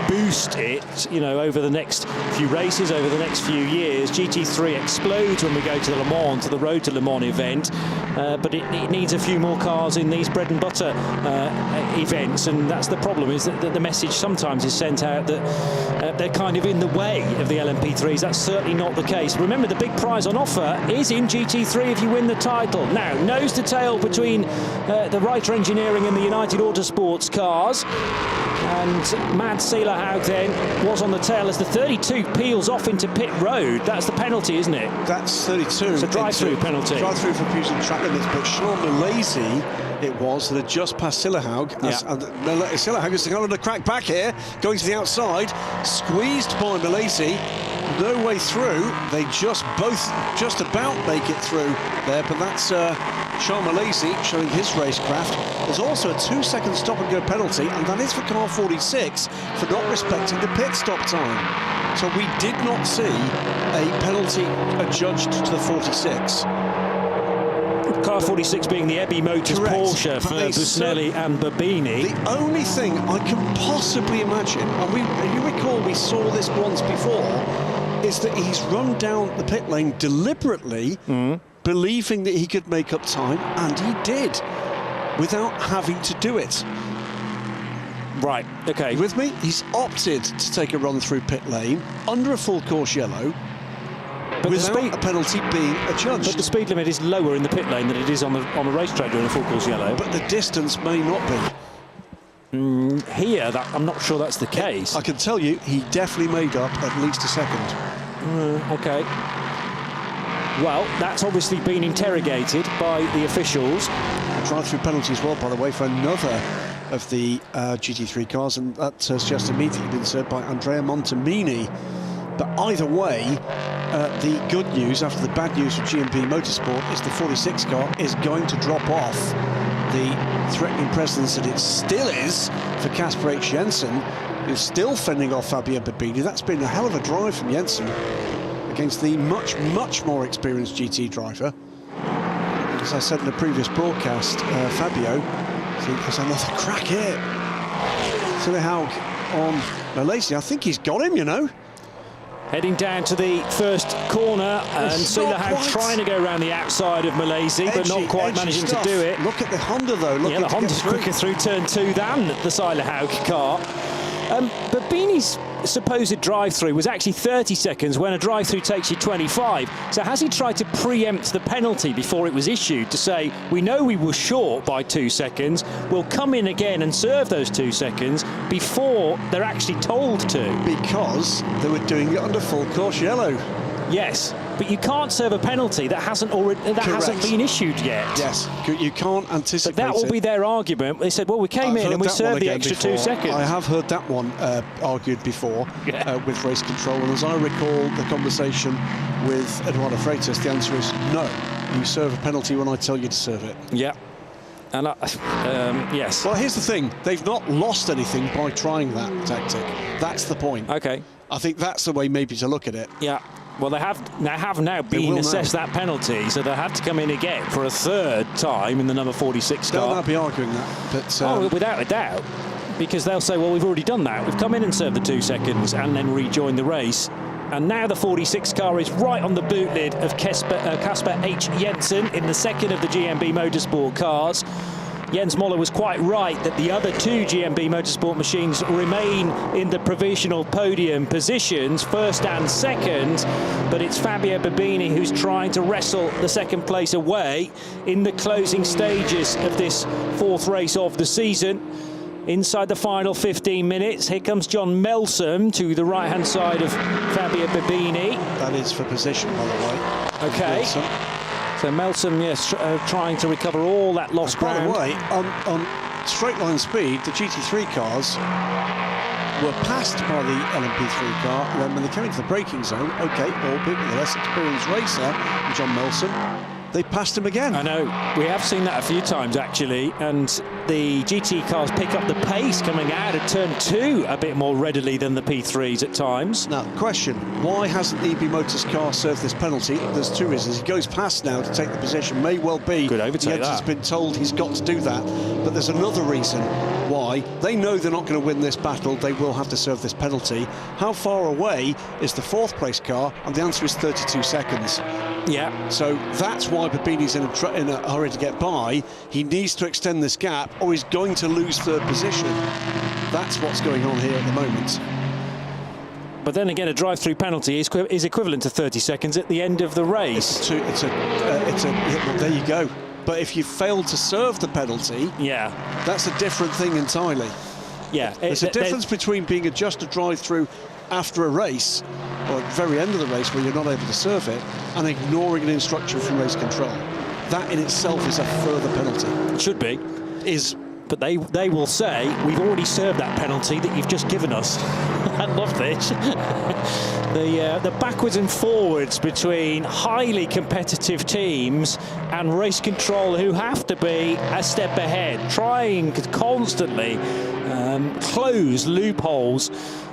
boost it, you know, over the next few races, over the next few years. GT3 explodes when we go to the Le Mans, to the Road to Le Mans event, but it needs a few more cars in these bread and butter events, and that's the problem, is that the message sometimes is sent out that they're kind of in the way of the LMP3s. That's certainly not the case. Remember, the big prize on offer is in GT3 if you win the title. Now, nose to tail between the Writer Engineering and the United Autosports cars, and Mads Selahaug then was on the tail as the 32 peels off into pit road. That's the penalty, isn't it? That's 32. It's a drive-through penalty. Drive-through for abusing track limits, but Sean Malaysia it was that had just passed Selahaug. And Selahaug is going to crack back here, going to the outside, squeezed by Malaysia. No way through. They just about make it through there, but that's Sean Malaysia showing his racecraft. There's also a 2-second stop and go penalty, and that is for car 46 for not respecting the pit stop time. So we did not see a penalty adjudged to the 46. Car 46 being the Ebby Motors Porsche for Busnelli and Babini. The only thing I can possibly imagine, and you recall we saw this once before, is that he's run down the pit lane deliberately, believing that he could make up time, and he did, without having to do it. Right, okay. You with me? He's opted to take a run through pit lane under a full course yellow, but without a penalty being adjudged. But the speed limit is lower in the pit lane than it is on the racetrack during a full course yellow. But the distance may not be. Here, I'm not sure that's the case. I can tell you, he definitely made up at least a second. Okay. Well, that's obviously been interrogated by the officials. A drive-through penalty as well, by the way, for another of the GT3 cars, and that has just immediately been served by Andrea Montemini. But either way, the good news after the bad news for GMP Motorsport is the 46 car is going to drop off the threatening presence that it still is for Casper H. Jensen, who's still fending off Fabio Babini. That's been a hell of a drive from Jensen against the much more experienced GT driver. As I said in the previous broadcast, Fabio, I think there's another crack here. Selahaug on Malaysia. I think he's got him, you know. Heading down to the first corner, and Selahaug trying to go around the outside of Malaysia, but not quite managing to do it. Look at the Honda, though. Yeah, the Honda's quicker through turn 2 than the Selahaug car. Babini's supposed drive-through was actually 30 seconds when a drive-through takes you 25. So has he tried to preempt the penalty before it was issued to say, we know we were short by 2 seconds, we'll come in again and serve those 2 seconds before they're actually told to? Because they were doing it under full course yellow. Yes, but you can't serve a penalty that hasn't been issued yet. Yes, you can't anticipate. But that will be their argument. They said, well, we came in and we served the extra 2 seconds. I have heard that one argued before with race control, and as I recall the conversation with Eduardo Freitas, the answer is no. You serve a penalty when I tell you to serve it. Yeah. And yes. Well, here's the thing. They've not lost anything by trying that tactic. That's the point. Okay. I think that's the way maybe to look at it. Yeah. Well, they have now been assessed that penalty, so they'll have to come in again for a third time in the number 46 car. They'll be arguing that, but without a doubt, because they'll say, well, we've already done that. We've come in and served the 2 seconds and then rejoined the race. And now the 46 car is right on the boot lid of Casper H. Jensen in the second of the GMB Motorsport cars. Jens Moller was quite right that the other 2 GMB Motorsport machines remain in the provisional podium positions, first and second, but it's Fabio Babini who's trying to wrestle the second place away in the closing stages of this 4th race of the season. Inside the final 15 minutes, here comes John Melsom to the right-hand side of Fabio Babini. That is for position, by the way. Okay. Melsom. So Melsom, yes, trying to recover all that lost ground. By the way, on straight line speed, the GT3 cars were passed by the LMP3 car, and then when they came into the braking zone, okay, albeit with a less experienced racer, John Melsom, they passed him again. I know, we have seen that a few times actually, and the GT cars pick up the pace coming out of turn 2 a bit more readily than the P3s at times. Now, question, why hasn't EB Motors' car served this penalty? There's 2 reasons. He goes past now to take the position, may well be. Good overtake, the engine's been told he's got to do that, but there's another reason why. They know they're not going to win this battle, they will have to serve this penalty. How far away is the 4th place car? And the answer is 32 seconds. Yeah. So that's why Babini's in a hurry to get by. He needs to extend this gap or he's going to lose 3rd position. That's what's going on here at the moment. But then again, a drive-through penalty is equivalent to 30 seconds at the end of the race. Well, there you go. But if you fail to serve the penalty, yeah, that's a different thing entirely. Yeah, there's a difference between being a just a drive-through after a race, or at the very end of the race where you're not able to serve it, and ignoring an instruction from race control. That in itself is a further penalty. It should be. But they will say, we've already served that penalty that you've just given us. I love this. The backwards and forwards between highly competitive teams and race control who have to be a step ahead, trying to constantly close loopholes.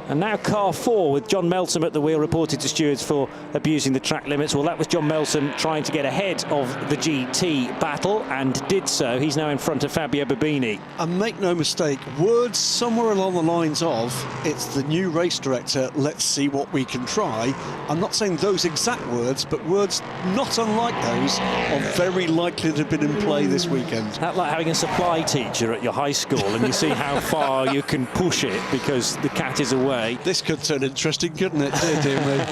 And now car 4 with John Melton at the wheel, reported to stewards for abusing the track limits. Well, that was John Melton trying to get ahead of the GT battle and did so. He's now in front of Fabio Babini. And make no mistake, words somewhere along the lines of, it's the new race director, let's see what we can try. I'm not saying those exact words, but words not unlike those are very likely to have been in play this weekend. That's like having a supply teacher at your high school and you see how far you can push it because the cat is away. This could turn interesting, couldn't it? Dear me.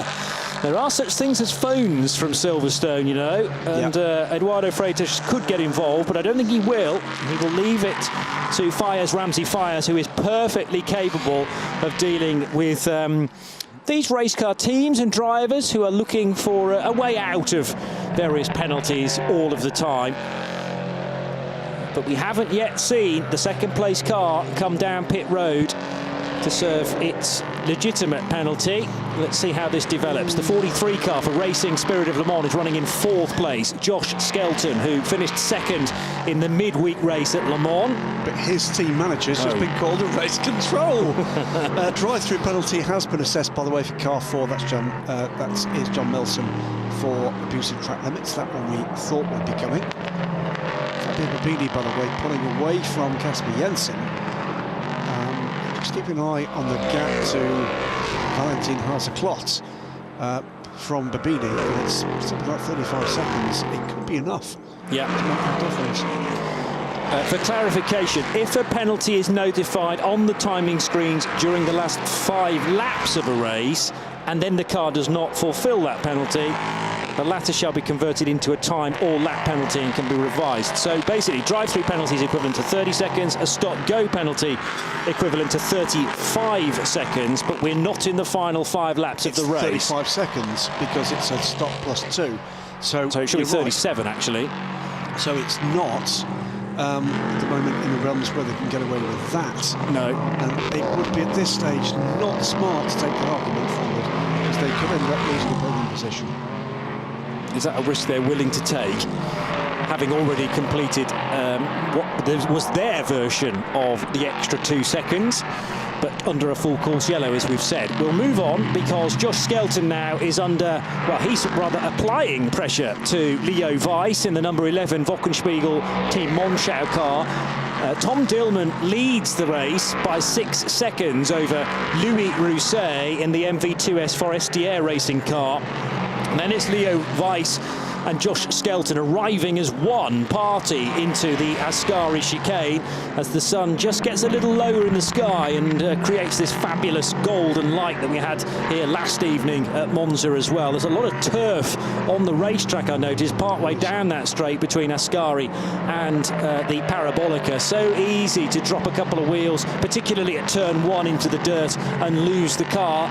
There are such things as phones from Silverstone, you know, and Eduardo Freitas could get involved, but I don't think he will. He will leave it to Ramsey Fiers, who is perfectly capable of dealing with these race car teams and drivers who are looking for a way out of various penalties all of the time. But we haven't yet seen the 2nd place car come down pit road to serve its legitimate penalty. Let's see how this develops. The 43 car for Racing Spirit of Le Mans is running in 4th place. Josh Skelton, who finished 2nd in the midweek race at Le Mans. But his team manager's just been called a race control. Drive-through penalty has been assessed, by the way, for car 4. That is John Melson for abusing track limits. That one we thought would be coming. Fabio Babini, by the way, pulling away from Casper Jensen. Just keep an eye on the gap to Valentin Haase-Klot from Babini. It's something like 35 seconds. It could be enough to make that difference. For clarification, if a penalty is notified on the timing screens during the last 5 laps of a race, and then the car does not fulfill that penalty, the latter shall be converted into a time or lap penalty and can be revised. So basically, drive-through penalty is equivalent to 30 seconds, a stop-go penalty equivalent to 35 seconds, but we're not in the final 5 laps of the race. 35 seconds because it's a stop plus 2. So it should be 37, actually. So it's not at the moment in the realms where they can get away with that. No. And it would be at this stage not smart to take that argument forward because they could end up losing the podium position. Is that a risk they're willing to take, having already completed what was their version of the extra 2 seconds, but under a full course yellow, as we've said? We'll move on because Josh Skelton now is under, well, he's rather applying pressure to Leo Weiss in the number 11 Wochenspiegel Team Monschau car. Tom Dillman leads the race by 6 seconds over Louis Rousset in the MV2S Forestier racing car. And then it's Leo Weiss and Josh Skelton arriving as one party into the Ascari chicane as the sun just gets a little lower in the sky and creates this fabulous golden light that we had here last evening at Monza as well. There's a lot of turf on the racetrack, I noticed, partway down that straight between Ascari and the Parabolica. So easy to drop a couple of wheels, particularly at turn 1 into the dirt and lose the car.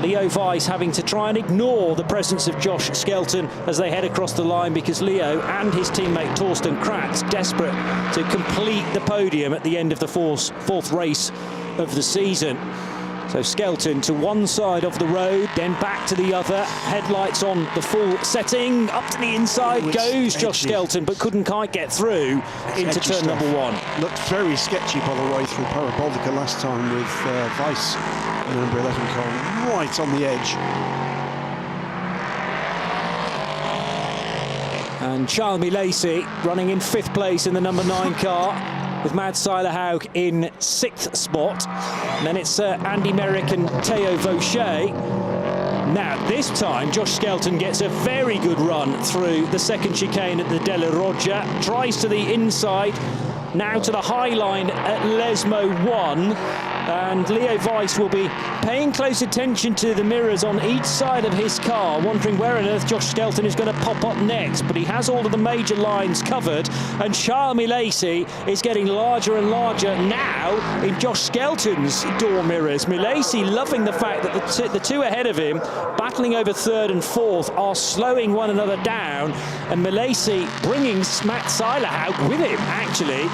Leo Weiss having to try and ignore the presence of Josh Skelton as they head across the line because Leo and his teammate Torsten Kratz desperate to complete the podium at the end of the fourth race of the season. So Skelton to one side of the road, then back to the other. Headlights on the full setting. Up to the inside goes Josh Skelton, but couldn't quite get through into turn number 1. Looked very sketchy by the way through Parabolica last time with Weiss, the number 11 car, right on the edge. And Charles Milesi running in 5th place in the number 9 car, with Mads Seilerhaug in 6th spot. And then it's Andy Merrick and Theo Vaucher. Now, this time, Josh Skelton gets a very good run through the second chicane at the Della Roggia, tries to the inside, now to the high line at Lesmo 1. And Leo Weiss will be paying close attention to the mirrors on each side of his car, wondering where on earth Josh Skelton is going to pop up next. But he has all of the major lines covered, and Charles Milesi is getting larger and larger now in Josh Skelton's door mirrors. Milesi loving the fact that the two ahead of him, battling over 3rd and 4th, are slowing one another down, and Milesi bringing Matt Seilerhaug with him, actually.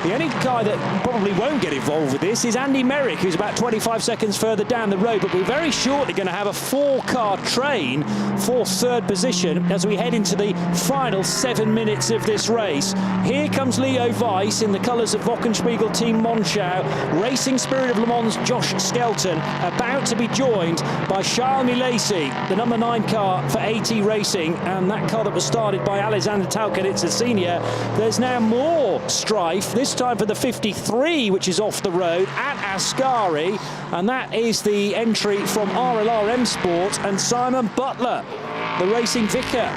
The only guy that probably won't get involved with this is Andy Merrick, who's about 25 seconds further down the road, but we're very shortly going to have a 4-car train for 3rd position as we head into the final 7 minutes of this race. Here comes Leo Weiss in the colours of Wochenspiegel Team Monschau, Racing Spirit of Le Mans Josh Skelton, about to be joined by Charles Milesi, the number 9 car for AT Racing, and that car that was started by Alexander Talkeritzer Senior. There's now more strife, this time for the 53, which is off the road at Ascari, and that is the entry from RLRM Sport and Simon Butler, the racing vicar.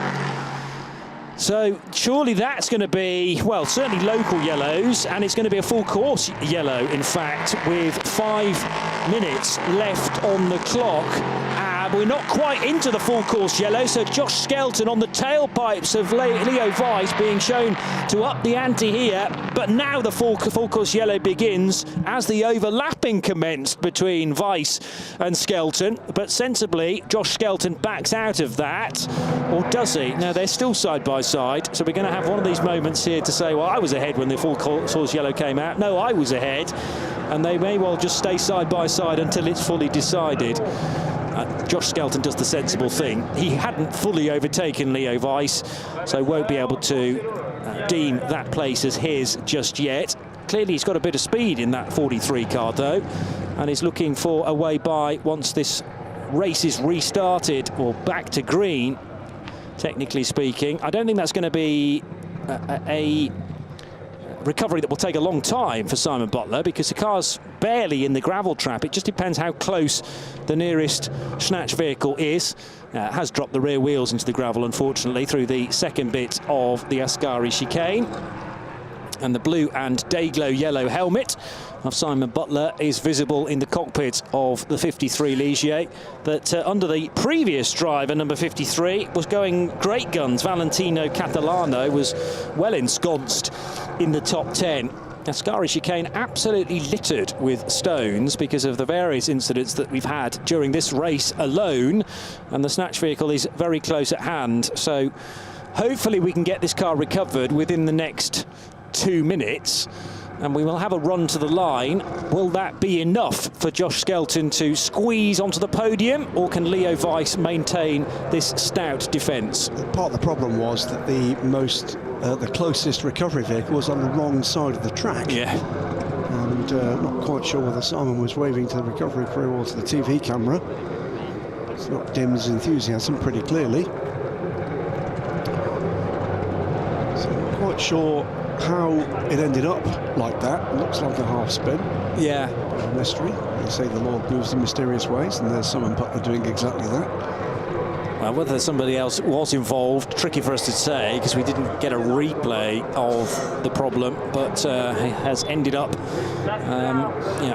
So surely that's going to be, well, certainly local yellows, and it's going to be a full course yellow, in fact, with 5 minutes left on the clock. We're not quite into the full course yellow, so Josh Skelton on the tailpipes of Leo Weiss being shown to up the ante here. But now the full course yellow begins as the overlapping commenced between Weiss and Skelton. But sensibly, Josh Skelton backs out of that, or does he? No, they're still side by side. So we're going to have one of these moments here to say, well, I was ahead when the full course yellow came out. No, I was ahead. And they may well just stay side by side until it's fully decided. Josh Skelton does the sensible thing. He hadn't fully overtaken Leo Weiss, so won't be able to deem that place as his just yet. Clearly he's got a bit of speed in that 43 car though, and is looking for a way by once this race is restarted, or back to green, technically speaking. I don't think that's going to be a recovery that will take a long time for Simon Butler, because the car's barely in the gravel trap. It just depends how close the nearest snatch vehicle is. Has dropped the rear wheels into the gravel, unfortunately, through the second bit of the Ascari chicane. And the blue and day-glow yellow helmet of Simon Butler is visible in the cockpit of the 53 Ligier, that under the previous driver, number 53, was going great guns. Valentino Catalano was well ensconced in the top 10. Ascari chicane absolutely littered with stones because of the various incidents that we've had during this race alone, and the snatch vehicle is very close at hand. So hopefully we can get this car recovered within the next 2 minutes, and we will have a run to the line. Will that be enough for Josh Skelton to squeeze onto the podium, or can Leo Weiss maintain this stout defence? Part of the problem was that the closest recovery vehicle was on the wrong side of the track. Yeah. And not quite sure whether Simon was waving to the recovery crew or to the TV camera. It's not dimmed his enthusiasm pretty clearly. So I'm not quite sure how it ended up like that. It looks like a half spin. Yeah. A mystery. They say the Lord moves in mysterious ways, and there's Simon Butler doing exactly that. Well, whether somebody else was involved, tricky for us to say, because we didn't get a replay of the problem, but it has ended up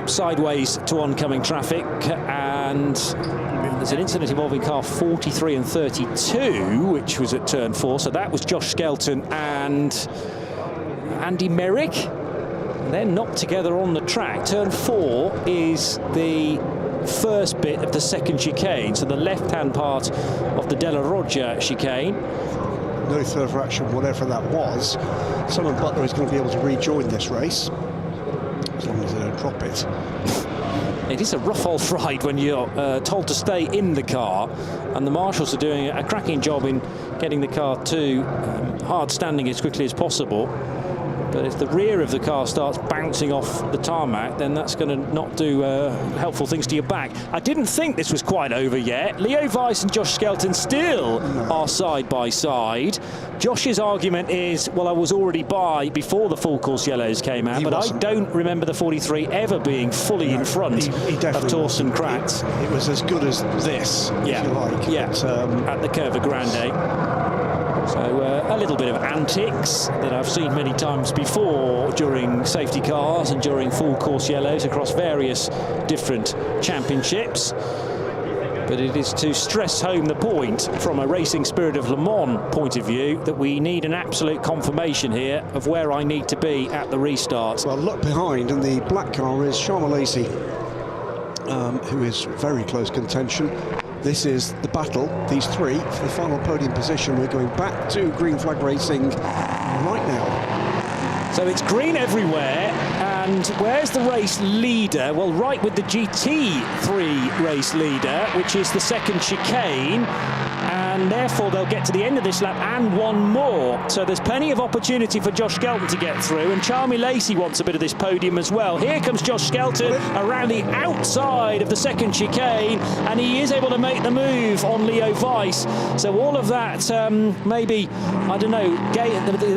sideways to oncoming traffic, and there's an incident involving car 43 and 32, which was at turn 4, so that was Josh Skelton and Andy Merrick. They're knocked together on the track. Turn 4 is the first bit of the second chicane, so the left-hand part of the Della Roggia chicane. No further action, whatever that was. Simon Butler is going to be able to rejoin this race, as long as they don't drop it. It is a rough old ride when you're told to stay in the car, and the marshals are doing a cracking job in getting the car to hard standing as quickly as possible. But if the rear of the car starts bouncing off the tarmac, then that's going to not do helpful things to your back. I didn't think this was quite over yet. Leo Weiss and Josh Skelton still are side by side. Josh's argument is, well, I was already by before the full course yellows came out, but I don't remember the 43 ever being fully in front of Torsten Kratz. It was as good as this, if you like. Yeah, at the Curva Grande. So a little bit of antics that I've seen many times before during safety cars and during full course yellows across various different championships. But it is to stress home the point from a Racing Spirit of Le Mans point of view that we need an absolute confirmation here of where I need to be at the restart. Well, look behind, and the black car is Charles Lacey, who is very close contention. This is the battle, these three, for the final podium position. We're going back to green flag racing right now. So it's green everywhere, and where's the race leader? Well, right with the GT3 race leader, which is the second chicane, and therefore they'll get to the end of this lap and one more. So there's plenty of opportunity for Josh Skelton to get through, and Charmy Lacey wants a bit of this podium as well. Here comes Josh Skelton around the outside of the second chicane, and he is able to make the move on Leo Weiss. So all of that, maybe, I don't know,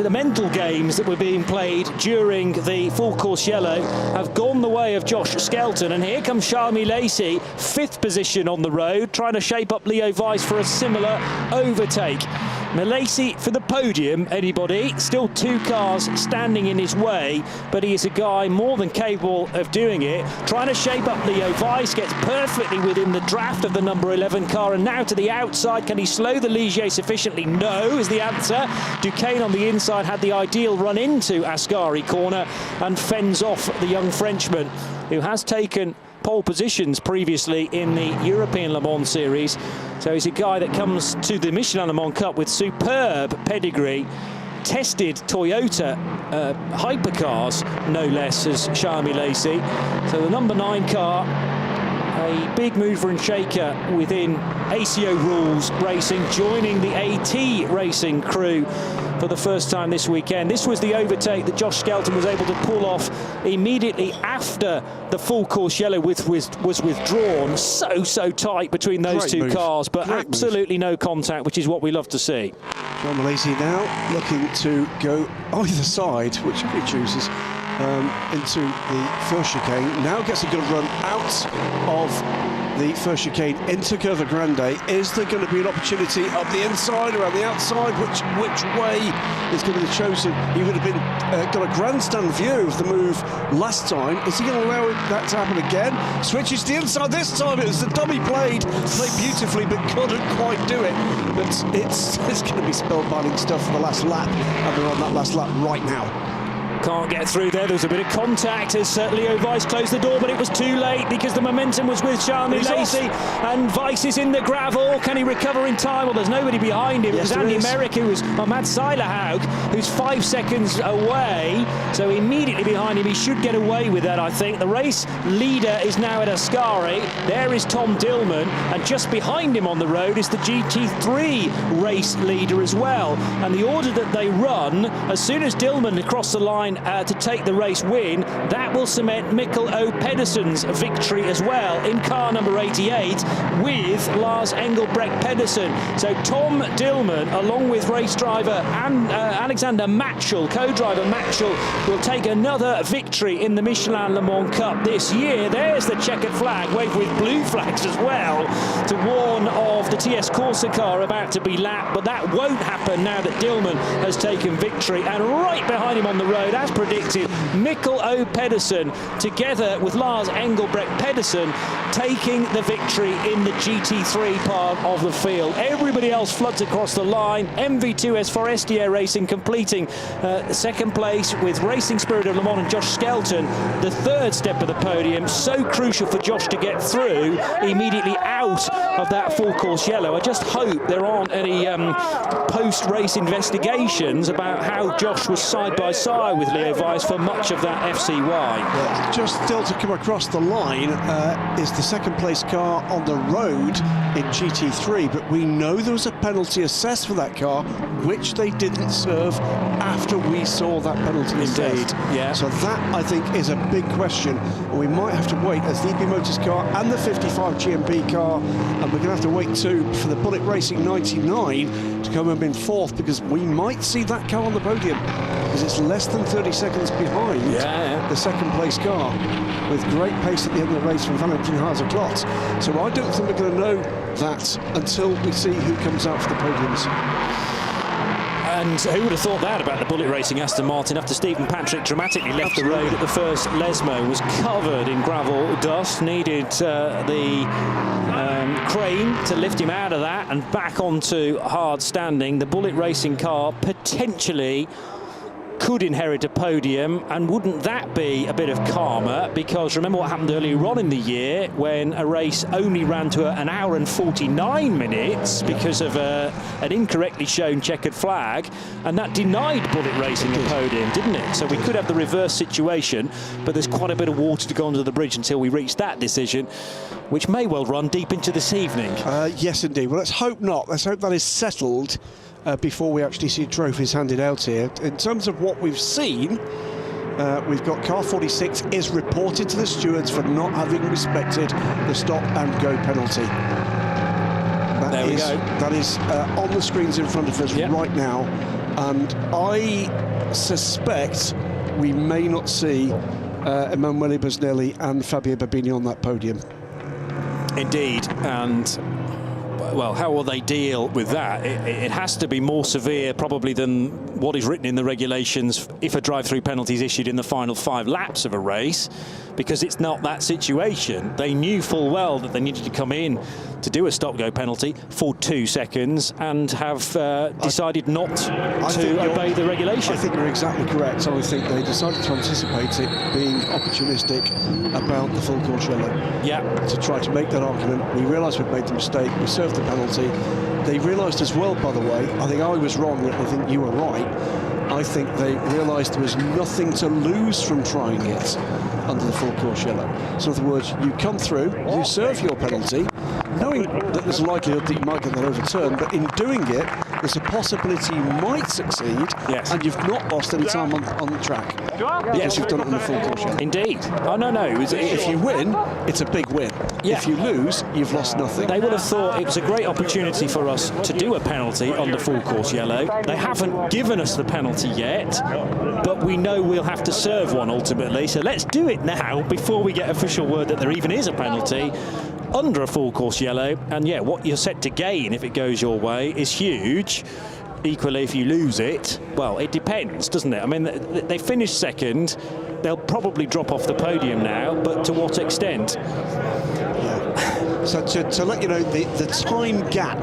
the mental games that were being played during the full course yellow have gone the way of Josh Skelton. And here comes Charmy Lacey, 5th position on the road, trying to shape up Leo Weiss for a similar overtake. Lacey for the podium, anybody? Still 2 cars standing in his way, but he is a guy more than capable of doing it. Trying to shape up Leo Weiss, gets perfectly within the draft of the number 11 car, and now to the outside. Can he slow the Ligier sufficiently? No, is the answer. Duquesne on the inside had the ideal run into Ascari corner and fends off the young Frenchman, who has taken pole positions previously in the European Le Mans series. So he's a guy that comes to the Michelin Le Mans Cup with superb pedigree, tested Toyota hypercars no less as Charmy Lacey. So the number 9 car, a big mover and shaker within ACO rules racing, joining the AT racing crew for the first time this weekend. This was the overtake that Josh Skelton was able to pull off immediately after the full course yellow was withdrawn. So tight between those two cars, but absolutely no contact, which is what we love to see. John Lacey now looking to go either side, whichever he chooses, into the first chicane. Now gets a good run out of the first chicane into Curva Grande. Is there going to be an opportunity up the inside, around the outside? Which way is going to be chosen? He would have been got a grandstand view of the move last time. Is he going to allow that to happen again? Switches to the inside this time. It was the dummy played beautifully, but couldn't quite do it. But it's going to be spellbinding stuff for the last lap, and they're on that last lap right now. Can't get through there. There was a bit of contact as Leo Weiss closed the door, but it was too late because the momentum was with Charmy Lacey, and Weiss is in the gravel. Can he recover in time? Well, there's nobody behind him. Yes, it was Andy Merrick, who was Matt Seilerhaug, who's 5 seconds away. So immediately behind him, he should get away with that, I think. The race leader is now at Ascari. There is Tom Dillman, and just behind him on the road is the GT3 race leader as well. And the order that they run, as soon as Dillman across the line to take the race win, that will cement Mikkel O. Pedersen's victory as well in car number 88 with Lars Engelbrecht Pedersen. So Tom Dillman, along with race driver Alexander Matschel, co-driver Matschel, will take another victory in the Michelin Le Mans Cup this year. There's the checkered flag, waved with blue flags as well, to warn of the TS Corsa car about to be lapped, but that won't happen now that Dillman has taken victory. And right behind him on the road, as predicted, Mikkel O. Pedersen, together with Lars Engelbrecht Pedersen, taking the victory in the GT3 part of the field. Everybody else floods across the line. MV2S Forestier Racing completing second place with Racing Spirit of Le Mans and Josh Skelton, the 3rd step of the podium. So crucial for Josh to get through immediately out of that full course course yellow. I just hope there aren't any post-race investigations about how Josh was side by side with Leo Weiss for much of that FCY. Well, just still to come across the line is the second place car on the road in GT3, but we know there was a penalty assessed for that car, which they didn't serve after we saw that penalty assessed. Yeah. So that, I think, is a big question. And we might have to wait as the EP Motors car and the 55 GMB car, and we're going to have to wait too for the Bullet Racing 99 to come up in fourth, because we might see that car on the podium, because it's less than 30 seconds behind the second place car, with great pace at the end of the race from Valentin Haase-Klotz. So I don't think we're going to know that until we see who comes out for the podiums. And who would have thought that about the Bullet Racing Aston Martin after Stephen Patrick dramatically left the road at the first Lesmo, was covered in gravel dust, needed the crane to lift him out of that and back onto hard standing. The Bullet Racing car potentially could inherit a podium, and wouldn't that be a bit of karma? Because remember what happened earlier on in the year when a race only ran to an hour and 49 minutes because of an incorrectly shown checkered flag, and that denied Bullet Racing a podium, didn't it? So we could have the reverse situation, but there's quite a bit of water to go under the bridge until we reach that decision, which may well run deep into this evening. Yes, indeed. Well, let's hope not. Let's hope that is settled before we actually see trophies handed out here. In terms of what we've seen, we've got car 46 is reported to the stewards for not having respected the stop and go penalty. That is on the screens in front of us right now, and I suspect we may not see Emanuele Busnelli and Fabio Babini on that podium. Indeed, and well, how will they deal with that? It has to be more severe probably than what is written in the regulations if a drive-through penalty is issued in the final 5 laps of a race, because it's not that situation. They knew full well that they needed to come in to do a stop-go penalty for 2 seconds and have decided not to obey the regulation. I think you're exactly correct. I think they decided to anticipate it being opportunistic about the full course yellow. Yeah. To try to make that argument. We realised we'd made the mistake, we served the penalty. They realised as well, by the way, I think I was wrong, I think you were right. I think they realised there was nothing to lose from trying it under the full course yellow. So in other words, you come through, you serve your penalty, knowing that there's a likelihood that you might get that overturned, but in doing it, there's a possibility you might succeed, and you've not lost any time on the track, because you've done it on the full course yellow. Indeed. Oh, no. If you win, it's a big win. Yeah. If you lose, you've lost nothing. They would have thought it was a great opportunity for us to do a penalty on the full course yellow. They haven't given us the penalty yet, but we know we'll have to serve one ultimately. So let's do it now before we get official word that there even is a penalty under a full course yellow. And yeah, what you're set to gain if it goes your way is huge. Equally, if you lose it, well, it depends, doesn't it? I mean, they finished second. They'll probably drop off the podium now, but to what extent? Yeah. So to let you know, the time gap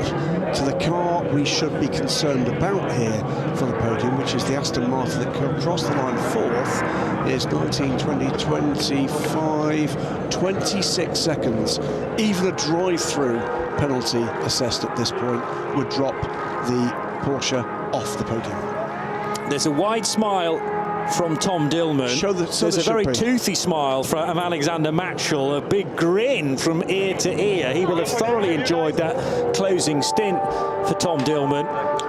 to the car we should be concerned about here for the podium, which is the Aston Martin that crossed the line fourth, is 19, 20, 25, 26 seconds. Even a drive-through penalty assessed at this point would drop the Porsche off the podium. There's a wide smile from Tom Dillman. There's a very toothy smile from Alexander Matchell, a big grin from ear to ear. He will have thoroughly enjoyed that closing stint for Tom Dillman.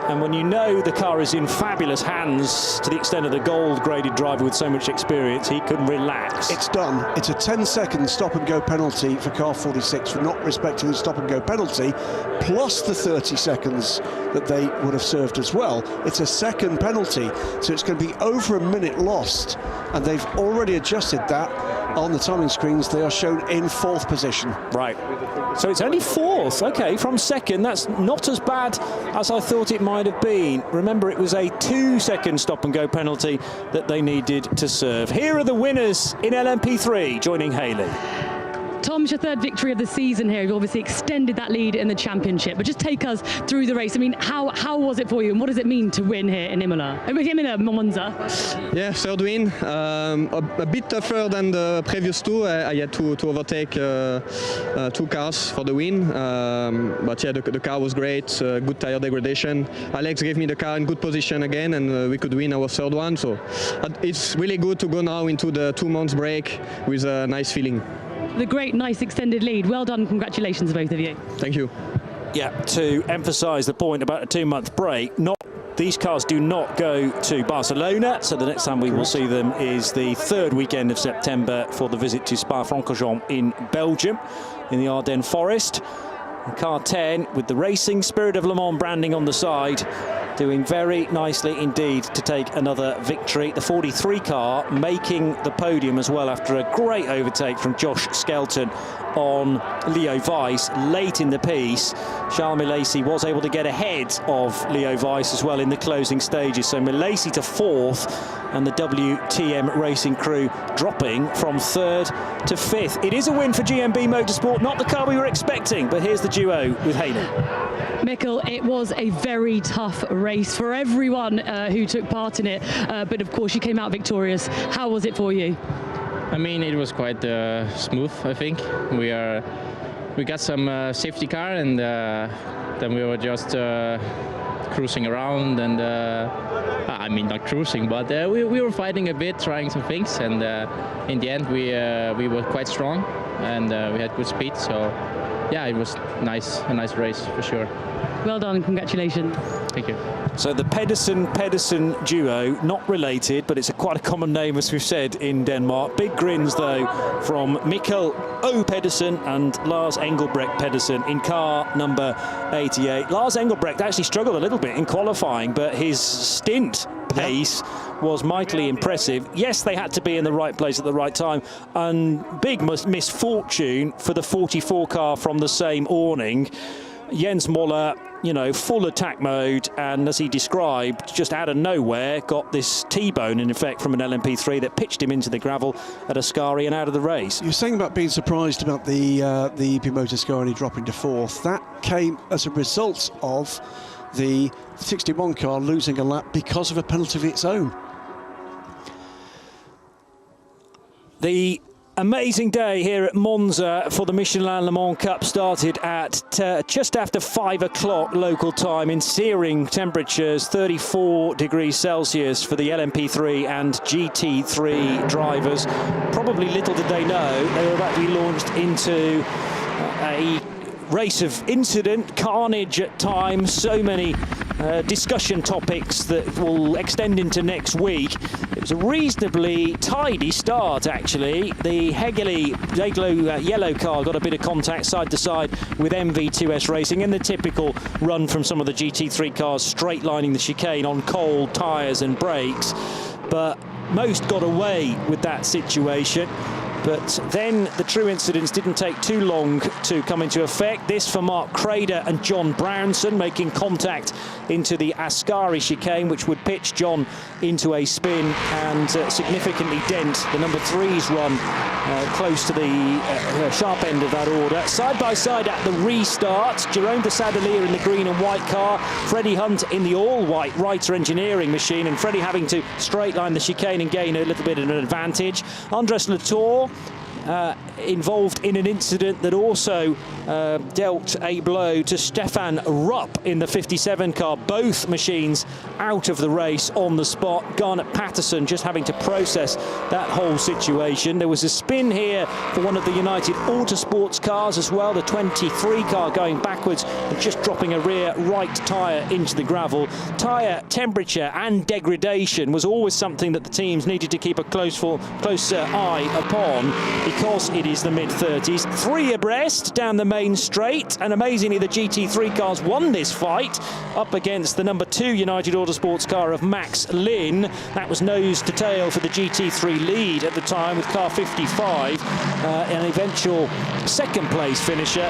And when you know the car is in fabulous hands to the extent of the gold-graded driver with so much experience, he can relax. It's done. It's a 10-second stop-and-go penalty for car 46 for not respecting the stop-and-go penalty, plus the 30 seconds that they would have served as well. It's a second penalty, so it's going to be over a minute lost, and they've already adjusted that on the timing screens. They are shown in fourth position. Right. So it's only fourth. Okay, from second. That's not as bad as I thought it might have been. Remember, it was a 2-second stop-and-go penalty that they needed to serve. Here are the winners in LMP3, joining Haley. Tom, it's your third victory of the season here. You've obviously extended that lead in the championship, but just take us through the race. I mean, how was it for you, and what does it mean to win here in Imola? Monza. Yeah, third win. A bit tougher than the previous two. I had to overtake 2 cars for the win. But yeah, the car was great. Good tire degradation. Alex gave me the car in good position again, and we could win our third one. So it's really good to go now into the 2 months break with a nice feeling. The great, nice extended lead. Well done. Congratulations, both of you. Thank you. Yeah, to emphasise the point about a 2-month break, these cars do not go to Barcelona, so the next time we will see them is the 3rd weekend of September for the visit to Spa-Francorchamps in Belgium, in the Ardennes Forest. Car 10 with the racing Spirit of Le Mans branding on the side, doing very nicely indeed to take another victory. The 43 car making the podium as well after a great overtake from Josh Skelton on Leo Weiss late in the piece. Charles Milesi was able to get ahead of Leo Weiss as well in the closing stages. So Milesi to 4th, and the WTM racing crew dropping from 3rd to 5th. It is a win for GMB Motorsport, not the car we were expecting, but here's the duo with Hayden. Mikkel, it was a very tough race for everyone who took part in it, but of course you came out victorious. How was it for you? I mean, it was quite smooth, I think. We got some safety car, and then we were just cruising around, and I mean, not cruising, but we were fighting a bit, trying some things, and in the end we were quite strong, and we had good speed. So yeah, it was a nice race for sure. Well done, congratulations. Thank you. So the Pedersen duo, not related, but it's quite a common name, as we've said, in Denmark. Big grins, though, from Mikkel O. Pedersen and Lars Engelbrecht Pedersen in car number 88. Lars Engelbrecht actually struggled a little bit in qualifying, but his stint pace was mightily impressive. Yes, they had to be in the right place at the right time, and big misfortune for the 44 car from the same awning. Jens Moller, you know, full attack mode, and as he described, just out of nowhere got this T-bone in effect from an LMP3 that pitched him into the gravel at Ascari and out of the race. You're saying about being surprised about the EP Motorscari dropping to 4th. That came as a result of the 61 car losing a lap because of a penalty of its own. The amazing day here at Monza for the Michelin Le Mans Cup started at just after 5 o'clock local time in searing temperatures, 34 degrees Celsius for the LMP3 and GT3 drivers. Probably little did they know they were about to be launched into a race of incident, carnage at times, so many discussion topics that will extend into next week. It was a reasonably tidy start, actually. The Hegele yellow car got a bit of contact side to side with MV2S Racing in the typical run from some of the GT3 cars, straight lining the chicane on cold tyres and brakes. But most got away with that situation. But then the true incidents didn't take too long to come into effect. This for Mark Crader and John Brownson making contact into the Ascari chicane, which would pitch John into a spin and significantly dent the number 3's run close to the sharp end of that order. Side by side at the restart, Jerome de Sadelier in the green and white car, Freddie Hunt in the all-white Reiter engineering machine, and Freddie having to straight line the chicane and gain a little bit of an advantage. Andres Latour involved in an incident that also dealt a blow to Stefan Rupp in the 57 car. Both machines out of the race on the spot. Garnet Patterson just having to process that whole situation. There was a spin here for one of the United Autosports cars as well, the 23 car going backwards and just dropping a rear right tyre into the gravel. Tyre temperature and degradation was always something that the teams needed to keep a close eye upon, because it is the mid-30s. 3 abreast down the main straight, and amazingly the GT3 cars won this fight up against the number 2 United Autosports car of Max Lynn. That was nose to tail for the GT3 lead at the time with car 55, an eventual second place finisher.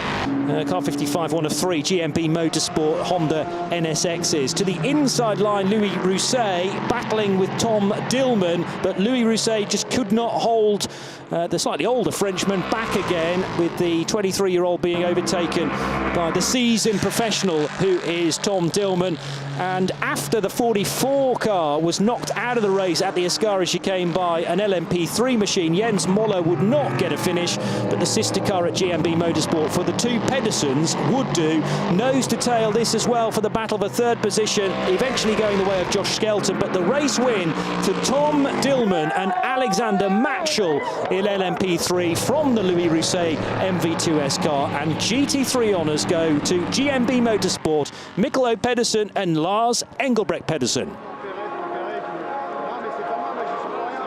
Car 55, one of 3 GMB Motorsport Honda NSXs. To the inside line, Louis Rousset battling with Tom Dillman, but Louis Rousset just could not hold the slightly older Frenchman back again, with the 23-year-old being overtaken by the seasoned professional, who is Tom Dillman. And after the 44 car was knocked out of the race at the Ascari chicane by an LMP3 machine, Jens Moller would not get a finish, but the sister car at GMB Motorsport for the two Pedersens would do. Nose to tail this as well for the battle for third position, eventually going the way of Josh Skelton, but the race win to Tom Dillman and Alexander Matschel in LMP3 from the Louis Rousset MV2S car, and GT3 honours go to GMB Motorsport, Mikkel O. Pedersen and Lars Engelbrecht Pedersen.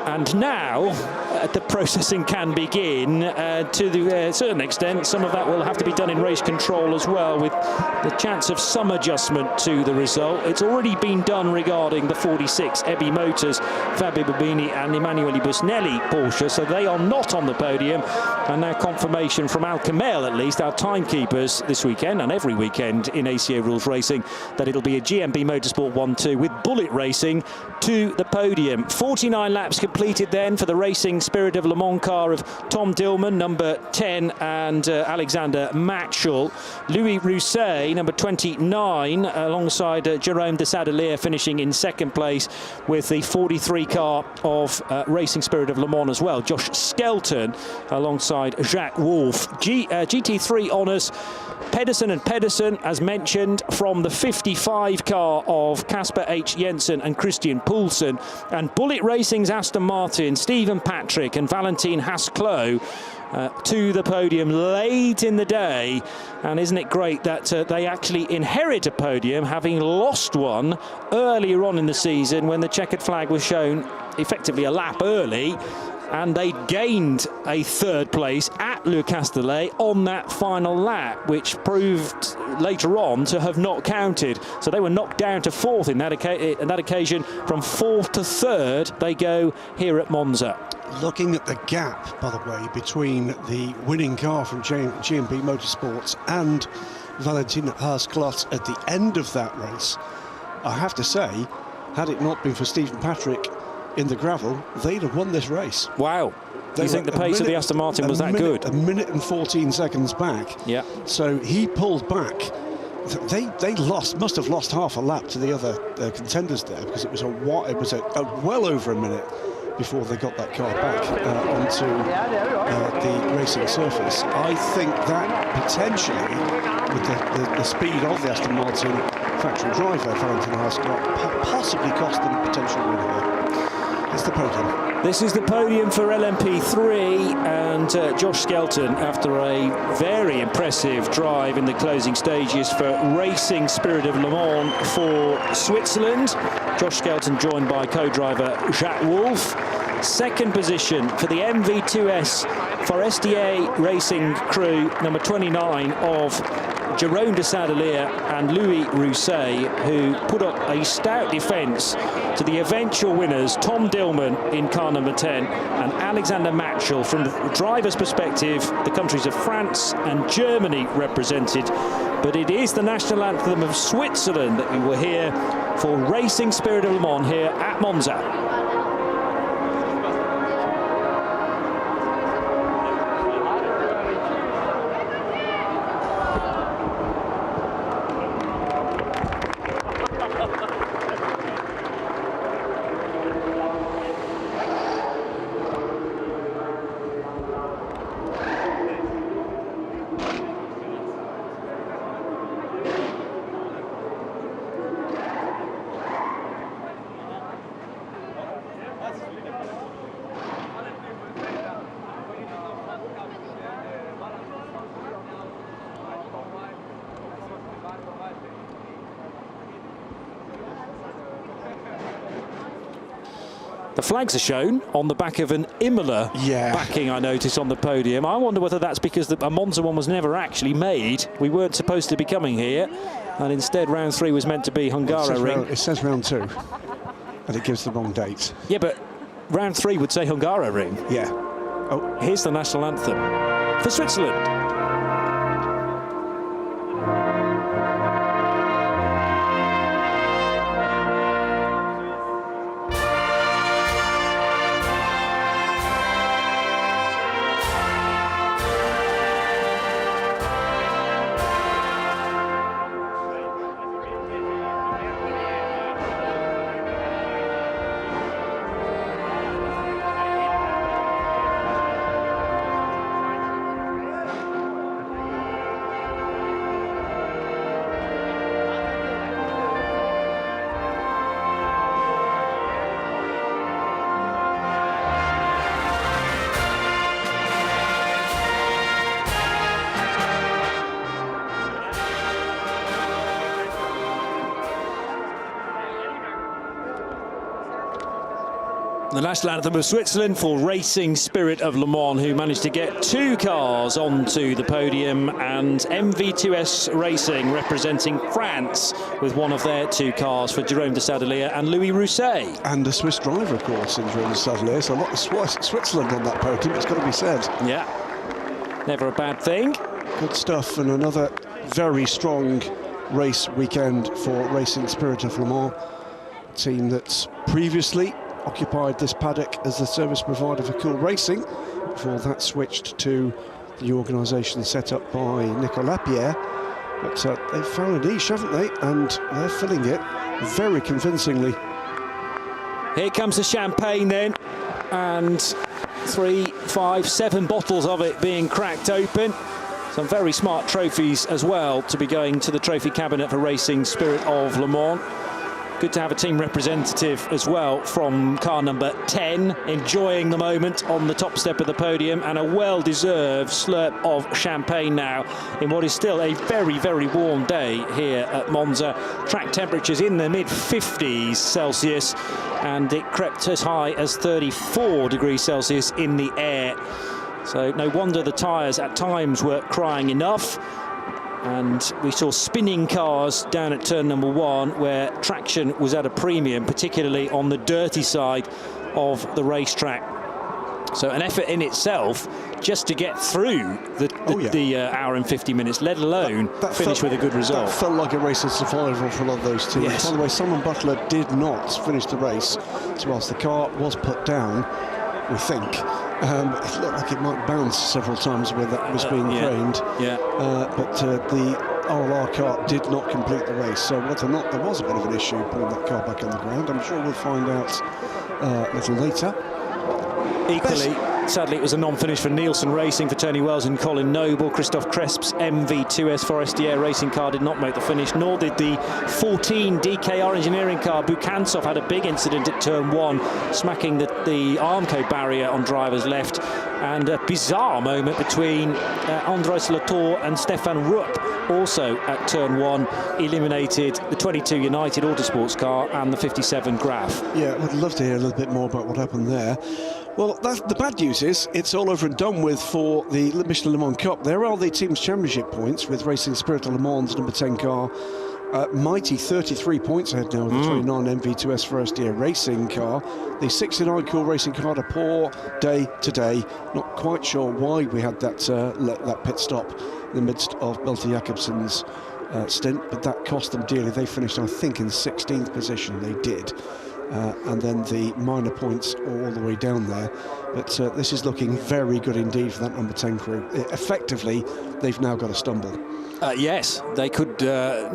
And now the processing can begin to a certain extent. Some of that will have to be done in race control as well, with the chance of some adjustment to the result. It's already been done regarding the 46 Ebby Motors, Fabio Bobini and Emanuele Busnelli Porsche, so they are not on the podium. And now confirmation from Al Kamel, at least, our timekeepers this weekend and every weekend in ACA Rules Racing, that it'll be a GMB Motorsport 1-2 with Bullet Racing to the podium. 49 laps completed then for the Racing Spirit of Le Mans car of Tom Dillman, number 10, and Alexander Matschel. Louis Rousset, number 29, alongside Jérôme de Sadelier, finishing in second place with the 43 car of Racing Spirit of Le Mans as well. Josh Skelton alongside Jacques Wolf. GT3 honours Pedersen and Pedersen, as mentioned, from the 55 car of Casper H. Jensen and Christian Poulsen, and Bullet Racing's Aston Martin, Stephen Patrick and Valentin Hasklow to the podium late in the day. And isn't it great that they actually inherit a podium, having lost one earlier on in the season when the checkered flag was shown effectively a lap early, and they gained a third place at Le Castellet on that final lap, which proved later on to have not counted. So they were knocked down to fourth in that occasion. From fourth to third they go here at Monza. Looking at the gap, by the way, between the winning car from GMB Motorsports and Valentin Haas-Klotz at the end of that race, I have to say, had it not been for Stephen Patrick in the gravel, they'd have won this race. Wow. Do you think the pace of the Aston Martin was that good? A minute and 14 seconds back. Yeah. So he pulled back. They must have lost half a lap to the other contenders there, because it was a well over a minute before they got that car back onto the racing surface. I think that potentially, with the speed of the Aston Martin factory driver, Valentin Haas-Klotz, possibly cost them a potential win here. It's the podium. This is the podium for LMP3, and Josh Skelton, after a very impressive drive in the closing stages for Racing Spirit of Le Mans for Switzerland. Josh Skelton joined by co-driver Jacques Wolf. Second position for the MV2S Forestier Racing crew, number 29 of Jérôme de Sadelier and Louis Rousset, who put up a stout defence to the eventual winners, Tom Dillman in car number 10 and Alexander Matschel. From the driver's perspective, the countries of France and Germany represented, but it is the national anthem of Switzerland that we will hear for Racing Spirit of Le Mans here at Monza. The flags are shown on the back of an Imola backing, I notice, on the podium. I wonder whether that's because a Monza one was never actually made. We weren't supposed to be coming here, and instead round 3 was meant to be Hungaroring. It says round 2, and it gives the wrong date. Yeah, but round 3 would say Hungaroring. Yeah. Oh, here's the national anthem for Switzerland. The national anthem of Switzerland for Racing Spirit of Le Mans, who managed to get 2 cars onto the podium, and MV2S Racing representing France with one of their 2 cars for Jérôme de Sadelier and Louis Rousset. And a Swiss driver, of course, in Jérôme de Sadelier, so a lot of Switzerland on that podium, it's got to be said. Yeah, never a bad thing. Good stuff, and another very strong race weekend for Racing Spirit of Le Mans, a team that's previously occupied this paddock as the service provider for Cool Racing. Before that switched to the organisation set up by Nicolas Lapierre. But they've found a niche, haven't they? And they're filling it very convincingly. Here comes the champagne then, and 3, 5, 7 bottles of it being cracked open. Some very smart trophies as well to be going to the trophy cabinet for Racing Spirit of Le Mans. Good to have a team representative as well from car number 10, enjoying the moment on the top step of the podium, and a well-deserved slurp of champagne now in what is still a very, very warm day here at Monza. Track temperatures in the mid-50s Celsius, and it crept as high as 34 degrees Celsius in the air. So no wonder the tyres at times were crying enough. And we saw spinning cars down at turn number 1, where traction was at a premium, particularly on the dirty side of the racetrack. So an effort in itself just to get through the hour and 50 minutes, let alone finish with a good result. That felt like a race of survival for a lot of those teams. Yes. By the way, Simon Butler did not finish the race, so whilst the car was put down, we think, it looked like it might bounce several times where that was being craned. Yeah. But the RLR car did not complete the race. So whether or not there was a bit of an issue putting that car back on the ground, I'm sure we'll find out a little later. Equally, sadly, it was a non-finish for Nielsen Racing, for Tony Wells and Colin Noble. Christophe Cresp's MV2S Forestier racing car did not make the finish, nor did the 14 DKR engineering car. Bukansov had a big incident at turn 1, smacking the Armco barrier on driver's left, and a bizarre moment between Andres Latour and Stefan Rupp, also at turn 1, eliminated the 22 United Autosports car and the 57 Graf. Yeah, I'd love to hear a little bit more about what happened there. Well, the bad news is it's all over and done with for the Michelin Le Mans Cup. There are the team's championship points with Racing Spirit of Le Mans number 10 car. Mighty 33 points ahead now with the 29 MV2S Forestier racing car. The 69 Cool Racing car had a poor day today. Not quite sure why we had that pit stop in the midst of Belter Jakobsen's stint, but that cost them dearly. They finished, I think, in 16th position. They did. And then the minor points all the way down there. But this is looking very good indeed for that number 10 crew. Effectively, they've now got a stumble. Yes, they could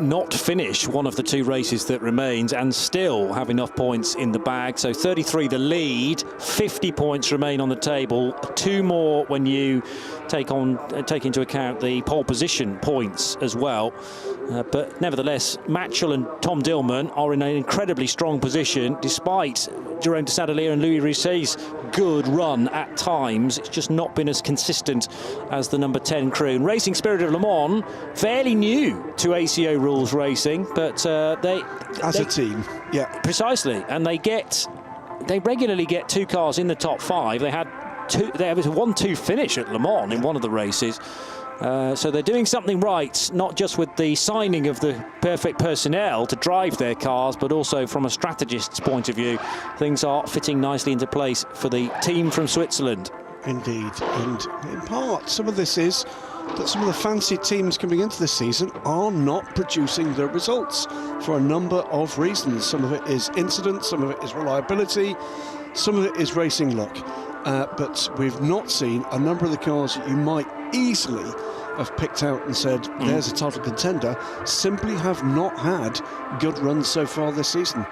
not finish one of the 2 races that remains and still have enough points in the bag. So 33 the lead, 50 points remain on the table, 2 more when you take into account the pole position points as well. But nevertheless, Matchell and Tom Dillman are in an incredibly strong position, despite Jérôme de Sadelier and Louis Rousset's good run at times. It's just not been as consistent as the number 10 crew. And Racing Spirit of Le Mans, fairly new to ACO rules racing, but they a team, yeah, precisely, and they regularly get 2 cars in the top 5. They had a 1-2 finish at Le Mans in one of the races. So they're doing something right, not just with the signing of the perfect personnel to drive their cars, but also from a strategist's point of view. Things are fitting nicely into place for the team from Switzerland. Indeed, and in part, some of this is that some of the fancy teams coming into this season are not producing their results for a number of reasons. Some of it is incident, some of it is reliability, some of it is racing luck. But we've not seen a number of the cars that you might easily have picked out and said, there's a title contender, simply have not had good runs so far this season.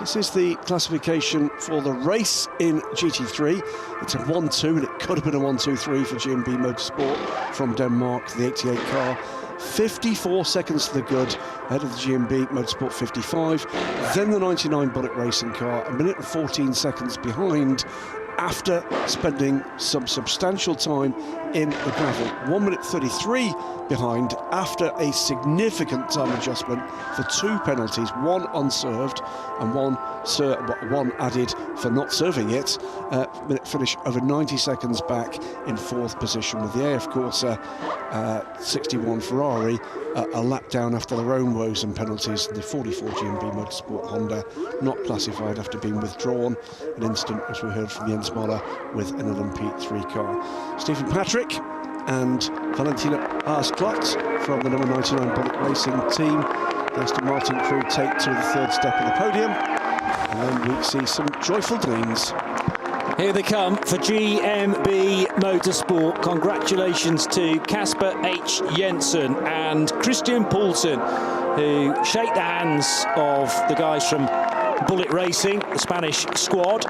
This is the classification for the race in GT3. It's a 1-2, and it could have been a 1-2-3 for GMB Motorsport from Denmark, the 88 car. 54 seconds to the good, ahead of the GMB Motorsport 55. Then the 99 Bullet Racing car, 1 minute and 14 seconds behind after spending some substantial time in the gravel. 1 minute 33 behind after a significant time adjustment for 2 penalties, one unserved and one added for not serving it. Finish over 90 seconds back in 4th position with the AF Corsa 61 Ferrari a lap down after their own woes and penalties. The 44 GMB Motorsport Honda not classified after being withdrawn, an incident, as we heard from Jens Moller, with an LMP3 car. Stephen Patrick and Valentina Haas-Klotz from the number 99 Bullet Racing team. The Aston Martin crew take to the 3rd step of the podium, and then we see some joyful gleams. Here they come for GMB Motorsport. Congratulations to Casper H. Jensen and Christian Poulsen, who shake the hands of the guys from Bullet Racing, the Spanish squad.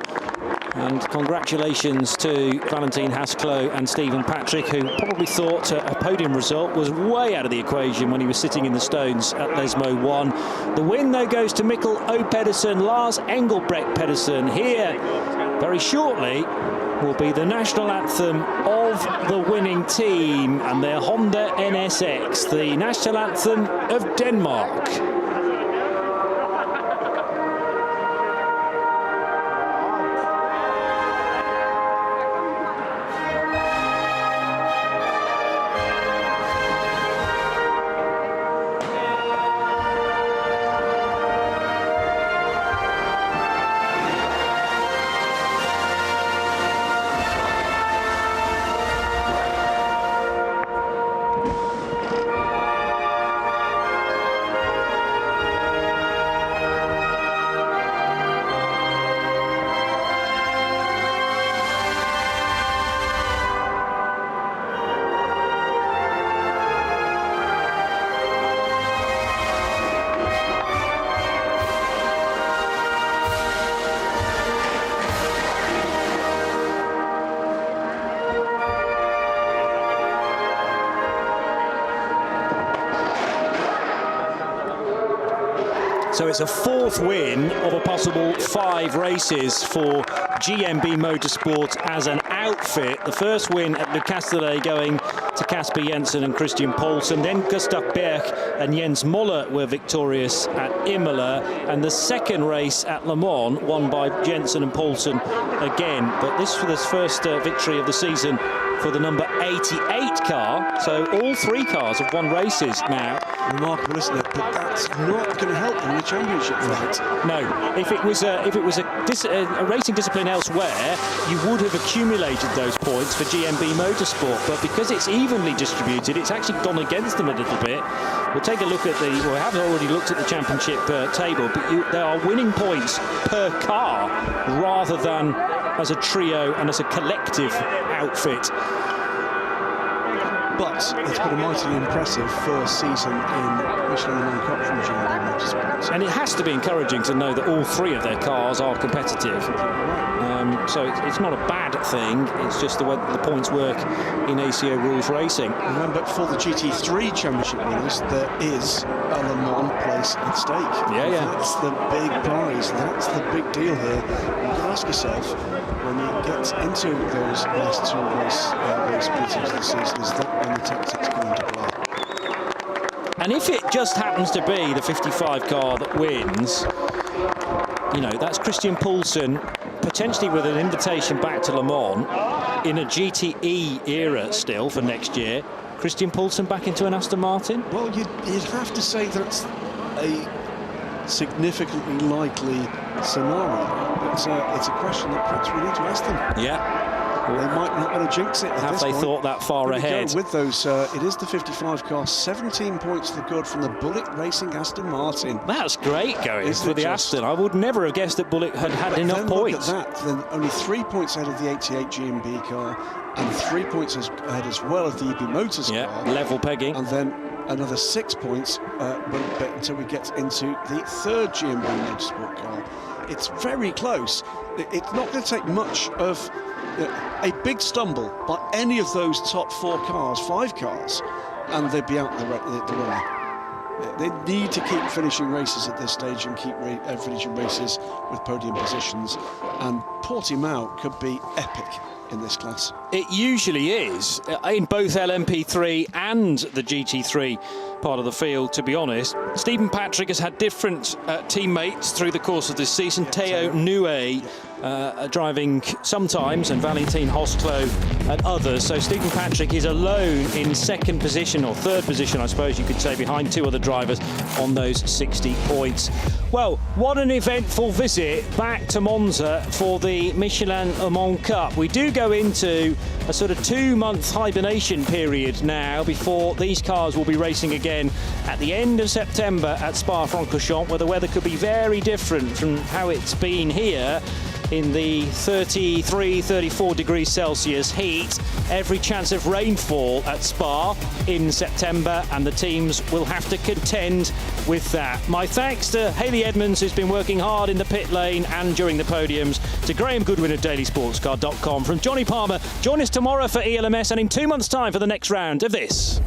And congratulations to Valentin Haas-Klotz and Stephen Patrick, who probably thought a podium result was way out of the equation when he was sitting in the stones at Lesmo 1. The win, though, goes to Mikkel O. Pedersen. Lars Engelbrecht Pedersen here very shortly will be the national anthem of the winning team and their Honda NSX, the national anthem of Denmark. So it's a 4th win of a possible 5 races for GMB Motorsport as an outfit. The first win at Le Castellet going to Casper Jensen and Christian Poulsen. Then Gustav Berg and Jens Moller were victorious at Imola. And the second race at Le Mans won by Jensen and Poulsen again. But this was the first victory of the season for the number 88 car. So all 3 cars have won races now. Remarkable, isn't it? But that's not going to help them in the championship fight. No, if it was a racing discipline elsewhere, you would have accumulated those points for GMB Motorsport. But because it's evenly distributed, it's actually gone against them a little bit. We'll take a look at we haven't already looked at the championship table, but there are winning points per car rather than as a trio and as a collective outfit. But it's been a mightily impressive first season in Michelin Le Mans Cup from GMB Motorsport. And it has to be encouraging to know that all 3 of their cars are competitive. So it's not a bad thing, it's just the way the points work in ACO rules racing. Remember, for the GT3 championship winners, there is a Le Mans place at stake. Yeah. That's the big prize, that's the big deal here. You can ask yourself, when you get into those last 2 race meetings of the season, is that when the tactics come into play? And if it just happens to be the 55 car that wins, you know, that's Christian Poulsen potentially with an invitation back to Le Mans in a GTE era still for next year. Christian Poulsen back into an Aston Martin? Well, you'd have to say that's a significantly likely scenario, but it's a question that perhaps we need to ask them. Yeah. They might not want to jinx it at Have this they point. thought that far ahead? With those, it is the 55 car, 17 points to the good from the Bullet Racing Aston Martin. That's great going for the Aston. I would never have guessed that Bullet had enough points. Look at that, then only 3 points ahead of the 88 GMB car, and 3 points ahead as well of the EB Motors car. Level pegging. And then another 6 points until we get into the 3rd GMB Motorsport car. It's very close. It's not going to take much of a big stumble by any of those top 4 cars, 5 cars, and they'd be out the runner. They need to keep finishing races at this stage and keep finishing races with podium positions, and Portimao could be epic in this class. It usually is, in both LMP3 and the GT3 part of the field, to be honest. Stephen Patrick has had different teammates through the course of this season. Theo Nue driving sometimes, and Valentin Hostlo and others. So Stephen Patrick is alone in second position, or third position, I suppose you could say, behind two other drivers on those 60 points. Well, what an eventful visit back to Monza for the Michelin Le Mans Cup. We do go into a sort of 2-month hibernation period now before these cars will be racing again at the end of September at Spa-Francorchamps, where the weather could be very different from how it's been here in the 33, 34 degrees Celsius heat. Every chance of rainfall at Spa in September, and the teams will have to contend with that. My thanks to Hayley Edmonds, who's been working hard in the pit lane and during the podiums, to Graham Goodwin of dailysportscar.com. From Johnny Palmer, join us tomorrow for ELMS, and in 2 months' time for the next round of this.